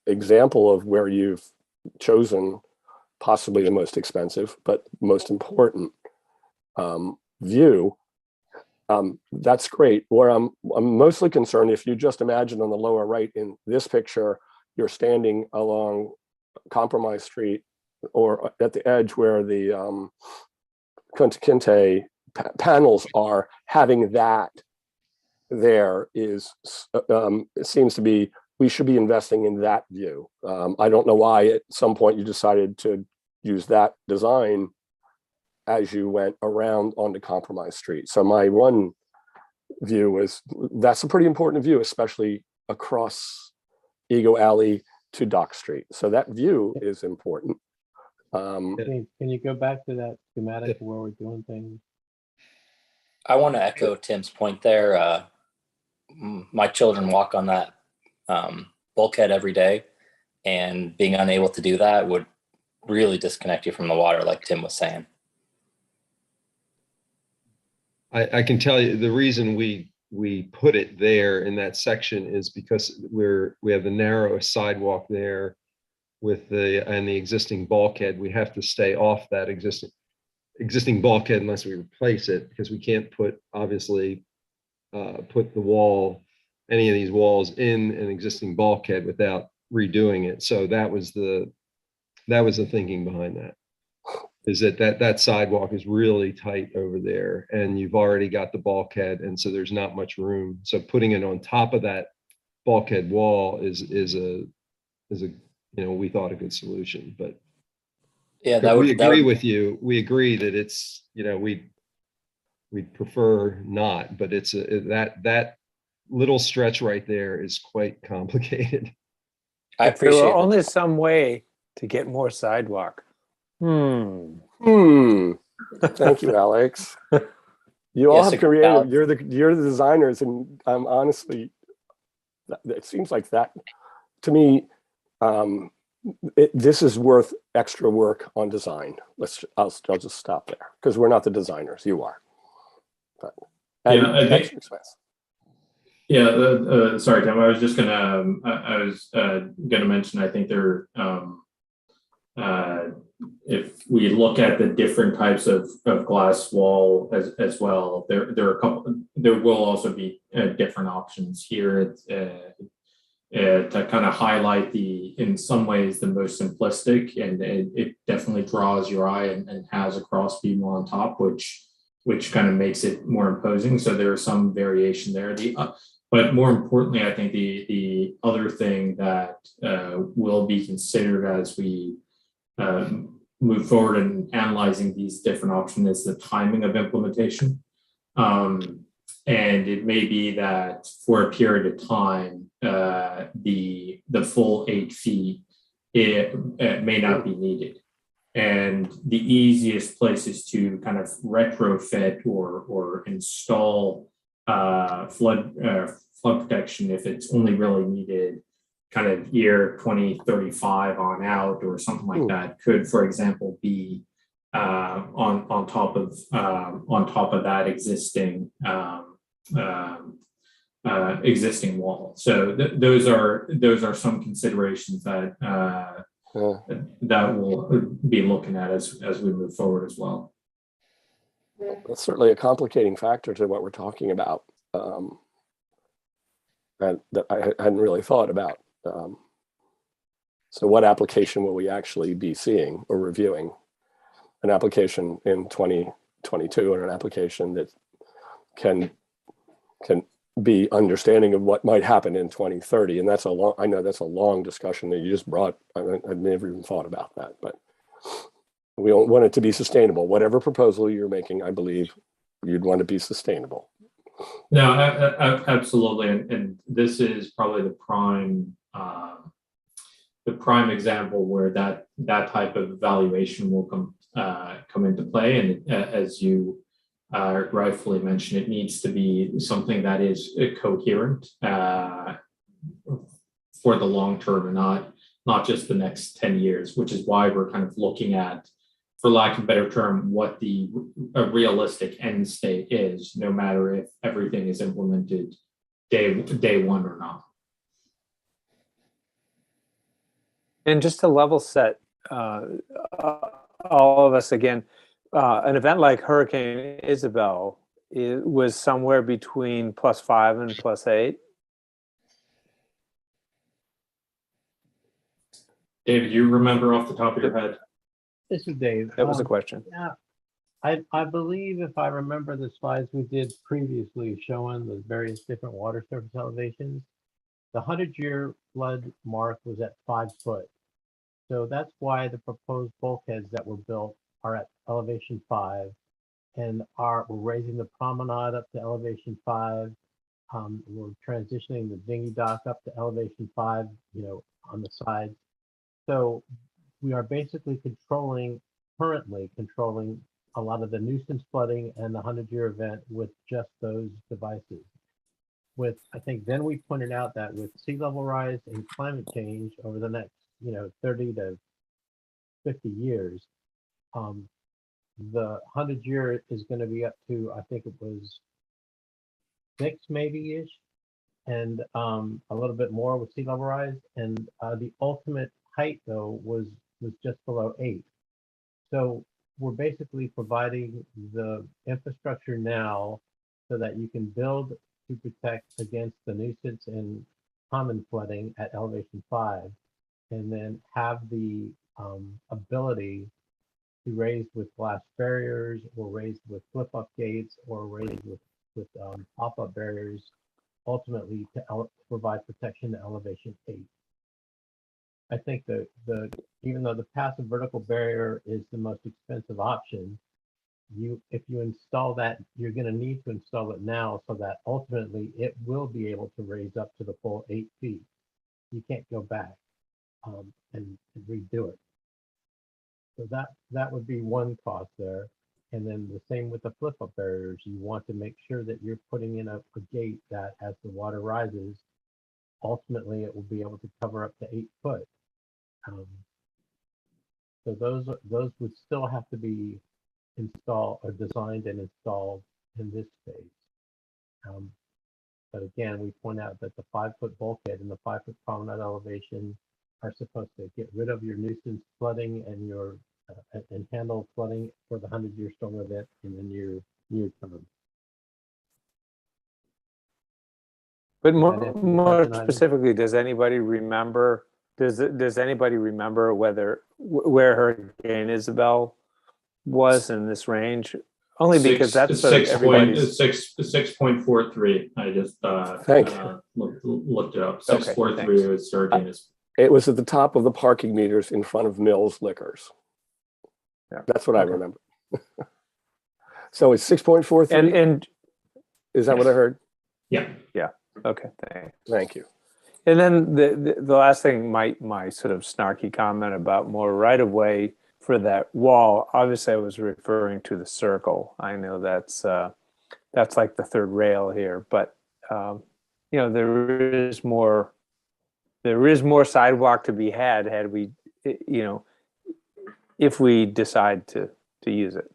example of where you've chosen possibly the most expensive, but most important view, that's great. Where I'm mostly concerned, if you just imagine on the lower right in this picture, you're standing along Compromise Street or at the edge where the Kunta Kinte panels are, having that there is, it seems to be, we should be investing in that view. I don't know why at some point you decided to use that design as you went around onto Compromise Street. So my one view is that's a pretty important view, especially across Ego Alley to Dock Street. So that view is important. Can you go back to that schematic where we're doing things? I want to echo Tim's point there. My children walk on that bulkhead every day, and being unable to do that would really disconnect you from the water, like Tim was saying. I can tell you the reason we put it there in that section is because we have the narrowest sidewalk there with the existing bulkhead. We have to stay off that existing bulkhead unless we replace it, because we can't put any of these walls in an existing bulkhead without redoing it. So that was the thinking behind that, is that sidewalk is really tight over there, and you've already got the bulkhead, and so there's not much room. So putting it on top of that bulkhead wall is a we thought a good solution. But yeah, we agree with you. We agree that it's we'd prefer not, but it's that little stretch right there is quite complicated. I appreciate there were only some way to get more sidewalk. Thank you, Alex. You all have creative. You're the designers, and honestly, it seems like that to me. This is worth extra work on design. I'll just stop there, because we're not the designers. You are. But, sorry, Tim. I was gonna mention. I think there. If we look at the different types of glass wall as well, there are a couple. There will also be different options here. To kind of highlight in some ways, the most simplistic, and it definitely draws your eye and has a cross beam on top, which kind of makes it more imposing. So there is some variation there. But more importantly, I think the other thing that will be considered as we move forward in analyzing these different options is the timing of implementation. And it may be that for a period of time, the full 8 feet it may not be needed. And the easiest places to kind of retrofit or install flood protection, if it's only really needed kind of year 2035 on out or something like that, could, for example, be on top of that existing existing wall. So those are some considerations that that we'll be looking at as we move forward as well. That's certainly a complicating factor to what we're talking about, that I hadn't really thought about. So what application will we actually be seeing or reviewing? An application in 2022 and an application that can be understanding of what might happen in 2030. And that's I know that's a long discussion that you just brought. I'd never even thought about that, but we don't want it to be sustainable. Whatever proposal you're making, I believe you'd want to be sustainable. No, absolutely. And this is probably the prime example where that type of evaluation will come into play. And as you rightfully mentioned, it needs to be something that is coherent for the long term and not just the next 10 years, which is why we're kind of looking at, for lack of a better term, what a realistic end state is, no matter if everything is implemented day one or not. And just to level set all of us again, an event like Hurricane Isabel was somewhere between +5 and +8. David, you remember off the top of your head? This is Dave. That was a question. Yeah, I believe if I remember the slides we did previously showing the various different water surface elevations, the 100-year flood mark was at 5 foot. So that's why the proposed bulkheads that were built are at elevation 5, and we're raising the promenade up to elevation 5. We're transitioning the dinghy dock up to elevation 5, on the side. So we are basically currently controlling a lot of the nuisance flooding and the 100-year event with just those devices. I think then we pointed out that with sea level rise and climate change over the next 30 to 50 years, the 100-year is going to be up to, I think it was 6 maybe-ish, and a little bit more with sea level rise. And the ultimate height, though, was just below 8. So we're basically providing the infrastructure now so that you can build to protect against the nuisance and common flooding at elevation 5, and then have the ability to raise with glass barriers, or raised with flip-up gates, or raised with pop-up barriers, ultimately to provide protection to elevation 8. I think that even though the passive vertical barrier is the most expensive option, if you install that, you're going to need to install it now so that ultimately it will be able to raise up to the full 8 feet. You can't go back and redo it. So that would be one cost there. And then the same with the flip-up barriers. You want to make sure that you're putting in a gate that, as the water rises, ultimately it will be able to cover up to 8 foot. So those would still have to be installed or designed and installed in this phase. But again, we point out that the 5-foot bulkhead and the 5-foot promenade elevation are supposed to get rid of your nuisance flooding and and handle flooding for the 100-year storm event in the near term. But more specifically, does anybody remember? Does anybody remember where Hurricane Isabel was in this range? Only because that's sort of everybody's 6.43. I just looked it up. 6.43 is Hurricane Isabel. It was at the top of the parking meters in front of Mills Liquors. Yeah, that's what I remember. So it's 6.43. And is that what I heard? Yeah. Yeah. Okay. Thank you. And then the last thing, my sort of snarky comment about more right of way for that wall. Obviously, I was referring to the circle. I know that's like the third rail here, but there is more sidewalk to be had we, if we decide to use it.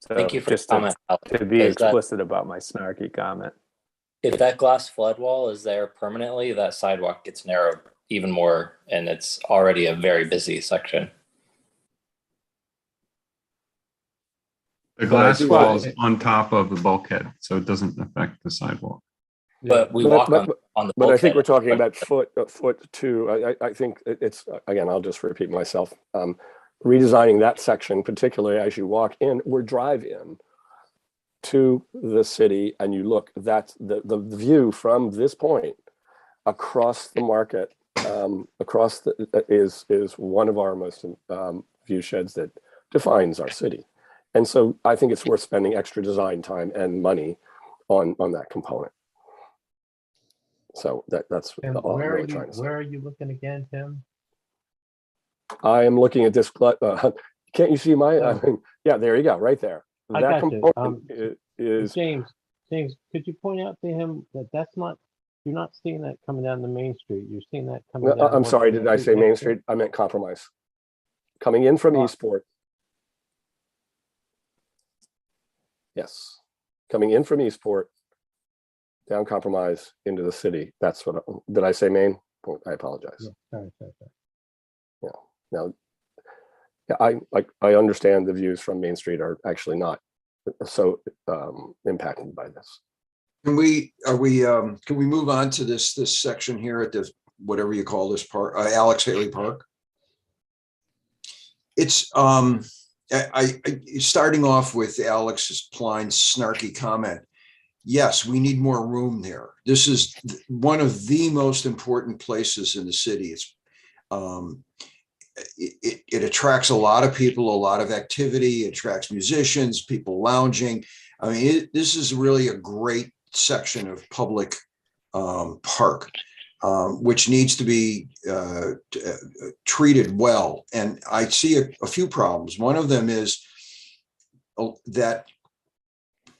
So Thank you for just the comment, to be explicit about my snarky comment. If that glass flood wall is there permanently, that sidewalk gets narrowed even more, and it's already a very busy section. The glass do- wall is on top of the bulkhead, so it doesn't affect the sidewalk. But we But- walk but- on the But I think bulkhead. we're talking about foot two. I think it's, again, I'll just repeat myself. Redesigning that section, particularly as you walk in or drive in to the city and you look, that's the view from this point across the market, is one of our most view sheds that defines our city. And so I think it's worth spending extra design time and money on that component. So that's And all I'm where are really you, trying to say. where are you looking again, Tim? I am looking at this. Can't you see my? I Oh. mean, yeah, there you go, right there. I That got you. component is. James, could you point out to him that that's not, you're not seeing that coming down the main street. You're seeing that coming down. I'm sorry. Washington Did I say Street Main next to it? Street? I meant Compromise. Coming in from Eastport. Yes, coming in from Eastport, down Compromise into the city. That's what. Did I say Main? I apologize. Yeah, sorry. Yeah. Now, yeah, I understand the views from Main Street are actually not so impacted by this. Can we move on to this section here at the, whatever you call this park, Alex Haley Park? It's, starting off with Alex's Klein snarky comment. Yes, we need more room there. This is one of the most important places in the city. It's, it attracts a lot of people, a lot of activity, it attracts musicians, people lounging. I mean, this is really a great section of public park, which needs to be treated well. And I see a few problems. One of them is that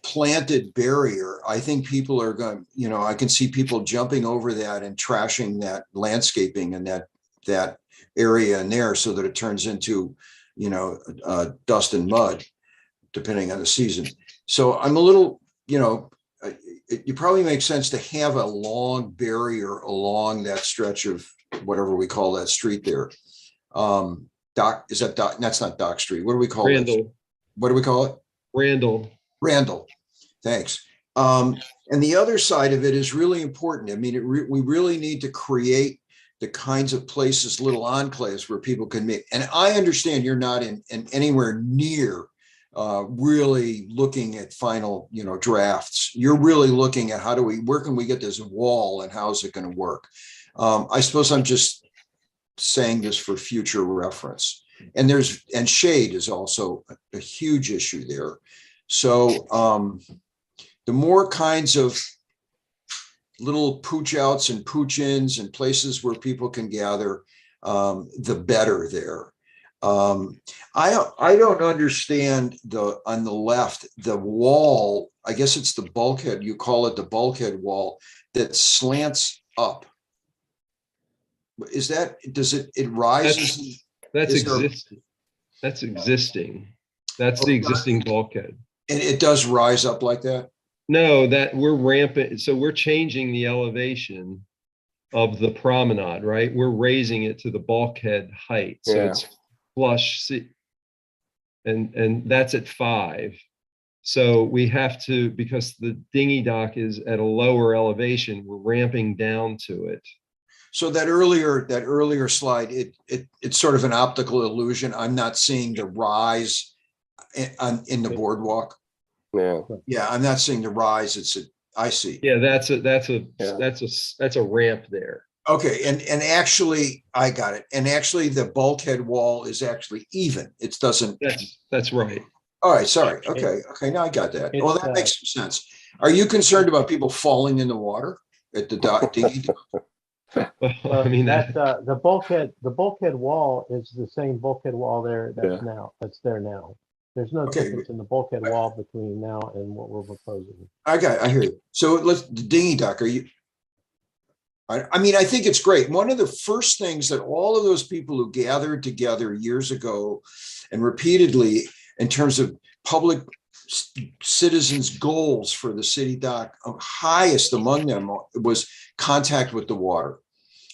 planted barrier. I think people are going, I can see people jumping over that and trashing that landscaping and that area in there so that it turns into, dust and mud, depending on the season. So I'm a little, it probably makes sense to have a long barrier along that stretch of whatever we call that street there. Dock, is that Dock? That's not Dock Street. What do we call it? Randall. What do we call it? Randall. Thanks. And the other side of it is really important. I mean, we really need to create the kinds of places, little enclaves where people can meet. And I understand you're not in anywhere near really looking at final, drafts. You're really looking at where can we get this wall and how's it going to work? I suppose I'm just saying this for future reference. And shade is also a huge issue there. So the more kinds of little pooch outs and pooch ins and places where people can gather, the better there. I don't understand on the left, the wall, I guess it's the bulkhead, you call it the bulkhead wall that slants up. Is that, it rises? That's existing. That's existing. That's the existing bulkhead. And it does rise up like that? No, that we're ramping. So we're changing the elevation of the promenade, right? We're raising it to the bulkhead height. So it's flush, and that's at 5. So we have to, because the dinghy dock is at a lower elevation, we're ramping down to it. So that earlier slide, it's sort of an optical illusion. I'm not seeing the rise in the boardwalk. Yeah, I'm not seeing the rise. I see. Yeah, that's a ramp there. Okay, and actually, I got it. And actually, the bulkhead wall is actually even. It doesn't. That's right. All right, sorry. Okay, now I got that. Well, that makes some sense. Are you concerned about people falling in the water at the dock? Well, I mean, the bulkhead wall is the same bulkhead wall there that's there now. There's no difference in the bulkhead wall between now and what we're proposing. I hear you. So the dinghy dock, I mean, I think it's great. One of the first things that all of those people who gathered together years ago and repeatedly in terms of public citizens' goals for the city dock, highest among them was contact with the water.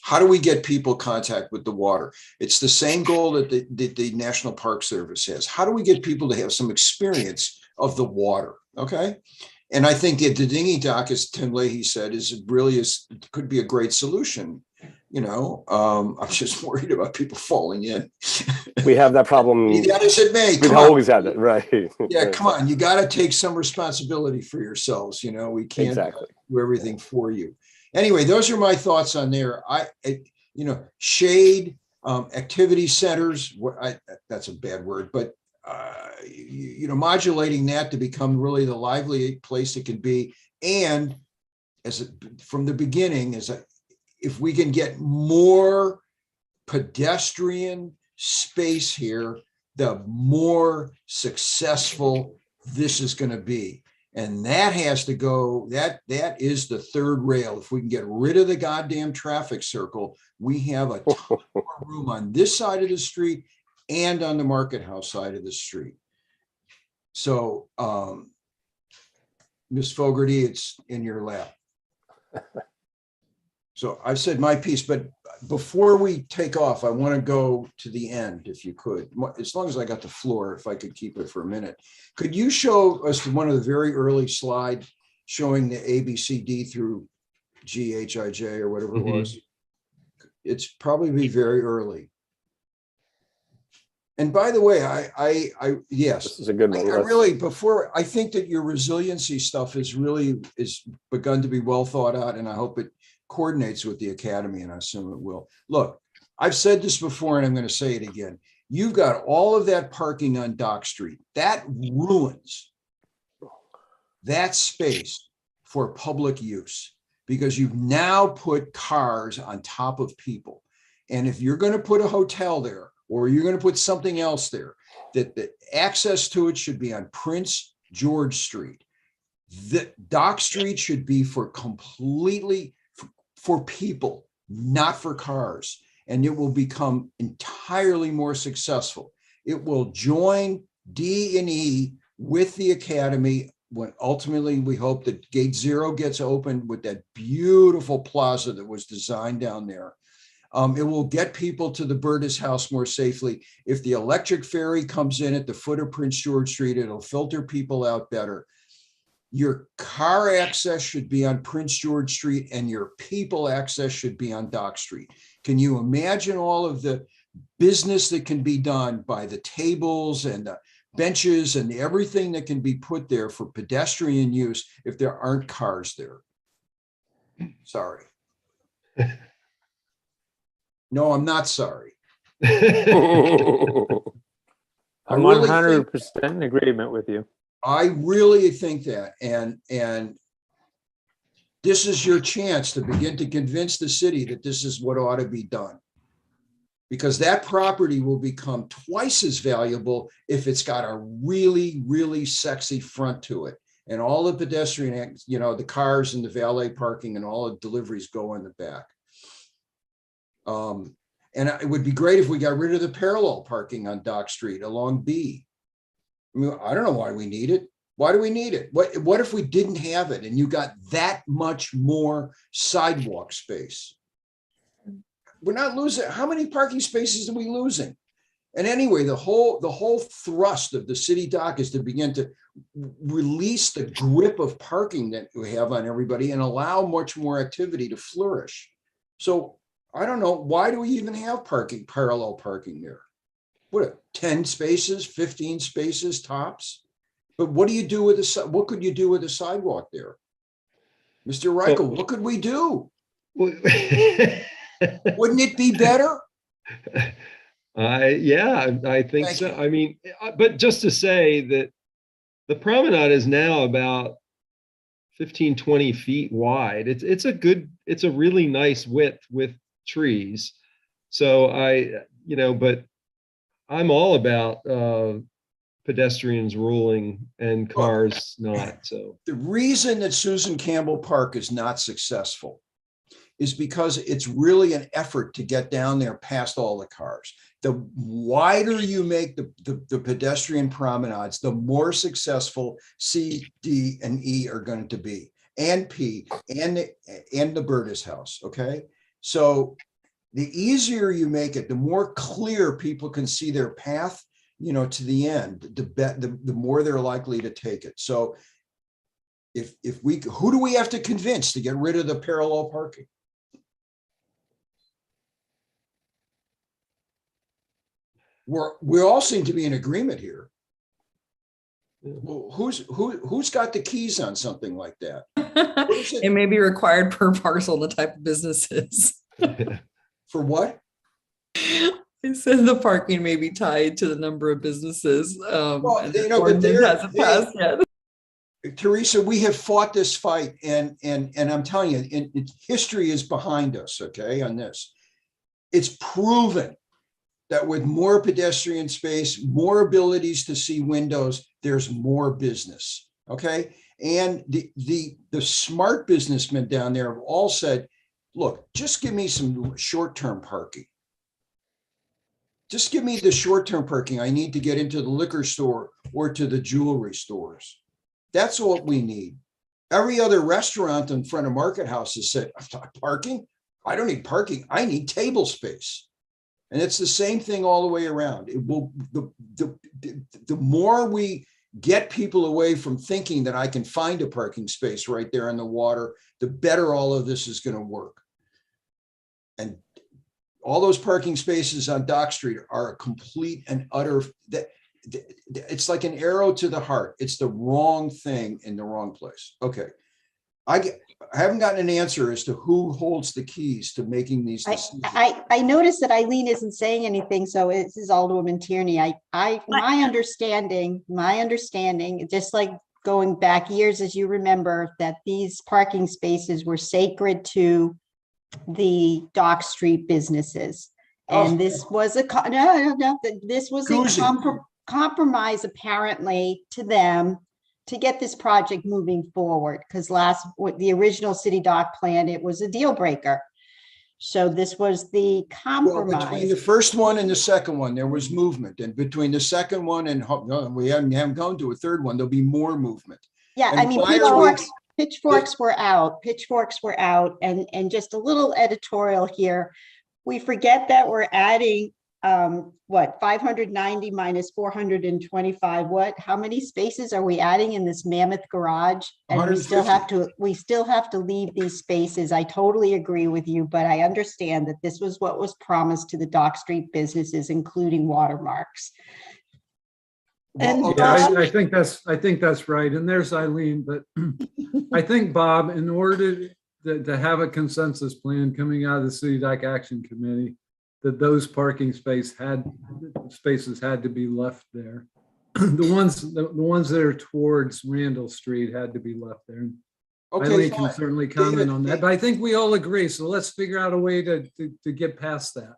How do we get people contact with the water? It's the same goal that the National Park Service has. How do we get people to have some experience of the water? Okay. And I think that the dinghy dock, as Tim Leahy said, could be a great solution. I'm just worried about people falling in. We have that problem. Be that as it may, We've always had that, right? Yeah, Right. come on. You got to take some responsibility for yourselves. We can't do everything for you. Anyway, those are my thoughts on there. Shade, activity centers, that's a bad word, but modulating that to become really the lively place it can be. And from the beginning, if we can get more pedestrian space here, the more successful this is going to be. And that has to go, that is the third rail. If we can get rid of the goddamn traffic circle, we have a ton more room on this side of the street and on the Market House side of the street. So, Ms. Fogarty, it's in your lap. So I've said my piece, but before we take off, I want to go to the end, if you could, as long as I got the floor, if I could keep it for a minute. Could you show us one of the very early slides showing the ABCD through GHIJ or whatever it was? It's probably very early. And by the way, yes, this is a good one. I think that your resiliency stuff is begun to be well thought out, and I hope it coordinates with the academy, and I assume it will. Look, I've said this before, and I'm going to say it again. You've got all of that parking on Dock Street. That ruins that space for public use because you've now put cars on top of people. And if you're going to put a hotel there, or you're going to put something else there, that the access to it should be on Prince George Street. The Dock Street should be for people, not for cars. And it will become entirely more successful. It will join D&E with the academy when ultimately we hope that Gate 0 gets opened with that beautiful plaza that was designed down there. It will get people to the Burtis House more safely. If the electric ferry comes in at the foot of Prince George Street, it'll filter people out better. Your car access should be on Prince George Street and your people access should be on Dock Street. Can you imagine all of the business that can be done by the tables and the benches and everything that can be put there for pedestrian use if there aren't cars there? Sorry. No, I'm not sorry. I'm 100% in agreement with you. I really think that, and this is your chance to begin to convince the city that this is what ought to be done. Because that property will become twice as valuable if it's got a really, really sexy front to it. And all the pedestrian, the cars and the valet parking and all the deliveries go in the back. And it would be great if we got rid of the parallel parking on Dock Street along B. I mean, I don't know why we need it. Why do we need it? What if we didn't have it and you got that much more sidewalk space? We're not losing. How many parking spaces are we losing? And anyway, the whole thrust of the city dock is to begin to release the grip of parking that we have on everybody and allow much more activity to flourish. So I don't know, why do we even have parallel parking there? What, 10 spaces, 15 spaces tops? But what do you do with what could you do with a sidewalk there? Mr. Reichel, what could we do? Wouldn't it be better? I think Thank so. you. I mean, but just to say that the promenade is now about 15, 20 feet wide. It's a really nice width with trees. So but I'm all about pedestrians ruling and cars not. So the reason that Susan Campbell Park is not successful is because it's really an effort to get down there past all the cars. The wider you make the pedestrian promenades, the more successful C, D, and E are going to be, and P, and the Burtis house, okay? So the easier you make it, the more clear people can see their path, you know, to the end, the more they're likely to take it. So if we, who do we have to convince to get rid of the parallel parking? We all seem to be in agreement here. Well, who's got the keys on something like that? It may be required per parcel, the type of businesses. For what? It said the parking may be tied to the number of businesses. Well, and you the know, but ordinance hasn't passed yet. Teresa, we have fought this fight, and I'm telling you, history is behind us, okay, on this. It's proven that with more pedestrian space, more abilities to see windows, there's more business, okay? And the smart businessmen down there have all said, look, just give me some short-term parking. Just give me the short-term parking I need to get into the liquor store or to the jewelry stores. That's what we need. Every other restaurant in front of market houses said, parking? I don't need parking. I need table space. And it's the same thing all the way around. It will, the more we get people away from thinking that I can find a parking space right there in the water, the better all of this is going to work. And all those parking spaces on Dock Street are a complete and utter, it's like an arrow to the heart. It's the wrong thing in the wrong place. Okay. I haven't gotten an answer as to who holds the keys to making these decisions. I noticed that Eileen isn't saying anything, so this is Alderwoman Tierney. My understanding, just like going back years, as you remember, that these parking spaces were sacred to the Dock Street businesses. And this was a this was a compromise apparently to them to get this project moving forward, because the original Citydoc plan, it was a deal breaker. So this was the compromise. Well, between the first one and the second one, there was movement, and between the second one and we haven't gone to a third one, there'll be more movement. Yeah, And I mean, pitchforks were out, and just a little editorial here. We forget that we're adding 590 minus 425, how many spaces are we adding in this mammoth garage? And we still have to leave these spaces. I totally agree with you, but I understand that this was what was promised to the Dock Street businesses, including watermarks. And I think that's right. And there's Eileen, but I think, Bob, in order to have a consensus plan coming out of the Citydoc Action Committee, that those parking spaces had to be left there. The ones that are towards Randall Street had to be left there. Okay, Eileen fine. can certainly comment on that, but I think we all agree. So let's figure out a way to get past that.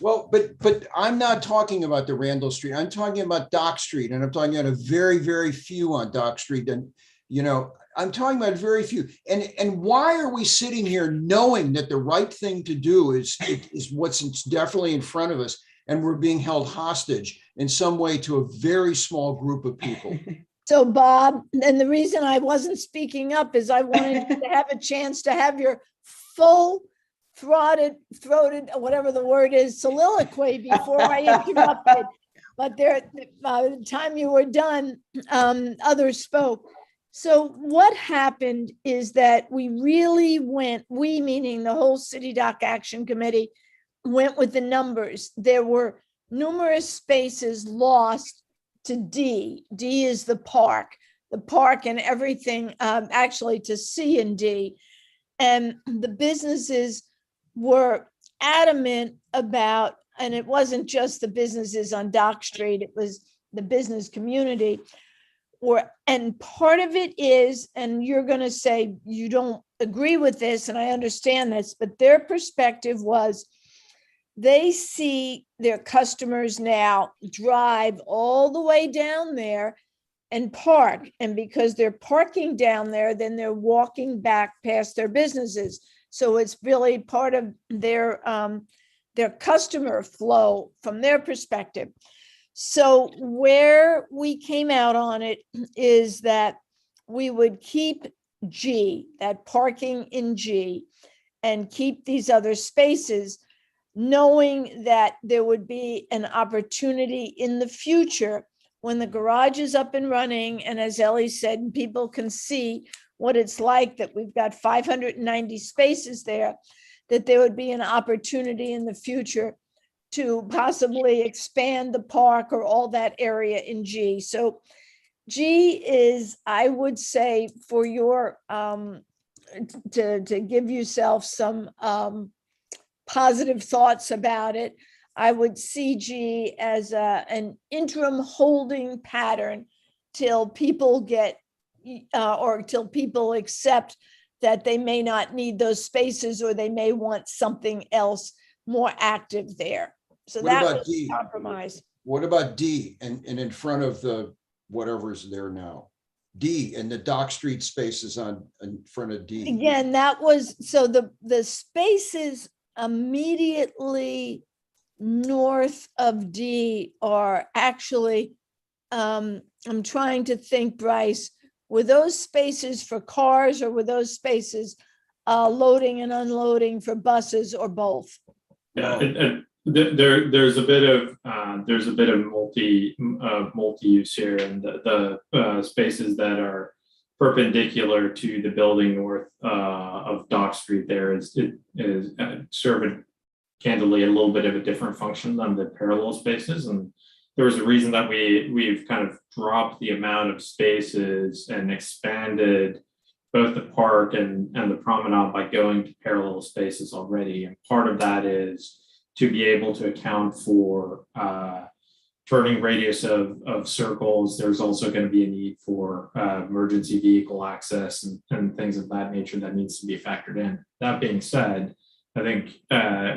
Well, but I'm not talking about the Randall Street. I'm talking about Dock Street, and I'm talking about a very, very few on Dock Street. And, you know, I'm talking about very few. And why are we sitting here knowing that the right thing to do is what's definitely in front of us, and we're being held hostage in some way to a very small group of people? So Bob, and the reason I wasn't speaking up is I wanted you to have a chance to have your full-throated, whatever the word is, soliloquy before I interrupted. But by the time you were done, others spoke. So what happened is that we really we meaning the whole Citydoc Action Committee, went with the numbers. There were numerous spaces lost to D. D is the park and everything, actually to C and D. And the businesses were adamant about, and it wasn't just the businesses on Dock Street, it was the business community. And part of it is, and you're going to say you don't agree with this, and I understand this, but their perspective was they see their customers now drive all the way down there and park. And because they're parking down there, then they're walking back past their businesses. So it's really part of their customer flow from their perspective. So where we came out on it is that we would keep G, that parking in G, and keep these other spaces, knowing that there would be an opportunity in the future when the garage is up and running. And as Ellie said, people can see what it's like, that we've got 590 spaces there, that there would be an opportunity in the future to possibly expand the park or all that area in G. So G is, I would say, for your, to give yourself some positive thoughts about it, I would see G as an interim holding pattern till people get, or till people accept that they may not need those spaces, or they may want something else more active there. So What that about was D? a compromise. What about D and in front of the whatever's there now? D and the Dock Street spaces in front of D. Again, that was, so the spaces immediately north of D are actually, I'm trying to think, Bryce, were those spaces for cars, or were those spaces loading and unloading for buses, or both? Yeah, there's a bit of multi-use here, and the spaces that are perpendicular to the building north of Dock Street there is serving candidly a little bit of a different function than the parallel spaces. And there was a reason that we've kind of dropped the amount of spaces and expanded both the park and the promenade by going to parallel spaces already. And part of that is to be able to account for turning radius of circles. There's also going to be a need for emergency vehicle access and things of that nature that needs to be factored in. That being said, I think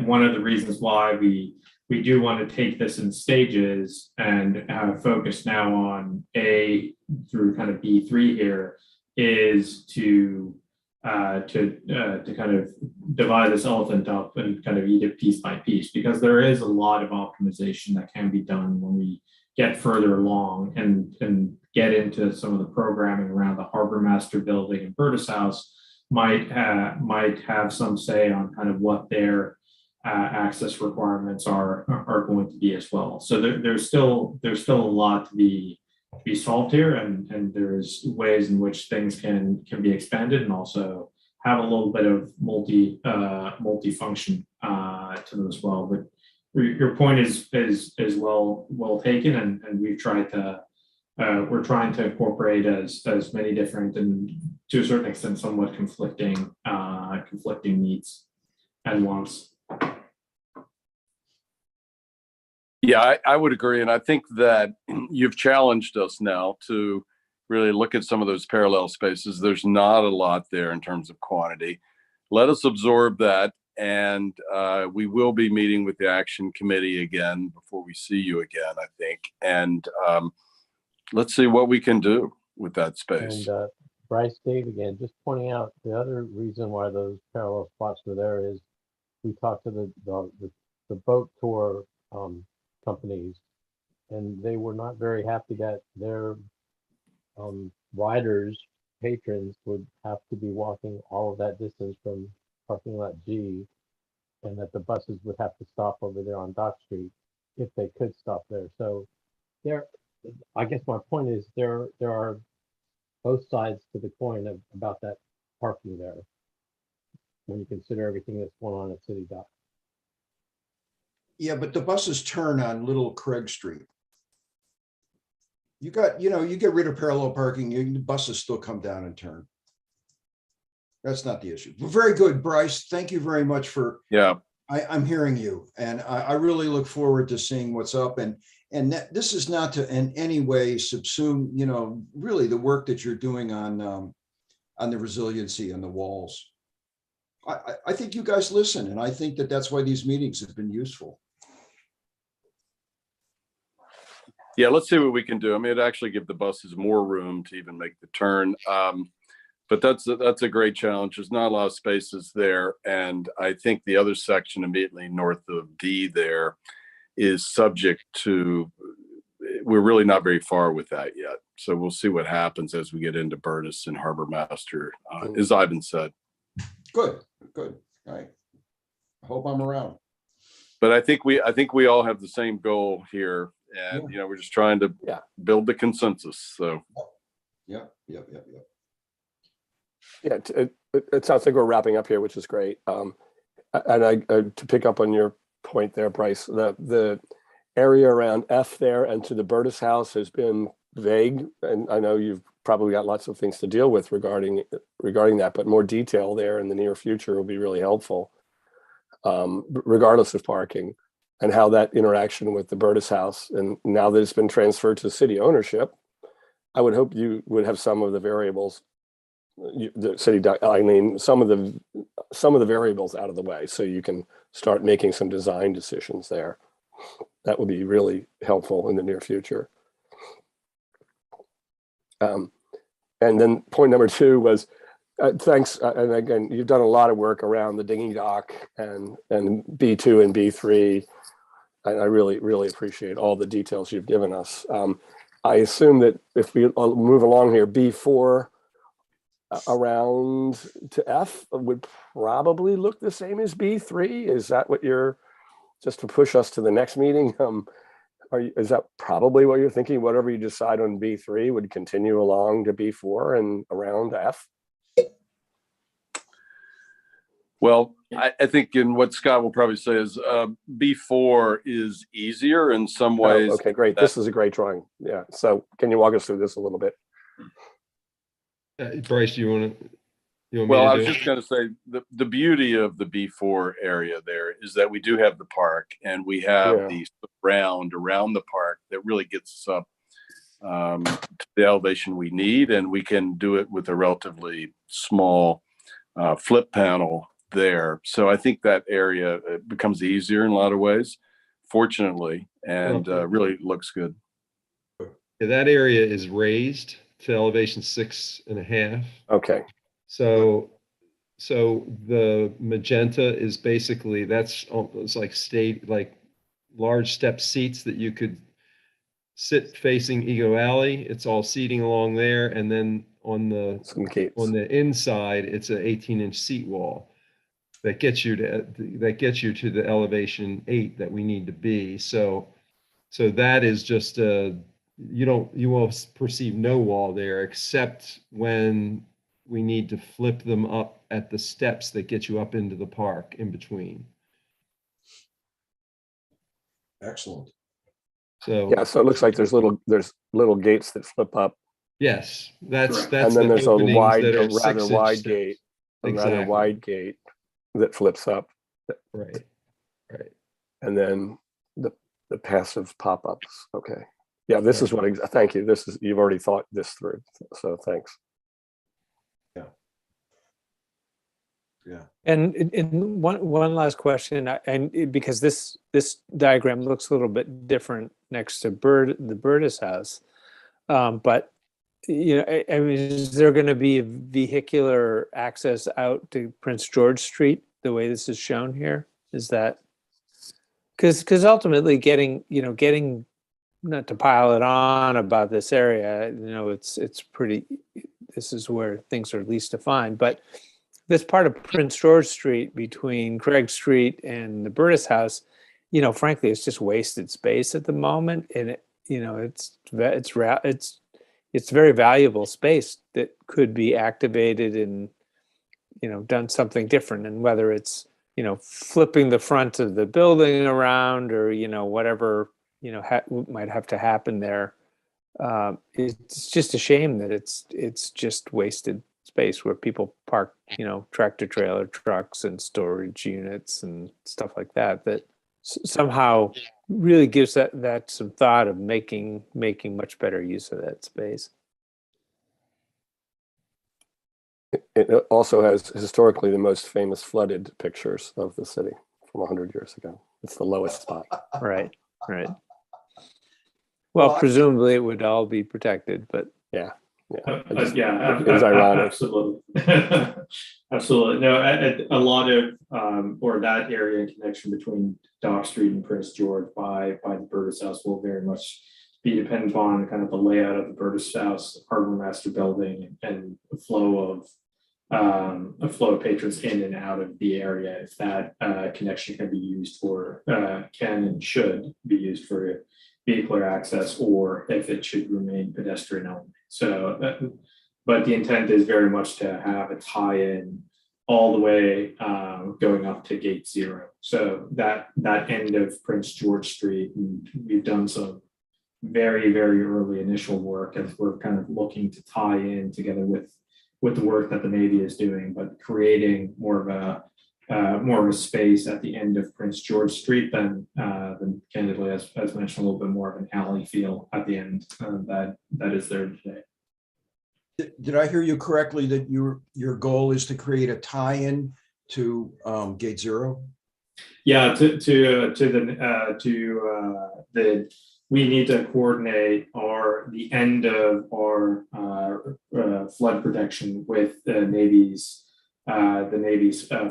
one of the reasons why we do want to take this in stages and focus now on A through kind of B3 here is to kind of divide this elephant up and kind of eat it piece by piece, because there is a lot of optimization that can be done when we get further along and get into some of the programming around the Harbor Master building and Bertus House might have some say on kind of what their access requirements are going to be as well. So there's still a lot to be solved here, and there's ways in which things can be expanded and also have a little bit of multi-function to them as well. But your point is well taken, and we've tried to we're trying to incorporate as many different and to a certain extent somewhat conflicting needs and wants. Yeah, I would agree. And I think that you've challenged us now to really look at some of those parallel spaces. There's not a lot there in terms of quantity. Let us absorb that. And we will be meeting with the action committee again before we see you again, I think. And let's see what we can do with that space. And Bryce, Dave again, just pointing out the other reason why those parallel spots were there is we talked to the boat tour companies, and they were not very happy that their riders, patrons would have to be walking all of that distance from parking lot G, and that the buses would have to stop over there on Dock Street if they could stop there. So there, I guess my point is there are both sides to the coin about that parking there when you consider everything that's going on at Citydoc. Yeah, but the buses turn on Little Craig Street. You get rid of parallel parking, the buses still come down and turn. That's not the issue. Well, very good, Bryce. Thank you very much for. Yeah. I'm hearing you, and I really look forward to seeing what's up. And this is not to in any way subsume, really the work that you're doing on the resiliency and the walls. I think you guys listen, and I think that that's why these meetings have been useful. Yeah, let's see what we can do. I mean, it'd actually give the buses more room to even make the turn. But that's a great challenge. There's not a lot of spaces there. And I think the other section immediately north of D there is subject to, we're really not very far with that yet. So we'll see what happens as we get into Burtis and Harbor Master, as Ivan said. Good. I hope I'm around. But I think we all have the same goal here. And, we're just trying to build the consensus. So. Yeah. Yeah, it sounds like we're wrapping up here, which is great. And to pick up on your point there, Bryce, the area around F there and to the Burtis house has been vague, and I know you've probably got lots of things to deal with regarding that, but more detail there in the near future will be really helpful, regardless of parking, and how that interaction with the Burtis house, and now that it's been transferred to city ownership, I would hope you would have some of the variables. The Citydoc, I mean, some of the variables out of the way, so you can start making some design decisions there. That would be really helpful in the near future. And then point number 2 was thanks, and again, you've done a lot of work around the dinghy dock and B2 and B3, and I really appreciate all the details you've given us. I assume that if we move along here, B4 around to F would probably look the same as B3. Is that what you're, just to push us to the next meeting? Is that probably what you're thinking? Whatever you decide on B3 would continue along to B4 and around F? Well, I think in what Scott will probably say is B4 is easier in some ways. Oh, okay, great. This is a great drawing. Yeah. So can you walk us through this a little bit? Bryce, you want to? Well, I was just going to say the beauty of the B4 area there is that we do have the park, and we have the round around the park that really gets us up to the elevation we need, and we can do it with a relatively small flip panel there. So I think that area becomes easier in a lot of ways, fortunately, and really looks good. Yeah, that area is raised to elevation 6.5. Okay. So the magenta is basically, it's like large step seats that you could sit facing Ego Alley. It's all seating along there, and then on the inside, it's an 18-inch seat wall that gets you to the elevation 8 that we need to be. So that is just you will perceive no wall there, except when we need to flip them up at the steps that get you up into the park in between. Excellent. So yeah, so it looks like there's little gates that flip up. Yes, that's and then there's a rather wide gate, Exactly. rather wide gate that flips up. Right. And then the passive pop-ups. Okay. Yeah, this is what. Thank you. You've already thought this through. So thanks. Yeah. And one last question, and because this diagram looks a little bit different next to the Burtis house, but I mean, is there going to be a vehicular access out to Prince George Street the way this is shown here? Is that because ultimately getting not to pile it on about this area, it's pretty. This is where things are least defined, but this part of Prince George Street between Craig Street and the Burtis house, frankly, it's just wasted space at the moment, and it's very valuable space that could be activated and done something different. And whether it's flipping the front of the building around or whatever might have to happen there, it's just a shame that it's just wasted space where people park tractor trailer trucks and storage units and stuff like that somehow really gives that some thought of making much better use of that space. It also has historically the most famous flooded pictures of the city from 100 years ago. It's the lowest spot. Right. Well, Well, presumably it would all be protected, but Yeah. It's ironic. Absolutely. Absolutely. No, a lot of, or that area in connection between Dock Street and Prince George by the Burgess House will very much be dependent on kind of the layout of the Burgess House, Harbor Master Building, and the flow of patrons in and out of the area. If that connection can be used for, can and should be used for vehicular access, or if it should remain pedestrian only. So, but the intent is very much to have a tie-in all the way going up to Gate 0. So that end of Prince George Street, and we've done some very, very early initial work as we're kind of looking to tie in together with the work that the Navy is doing, but creating more of a space at the end of Prince George Street than candidly, as mentioned, a little bit more of an alley feel at the end that is there today. did I hear you correctly that your goal is to create a tie-in to Gate 0? Yeah, we need to coordinate the end of our flood protection with the Navy's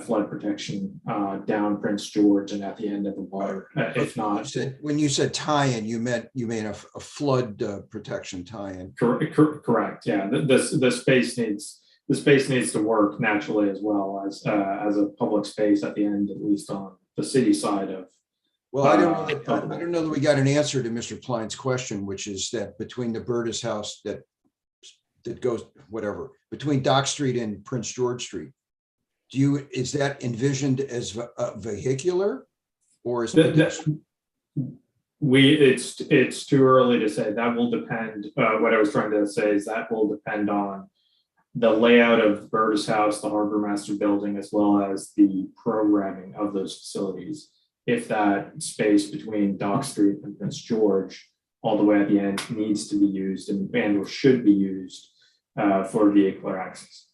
flood protection down Prince George and at the end of the water. If not, When you said tie-in, you meant a flood protection tie-in. Correct. Yeah, the space needs to work naturally as well as a public space at the end, at least on the city side of. Well, I don't know that we got an answer to Mr. Pline's question, which is that between the Burgess House that goes whatever between Dock Street and Prince George Street, is that envisioned as vehicular, or is it's too early to say. That will depend. What I was trying to say is that will depend on the layout of Burgess House, the Harbor Master Building, as well as the programming of those facilities. If that space between Dock Street and Prince George, all the way at the end, needs to be used and or should be used for vehicular access.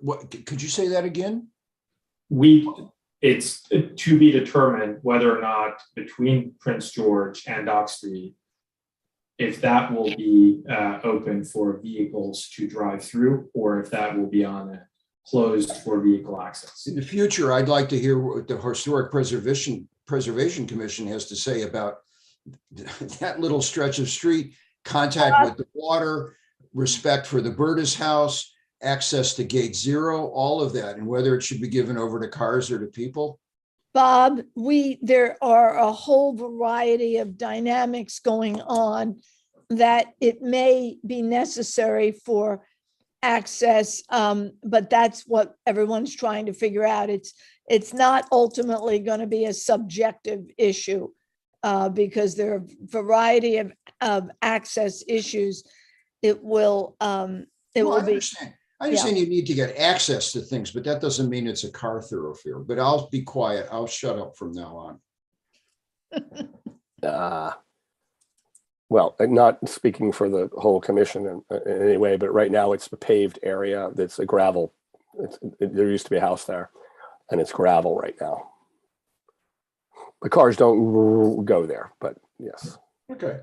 What could you say that again? It's to be determined whether or not between Prince George and Dock Street, if that will be open for vehicles to drive through, or if that will be closed for vehicle access. In the future, I'd like to hear what the Historic Preservation Commission has to say about that little stretch of street, contact with the water, respect for the Burgess House, access to Gate 0, all of that, and whether it should be given over to cars or to people. Bob, there are a whole variety of dynamics going on that it may be necessary for access, but that's what everyone's trying to figure out. It's not ultimately going to be a subjective issue because there are a variety of access issues. It will be. I understand you need to get access to things, but that doesn't mean it's a car thoroughfare. But I'll be quiet. I'll shut up from now on. Well, not speaking for the whole commission in any way, but right now it's a paved area that's a gravel. There used to be a house there, and it's gravel right now. The cars don't go there, but yes. Okay.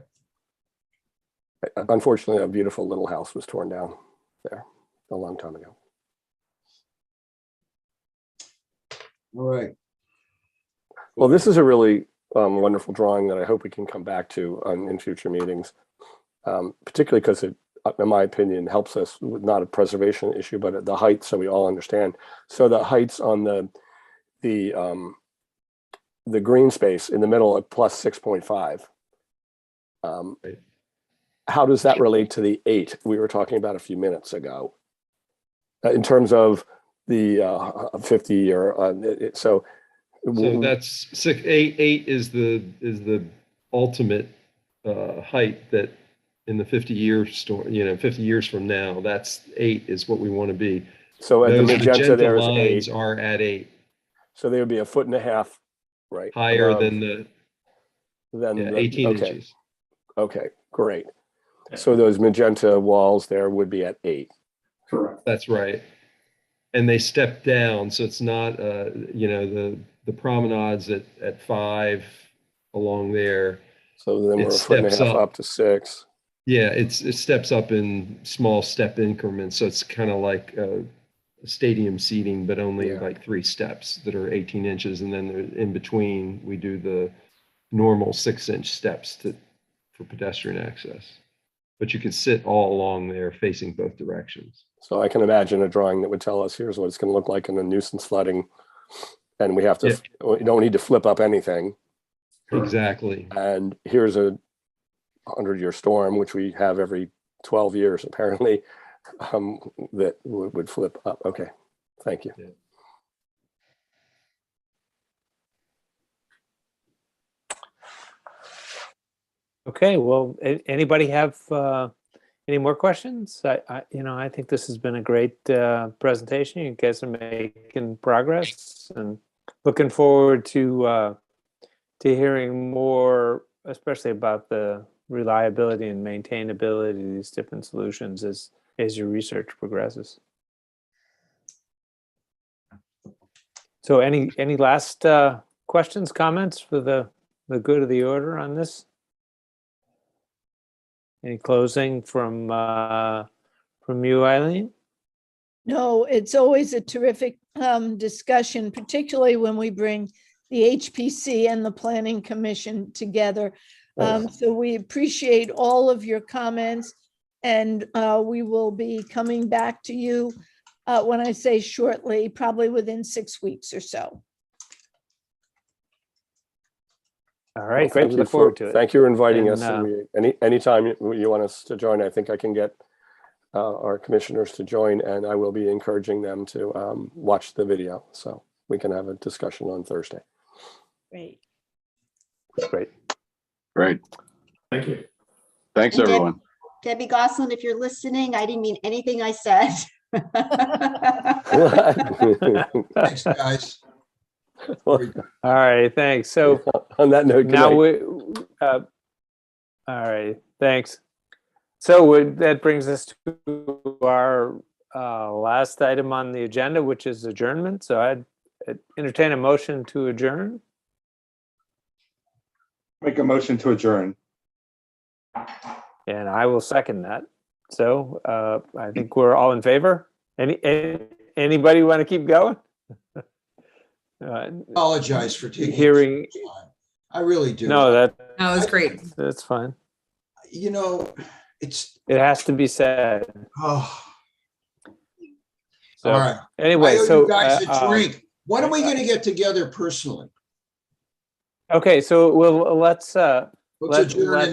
Unfortunately, a beautiful little house was torn down there a long time ago. All right. Well, this is a really wonderful drawing that I hope we can come back to in future meetings, particularly because it, in my opinion, helps us with not a preservation issue, but at the height, so we all understand. So the heights on the green space in the middle at plus 6.5. How does that relate to the 8 we were talking about a few minutes ago? In terms of the 50 or so that's 8 is the ultimate height that in the 50 years 50 years from now, that's 8 is what we want to be. So at the magenta there is lines 8. Are at 8. So they would be 1.5 feet, right? Higher than 18 okay. inches. Okay, great. So those magenta walls there would be at 8. Correct. That's right. And they step down, so it's not the promenades at 5 along there. So then we're It a foot and a steps half up. up to 6. Yeah, it steps up in small step increments. So it's kind of like stadium seating, but only Yeah. like 3 steps that are 18 inches. And then in between, we do the normal 6-inch steps for pedestrian access. But you can sit all along there facing both directions. So I can imagine a drawing that would tell us here's what it's going to look like in a nuisance flooding. And we have to, we don't need to flip up anything. Exactly. And here's a 100-year storm, which we have every 12 years, apparently, that would flip up. Okay, thank you. Yeah. Okay, well, anybody have any more questions? I think this has been a great presentation. You guys are making progress, and looking forward to hearing more, especially about the reliability and maintainability of these different solutions as your research progresses. So any last questions, comments for the good of the order on this? Any closing from you, Eileen? No, it's always a terrific discussion, particularly when we bring the HPC and the Planning Commission together. So we appreciate all of your comments, and we will be coming back to you when I say shortly, probably within 6 weeks or so. All right, Well, thank we you look forward to it. Thank you for inviting And, us. And anytime you want us to join, I think I can get our commissioners to join, and I will be encouraging them to watch the video so we can have a discussion on Thursday. Great. Great. Great. Thank you. Thanks, And everyone. Debbie Gosselin, if you're listening, I didn't mean anything I said. Thanks, guys. All right, thanks. So on that note, good now night. all right, thanks. So that brings us to our last item on the agenda, which is adjournment. So I'd entertain a motion to adjourn. Make a motion to adjourn. And I will second that. So I think we're all in favor. Anybody want to keep going? Apologize for taking hearing. time. I really do. No, No, it was great. That's fine. You know, It has to be said. oh, So, all right. Anyway, I owe so you guys a drink. When are we going to get together personally? Okay, so let's adjourn